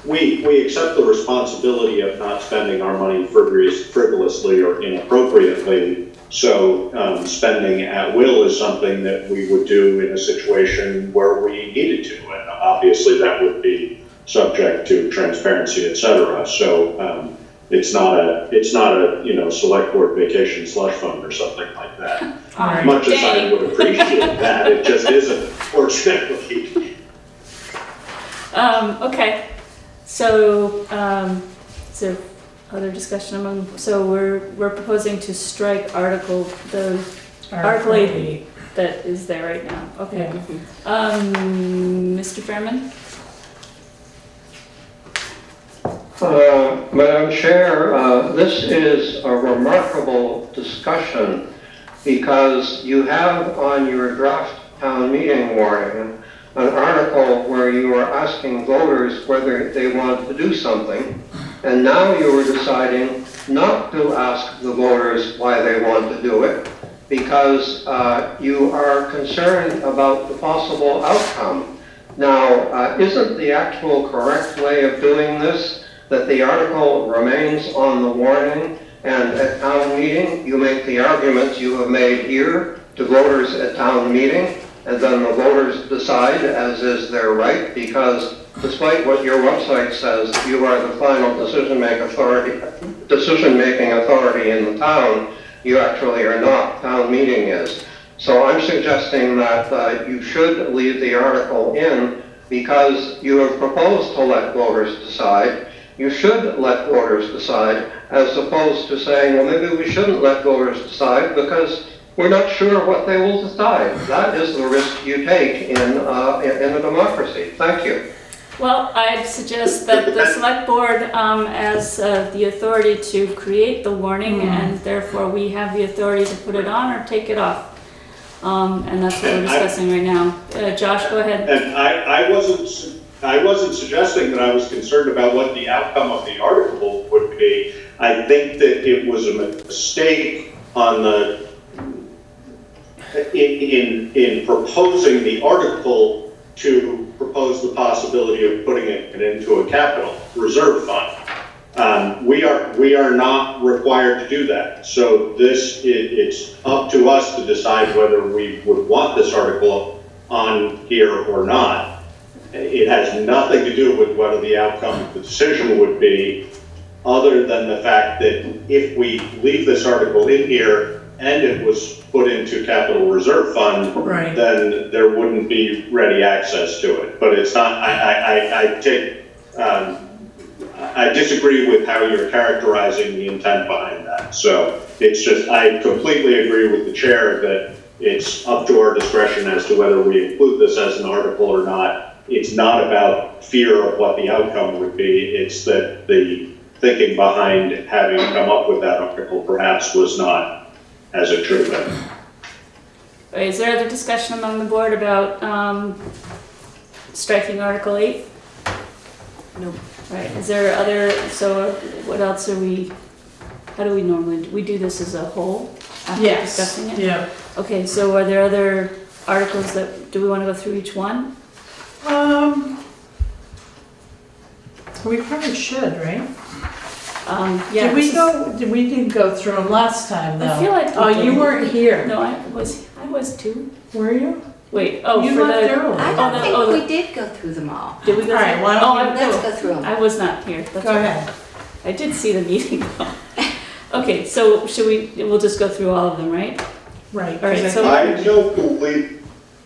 we accept the responsibility of not spending our money frivolously or inappropriately. So spending at will is something that we would do in a situation where we needed to, and obviously that would be subject to transparency, et cetera. So it's not a you know, select board vacation slush fund or something like that. Right. Much as I would appreciate that, it just isn't, fortunately. Okay, so, is there other discussion among, so we're proposing to strike Article 8 that is there right now, okay. Mr. Fairman? Madam Chair, this is a remarkable discussion because you have on your draft town meeting warning an article where you are asking voters whether they want to do something, and now you are deciding not to ask the voters why they want to do it because you are concerned about the possible outcome. Now, isn't the actual correct way of doing this that the article remains on the warning, and at town meeting you make the arguments you have made here to voters at town meeting, and then the voters decide as is their right, because despite what your website says, you are the final decision-making authority in the town, you actually are not. Town meeting is. So I'm suggesting that you should leave the article in because you have proposed to let voters decide. You should let voters decide, as opposed to saying, well, maybe we shouldn't let voters decide because we're not sure what they will decide. That is the risk you take in a democracy. Thank you. Well, I'd suggest that the select board, as the authority to create the warning, and therefore we have the authority to put it on or take it off. And that's what we're discussing right now. Josh, go ahead. And I wasn't suggesting that I was concerned about what the outcome of the article would be. I think that it was a mistake on in proposing the article to propose the possibility of putting it into a capital reserve fund. We are not required to do that. So it's up to us to decide whether we would want this article on here or not. It has nothing to do with whether the outcome of the decision would be, other than the fact that if we leave this article in here and it was put into capital reserve fund, Right. then there wouldn't be ready access to it. But it's not, I disagree with how you're characterizing the intent behind that. So it's just, I completely agree with the chair that it's up to our discretion as to whether we include this as an article or not. It's not about fear of what the outcome would be. It's that the thinking behind having come up with that article perhaps was not as it should have been. Right, is there other discussion among the board about striking Article 8? No. Right, is there other, so what else are we, how do we normally, we do this as a whole after discussing it? Yeah. Okay, so are there other articles that, do we want to go through each one? We probably should, right? Yeah. We didn't go through them last time, though. I feel like we Oh, did. you weren't here. No, I was too. Were you? Wait, oh, You for left the, early. I Oh, don't the- think oh, the- we did go through them all. did we go? All right, through- why don't Oh, we- Let's go through them. I was not here. That's Go right. ahead. I did see the meeting though. Okay, so we'll just go through all of them, right? Right. All right, 'cause so- I don't believe,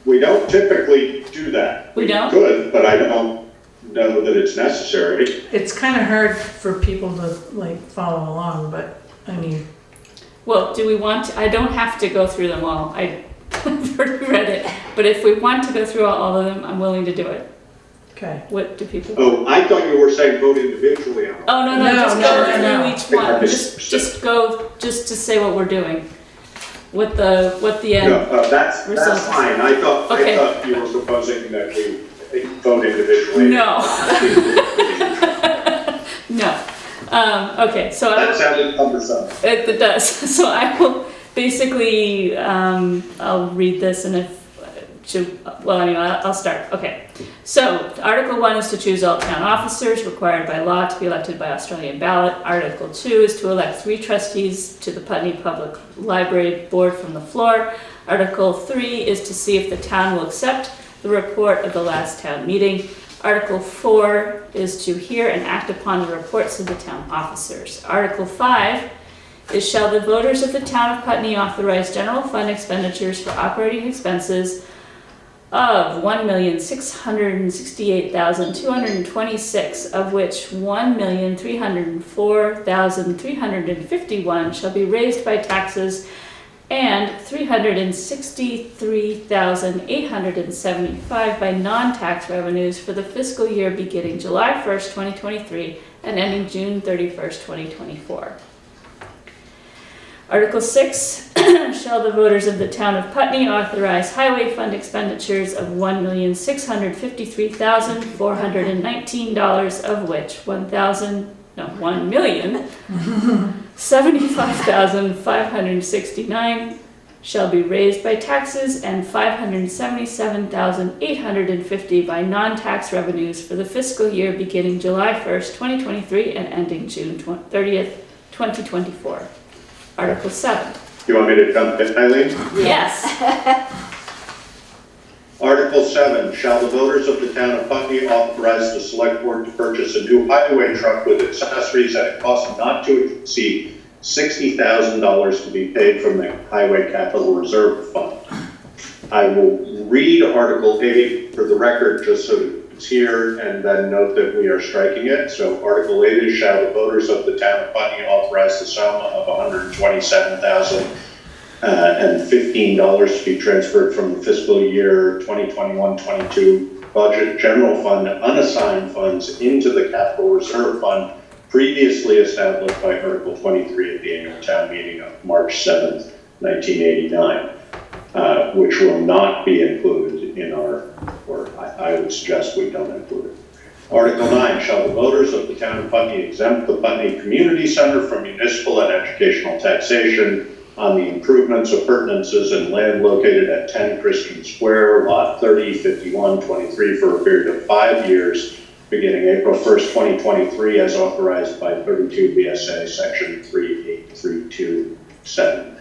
we don't typically do that. We don't? Good, but I don't know that it's necessary. It's kind of hard for people to like follow along, but I mean, Well, do we want, I don't have to go through them all. I've already read it. But if we want to go through all of them, I'm willing to do it. okay. What do people? Oh, I thought you were saying vote individually on it. Oh, no, No, just no, go no, through no. each one. Just go, just to say what we're doing. What the end. No, that's results. fine. I thought you were proposing that we vote individually. No. No. Okay, so That sounded cumbersome. it does. So I will basically, I'll read this and I'll start. Okay. So Article 1 is to choose all town officers required by law to be elected by Australian ballot. Article 2 is to elect 3 trustees to the Putney Public Library Board from the floor. Article 3 is to see if the town will accept the report of the last town meeting. Article 4 is to hear and act upon the reports of the town officers. Article 5 is shall the voters of the town of Putney authorize general fund expenditures for operating expenses of $1,668,226, of which $1,304,351 shall be raised by taxes and $363,875 by non-tax revenues for the fiscal year beginning July 1st, 2023 and ending June 31st, 2024. Article 6, shall the voters of the town of Putney authorize highway fund expenditures of $1,653,419, of which $1,075,569 shall be raised by taxes and $577,850 by non-tax revenues for the fiscal year beginning July 1st, 2023 and ending June 30th, 2024. Article 7. You want me to jump in, Eileen? Yes. Article 7, shall the voters of the town of Putney authorize the select board to purchase a new highway truck with accessories at a cost not to exceed $60,000 to be paid from the Highway Capital Reserve Fund. I will read Article 8 for the record just so that it's here and then note that we are striking it. So Article 8 is shall the voters of the town of Putney authorize the sum of $127,015 to be transferred from the fiscal year 2021-22 budget general fund unassigned funds into the Capital Reserve Fund previously established by Article 23 at the annual town meeting of March 7th, 1989, which will not be included in our, or I would suggest we don't include it. Article 9, shall the voters of the town of Putney exempt the Putney Community Center from municipal and educational taxation on the improvements, appurtenances, and land located at 10 Christian Square, Lot 30, 51, 23 for a period of 5 years, beginning April 1st, 2023, as authorized by 32 V.S.A. Section 38327.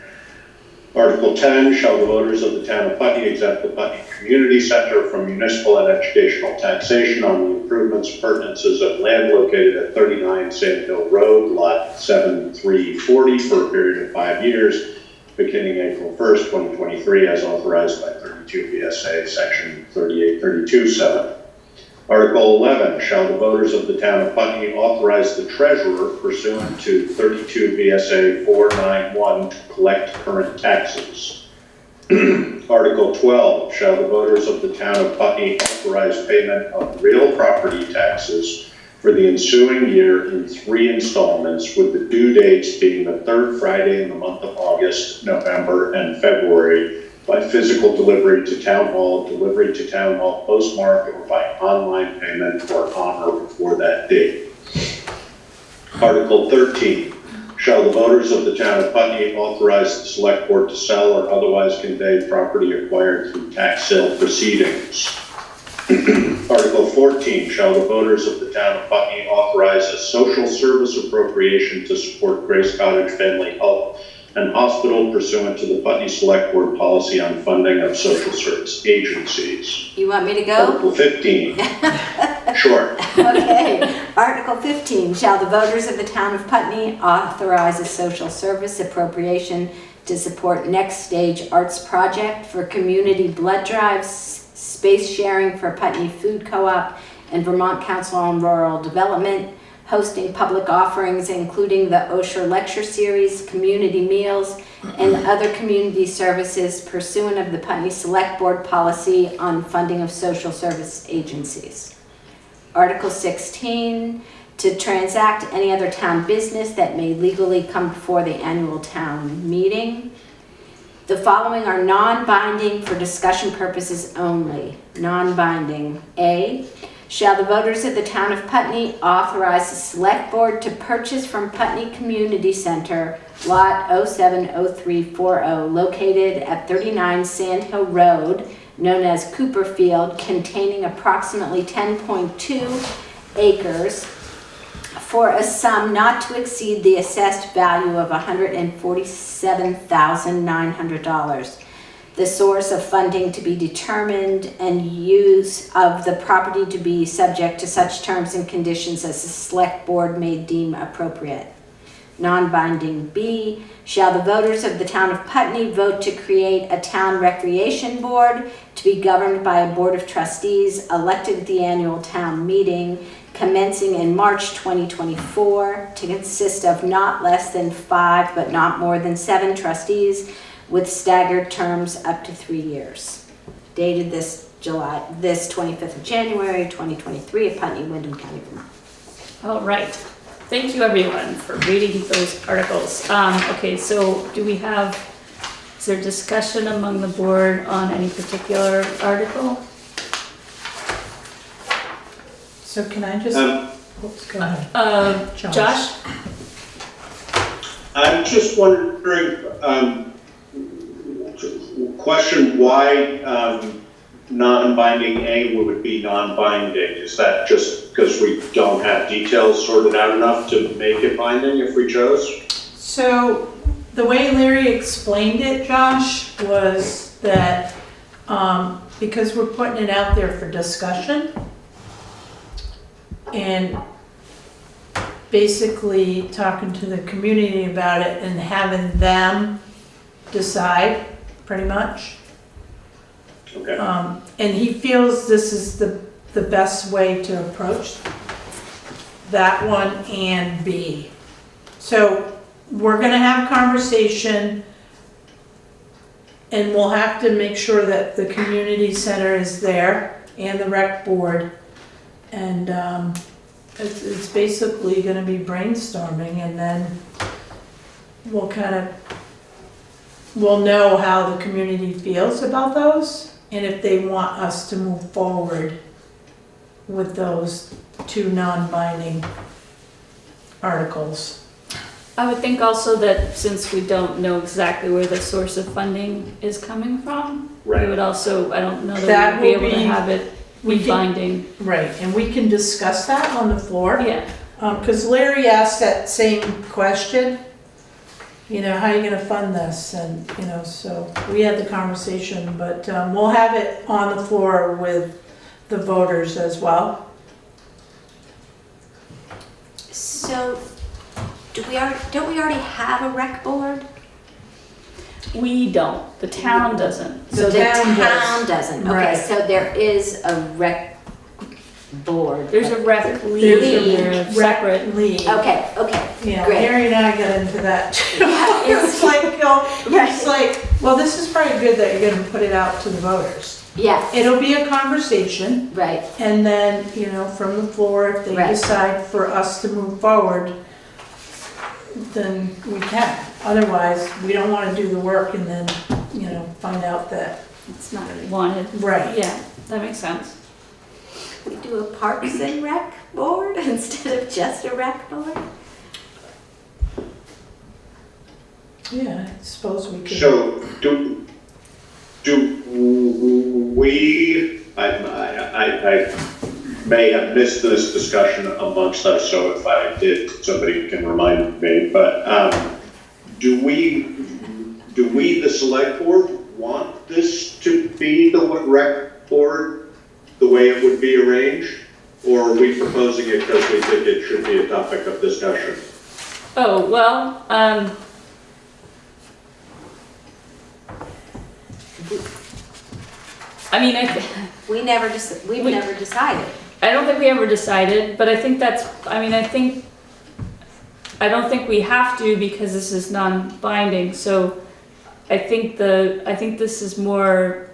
Article 10, shall the voters of the town of Putney exempt the Putney Community Center from municipal and educational taxation on the improvements, appurtenances of land located at 39 Sand Hill Road, Lot 7340 for a period of 5 years, beginning April 1st, 2023, as authorized by 32 V.S.A. Section 38327. Article 11, shall the voters of the town of Putney authorize the treasurer pursuant to 32 V.S.A. 491 to collect current taxes. Article 12, shall the voters of the town of Putney authorize payment of real property taxes for the ensuing year in 3 installments, with the due dates being the 3rd Friday in the month of August, November, and February, by physical delivery to town hall, delivery to town hall postmark, or by online payment or on or before that date. Article 13, shall the voters of the town of Putney authorize the select board to sell or otherwise convey property acquired through tax sale proceedings. Article 14, shall the voters of the town of Putney authorize a social service appropriation to support Grace Cottage Family Health and Hospital pursuant to the Putney Select Board policy on funding of social service agencies. You want me to go? Article 15. Sure. Okay. Article 15, shall the voters of the town of Putney authorize a social service appropriation to support Next Stage Arts Project for community blood drives, space sharing for Putney Food Co-op, and Vermont Council on Rural Development, hosting public offerings including the Osher Lecture Series, community meals, and other community services pursuant of the Putney Select Board policy on funding of social service agencies. Article 16, to transact any other town business that may legally come before the annual town meeting. The following are non-binding for discussion purposes only. Non-binding. A, shall the voters of the town of Putney authorize the Select Board to purchase from Putney Community Center, lot 070340, located at 39 Sand Hill Road, known as Cooper Field, containing approximately 10.2 acres, for a sum not to exceed the assessed value of $147,900. The source of funding to be determined and use of the property to be subject to such terms and conditions as the Select Board may deem appropriate. Non-binding. B, shall the voters of the town of Putney vote to create a town recreation board to be governed by a board of trustees elected at the annual town meeting commencing in March 2024, to consist of not less than 5 but not more than 7 trustees with staggered terms up to 3 years. Dated this 25th of January 2023 at Putney, Windham County, Vermont. All right. Thank you everyone for reading those articles. Okay, so is there discussion among the board on any particular article? So can I just, oops, go ahead. Josh? I'm just wondering, question why non-binding A would be non-binding? Is that just because we don't have details sorted out enough to make it binding if we chose? So the way Larry explained it, Josh, was that because we're putting it out there for discussion and basically talking to the community about it and having them decide, pretty much. Okay. And he feels this is the best way to approach that one and B. So we're gonna have conversation and we'll have to make sure that the community center is there and the rec board. And it's basically gonna be brainstorming, and then we'll know how the community feels about those and if they want us to move forward with those 2 non-binding articles. I would think also that since we don't know exactly where the source of funding is coming from, Right. we would also, I don't know that we'd be able to have it be binding. Right, and we can discuss that on the floor. Yeah. Because Larry asked that same question, you know, how are you gonna fund this? And, you know, so we had the conversation, but we'll have it on the floor with the voters as well. So, don't we already have a rec board? We don't. The town doesn't. So the town town doesn't. Okay, Right. so there is a rec board. There's a rec league There's in a there, separate. league. Okay, Yeah, great. Larry and I got into that too. Yeah, It's like, you know, Right. it's like, well, this is probably good that you're gonna put it out to the voters. Yeah, It'll be a conversation, right. and then, you know, from the floor, if they Right. decide for us to move forward, then we can. Otherwise, we don't wanna do the work and then, you know, find out that, It's not wanted. right. Yeah, that makes sense. We do a Parks and Rec board instead of just a rec board? Yeah, I suppose we could. So do we, I may have missed this discussion amongst us, so if I did, somebody can remind me, but do we, the select board, want this to be the rec board, the way it would be arranged? Or are we proposing it because we think it should be a topic of discussion? Oh, well, I mean, We've never decided. I don't think we ever decided, but I think that's, I don't think we have to because this is non-binding, so I think this is more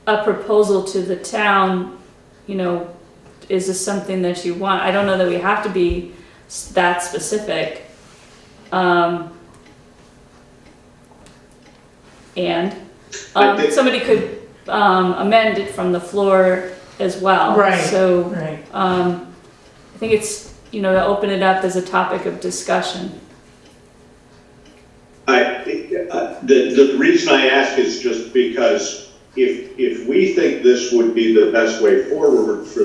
a proposal to the town, is this something that you want? I don't know that we have to be that specific. Somebody could amend it from the floor as well. Right, So right. I think it's, to open it up as a topic of discussion. The reason I ask is just because if we think this would be the best way forward for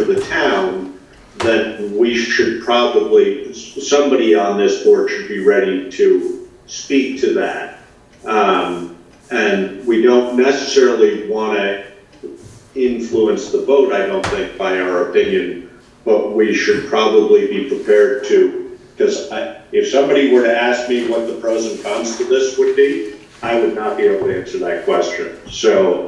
the town, then we should probably, somebody on this board should be ready to speak to that. And we don't necessarily want to influence the vote, I don't think, by our opinion, but we should probably be prepared to, because if somebody were to ask me what the pros and cons to this would be, I would not be able to answer that question. So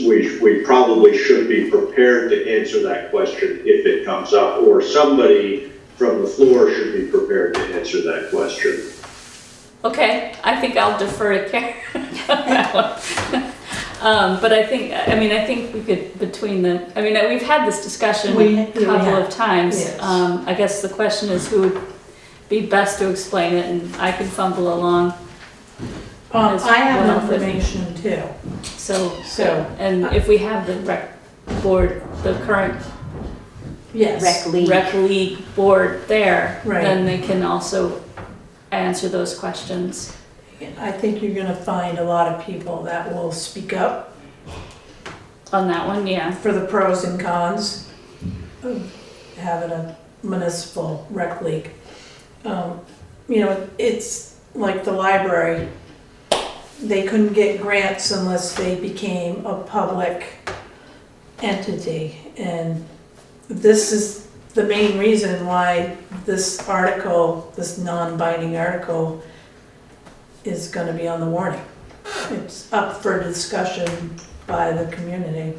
we probably should be prepared to answer that question if it comes up, or somebody from the floor should be prepared to answer that question. Okay, I think I'll defer to Karen on that one. But I think we could, we've had this discussion a couple of times. Yes. I guess the question is who would be best to explain it, and I can fumble along. I have information too. So, and if we have the rec board, the current Yes. rec league board there, Right. then they can also answer those questions. I think you're gonna find a lot of people that will speak up On that one, yeah. for the pros and cons of having a municipal rec league. It's like the library. They couldn't get grants unless they became a public entity. And this is the main reason why this article, this non-binding article, is going to be on the warning. It's up for discussion by the community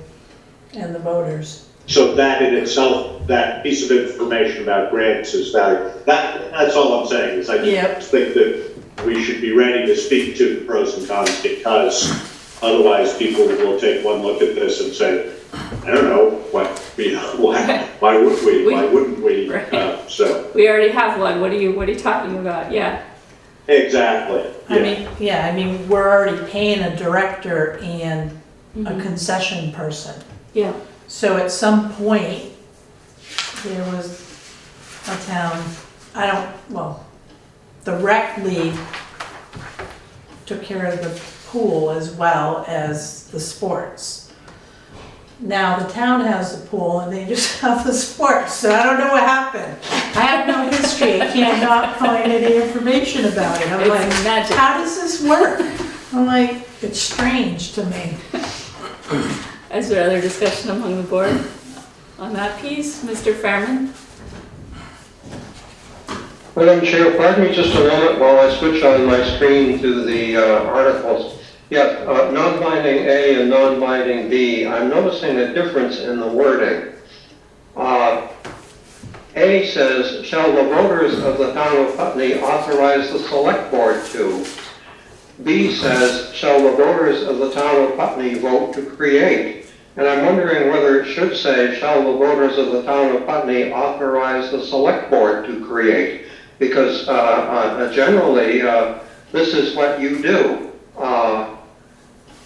and the voters. So that in itself, that piece of information about grants is valuable. That's all I'm saying, is I just think that we should be ready to speak to the pros and cons, because otherwise people will take one look at this and say, I don't know, why would we? Why wouldn't we? Right. So We already have one. What are you talking about? Yeah. exactly. I mean, we're already paying a director and a concession person. Yeah. So at some point, there was a town, the rec league took care of the pool as well as the sports. Now the town has the pool and they just have the sports, so I don't know what happened. I have no history, I cannot find any information about it. I'm It's like, magic. how does this work? I'm like, it's strange to me. Is there other discussion among the board on that piece? Mr. Fairman? Madam Chair, pardon me just a moment while I switch on my screen to the articles. Yeah, non-binding A and non-binding B, I'm noticing a difference in the wording. A says, shall the voters of the town of Putney authorize the select board to? B says, shall the voters of the town of Putney vote to create? And I'm wondering whether it should say, shall the voters of the town of Putney authorize the select board to create? Because generally, this is what you do.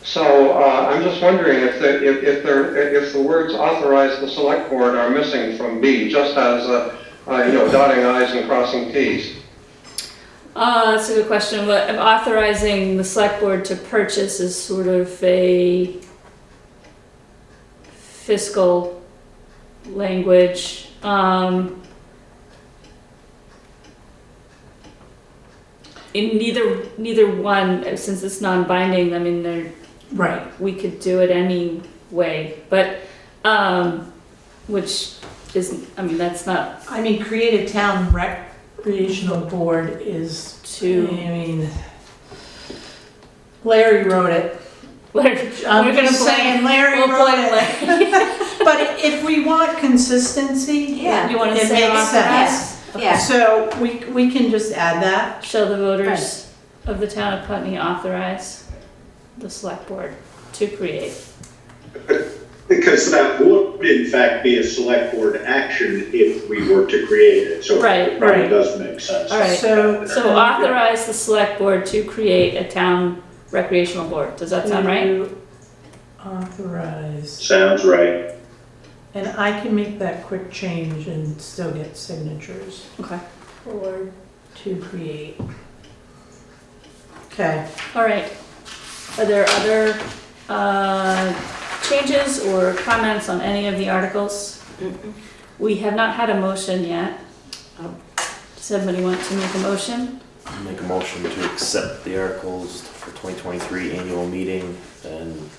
So I'm just wondering if the words authorize the select board are missing from B, just as dotting I's and crossing T's. That's a good question. But authorizing the select board to purchase is sort of a fiscal language. In neither one, since it's non-binding, I mean, Right. we could do it any way, but which isn't. I mean, that's not I mean, create a town recreational board is too. I mean, Larry wrote it, I'm just saying Larry we'll wrote blame it. Larry. But if we want consistency, Yeah. You wanna it say makes authorize? sense. Yeah. So we can just add that. Shall the voters of the town of Putney authorize the select board to create? Because that would in fact be a select board action if we were to create it, so Right, it probably right. does make sense. All right. So So authorize the select board to create a town recreational board. Does that sound right? to authorize, Sounds right. and I can make that quick change and still get signatures. Okay. Or to create. Okay. All right. Are there other changes or comments on any of the articles? We have not had a motion yet. Does anybody want to make a motion? I'll make a motion to accept the articles for 2023 annual meeting and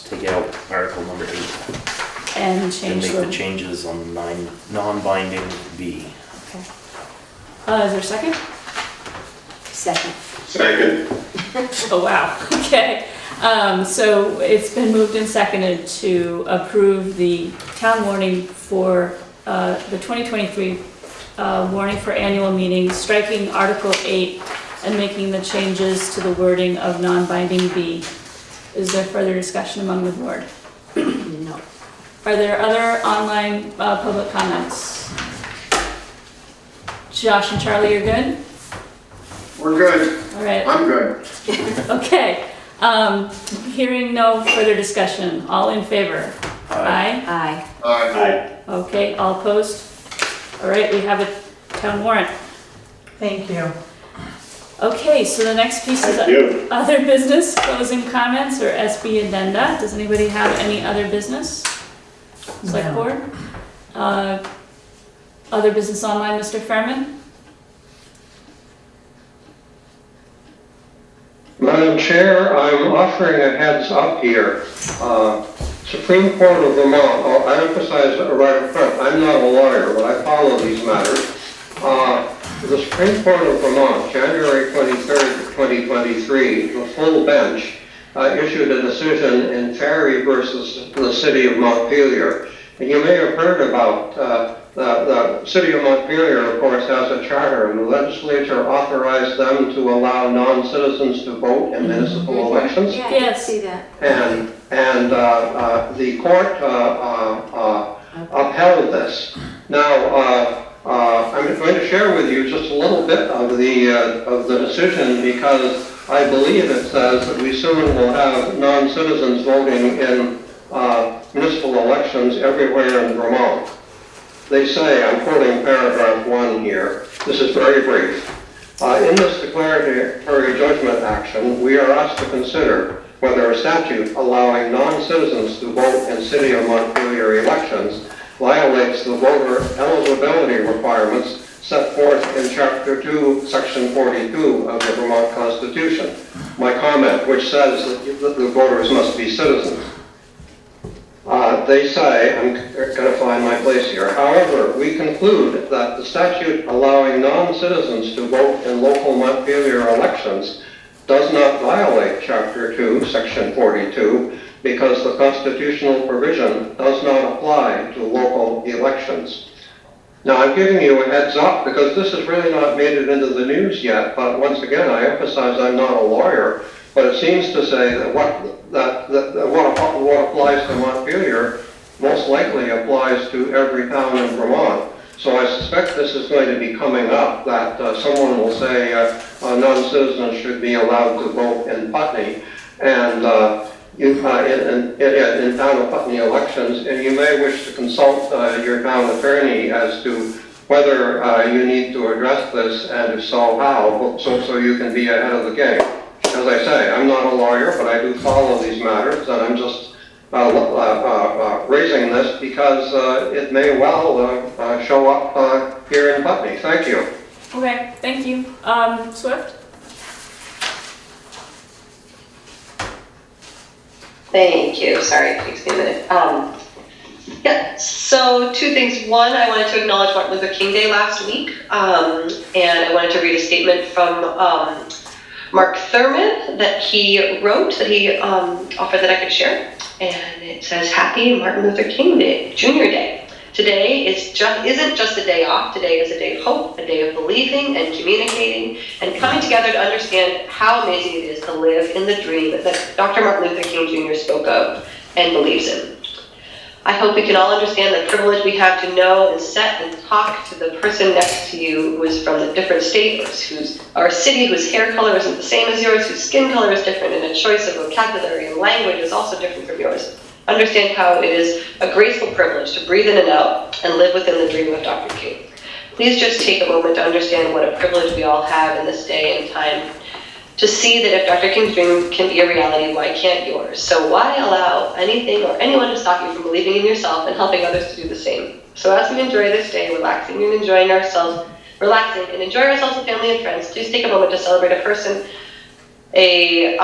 take out article number 8 And and change make the... the changes on non-binding B. Okay. Is there a second? Second. Second. Oh, wow. Okay. So it's been moved and seconded to approve the town warning for the 2023 warning for annual meeting, striking Article 8 and making the changes to the wording of non-binding B. Is there further discussion among the board? No. Are there other online public comments? Josh and Charlie, you're good? We're good. All right. I'm good. Okay. Hearing no further discussion. All in favor? Aye. Aye. Aye. Okay, all opposed? All right, we have a town warrant. Thank you. Okay, so the next piece is Thank you. other business, closing comments, or SB Addenda. Does anybody have any other business? Select No. board? Other business online, Mr. Fairman? Madam Chair, I'm offering a heads up here. Supreme Court of Vermont, I emphasize right up front, I'm not a lawyer, but I follow these matters. The Supreme Court of Vermont, January 23rd, 2023, the full bench issued a decision in Ferry versus the city of Montpelier. And you may have heard about the city of Montpelier, of course, has a charter, and the legislature authorized them to allow non-citizens to vote in municipal elections. Yeah, I did Yes. see that. And the court upheld this. Now, I'm going to share with you just a little bit of the decision, because I believe it says that we soon will have non-citizens voting in municipal elections everywhere in Vermont. They say, I'm quoting paragraph 1 here, this is very brief. In this declaratory judgment action, we are asked to consider whether a statute allowing non-citizens to vote in City of Montpelier elections violates the voter eligibility requirements set forth in Chapter 2, Section 42 of the Vermont Constitution. My comment, which says that the voters must be citizens. They say, I'm going to find my place here, however, we conclude that the statute allowing non-citizens to vote in local Montpelier elections does not violate Chapter 2, Section 42, because the constitutional provision does not apply to local elections. Now, I'm giving you a heads up because this has really not made it into the news yet, but once again, I emphasize I'm not a lawyer, but it seems to say that what applies to Montpelier most likely applies to every town in Vermont. So I suspect this is going to be coming up, that someone will say non-citizens should be allowed to vote in Putney, and in town of Putney elections, and you may wish to consult your town attorney as to whether you need to address this, and if so, how, so you can be ahead of the game. As I say, I'm not a lawyer, but I do follow these matters, and I'm just raising this because it may well show up here in Putney. Thank you. Okay, thank you. Swift? Thank you. Sorry, it takes me a minute. Yeah, so 2 things. One, I wanted to acknowledge Martin Luther King Day last week, and I wanted to read a statement from Mark Thurman that he wrote, that he offered that I could share. And it says, Happy Martin Luther King Day, Jr. Day. Today isn't just a day off. Today is a day of hope, a day of believing and communicating and coming together to understand how amazing it is to live in the dream that Dr. Martin Luther King Jr. spoke of and believes in. I hope we can all understand the privilege we have to know and set and talk to the person next to you who is from a different state or city, whose hair color isn't the same as yours, whose skin color is different, and a choice of vocabulary and language is also different from yours. Understand how it is a graceful privilege to breathe in and out and live within the dream of Dr. King. Please just take a moment to understand what a privilege we all have in this day and time to see that if Dr. King's dream can be a reality, why can't yours? So why allow anything or anyone to stop you from believing in yourself and helping others to do the same? So as we enjoy this day, relaxing and enjoying ourselves with family and friends, please take a moment to celebrate a person, a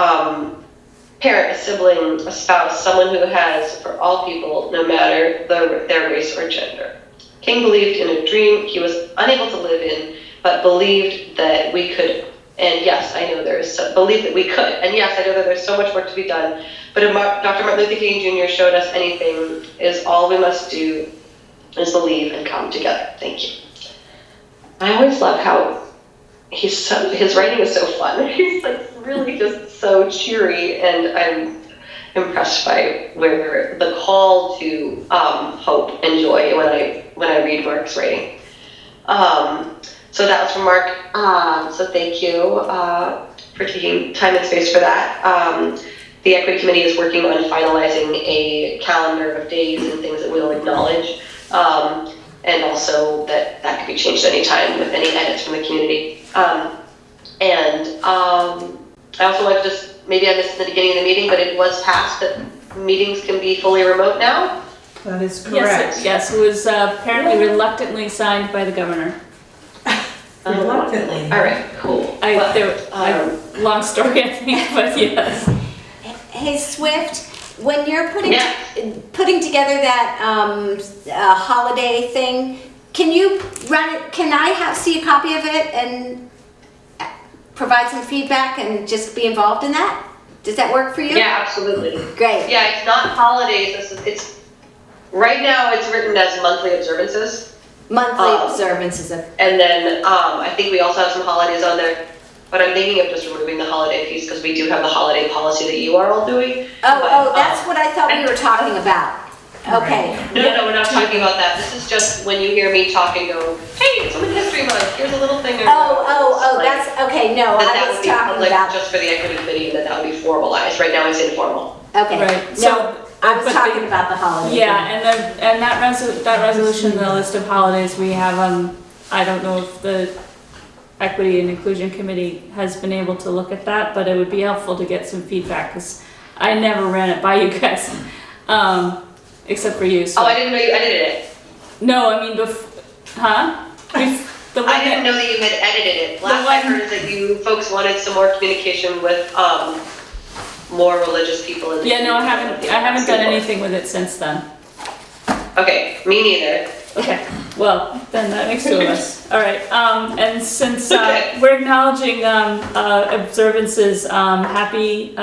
parent, a sibling, a spouse, someone who has, for all people, no matter their race or gender. King believed in a dream he was unable to live in, but believed that we could. And yes, I know believe that we could. And yes, I know that there's so much work to be done. But if Dr. Martin Luther King Jr. showed us anything, is all we must do is believe and come together. Thank you. I always love how his writing is so fun. He's like really just so cheery, and I'm impressed by where the call to hope and joy when I read Mark's writing. So that was from Mark. So thank you for taking time and space for that. The Equity Committee is working on finalizing a calendar of days and things that we'll acknowledge. And also that could be changed anytime with any edits from the community. I also want to just, maybe I missed in the beginning of the meeting, but it was passed that meetings can be fully remote now. That is correct. Yes, it was apparently reluctantly signed by the governor. Reluctantly. All right, cool. Long story, I think, but yes. Hey, Swift, when you're putting together that holiday thing, can you run it? Can I see a copy of it and provide some feedback and just be involved in that? Does that work for you? Yeah, absolutely. Great. Yeah, it's not holidays. It's right now. It's written as monthly observances. Monthly observances of. And then I think we also have some holidays on there, but I'm thinking of just removing the holiday piece because we do have the holiday policy that you are all doing. That's what I thought we were talking about. Okay. No, we're not talking about that. This is just when you hear me talk and go, hey, it's Women's History Month, here's a little thing. That's, okay, no, I was talking about. Just for the Equity Committee, and that would be formalized. Right now it's informal. Okay. Right. No, I was talking about the holiday. Yeah, and that resolution, the list of holidays we have, I don't know if the Equity and Inclusion Committee has been able to look at that, but it would be helpful to get some feedback, because I never ran it by you guys. Except for you. So. Oh, I didn't know you edited it. No, I mean, I didn't know that you had edited it. Last I heard is that you folks wanted some more communication with more religious people. In the no, I haven't done anything with it since then. Okay, me neither. Okay, well, then that makes two of us. All right, and since we're acknowledging observances, happy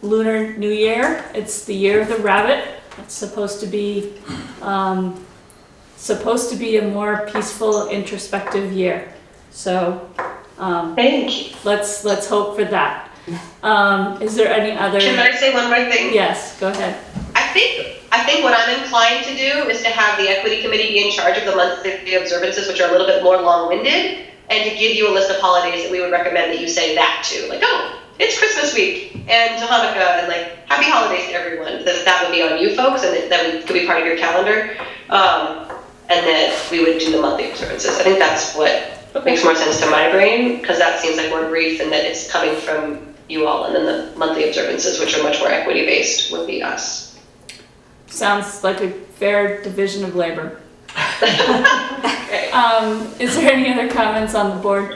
Lunar New Year. It's the year of the rabbit. It's supposed to be a more peaceful, introspective year. So, thank you. Let's hope for that. Is there any other? Can I say one more thing? Yes, go ahead. I think what I'm inclined to do is to have the Equity Committee be in charge of the monthly observances, which are a little bit more long-winded, and to give you a list of holidays that we would recommend that you say that to. Like, oh, it's Christmas week and Hanukkah and like happy holidays to everyone. That would be on you folks, and that could be part of your calendar. And then we would do the monthly observances. I think that's what makes more sense to my brain, because that seems like more brief and that it's coming from you all. And then the monthly observances, which are much more equity based, would be us. Sounds like a fair division of labor. Okay. Is there any other comments on the board?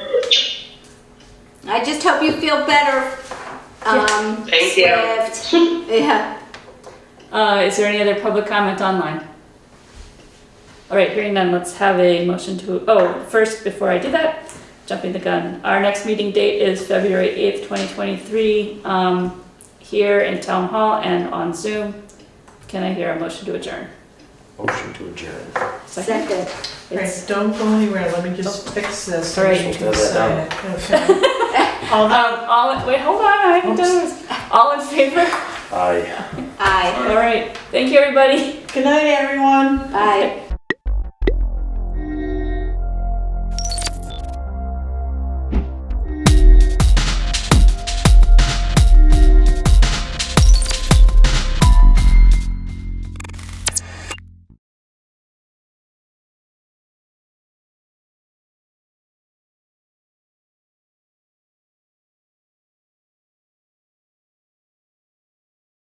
I just hope you feel better. Thank you. Yeah. Is there any other public comment online? All right, hearing none, let's have a motion to, first, before I do that, jumping the gun. Our next meeting date is February 8th, 2023, here in Town Hall and on Zoom. Can I hear a motion to adjourn? Motion to adjourn. Second. Right, It's, don't go anywhere, let me just fix this. All right. so you can sign it. Okay. wait, hold on, I haven't done this. All in favor? Aye. Aye. All right, thank you, everybody. Good night, everyone. Bye.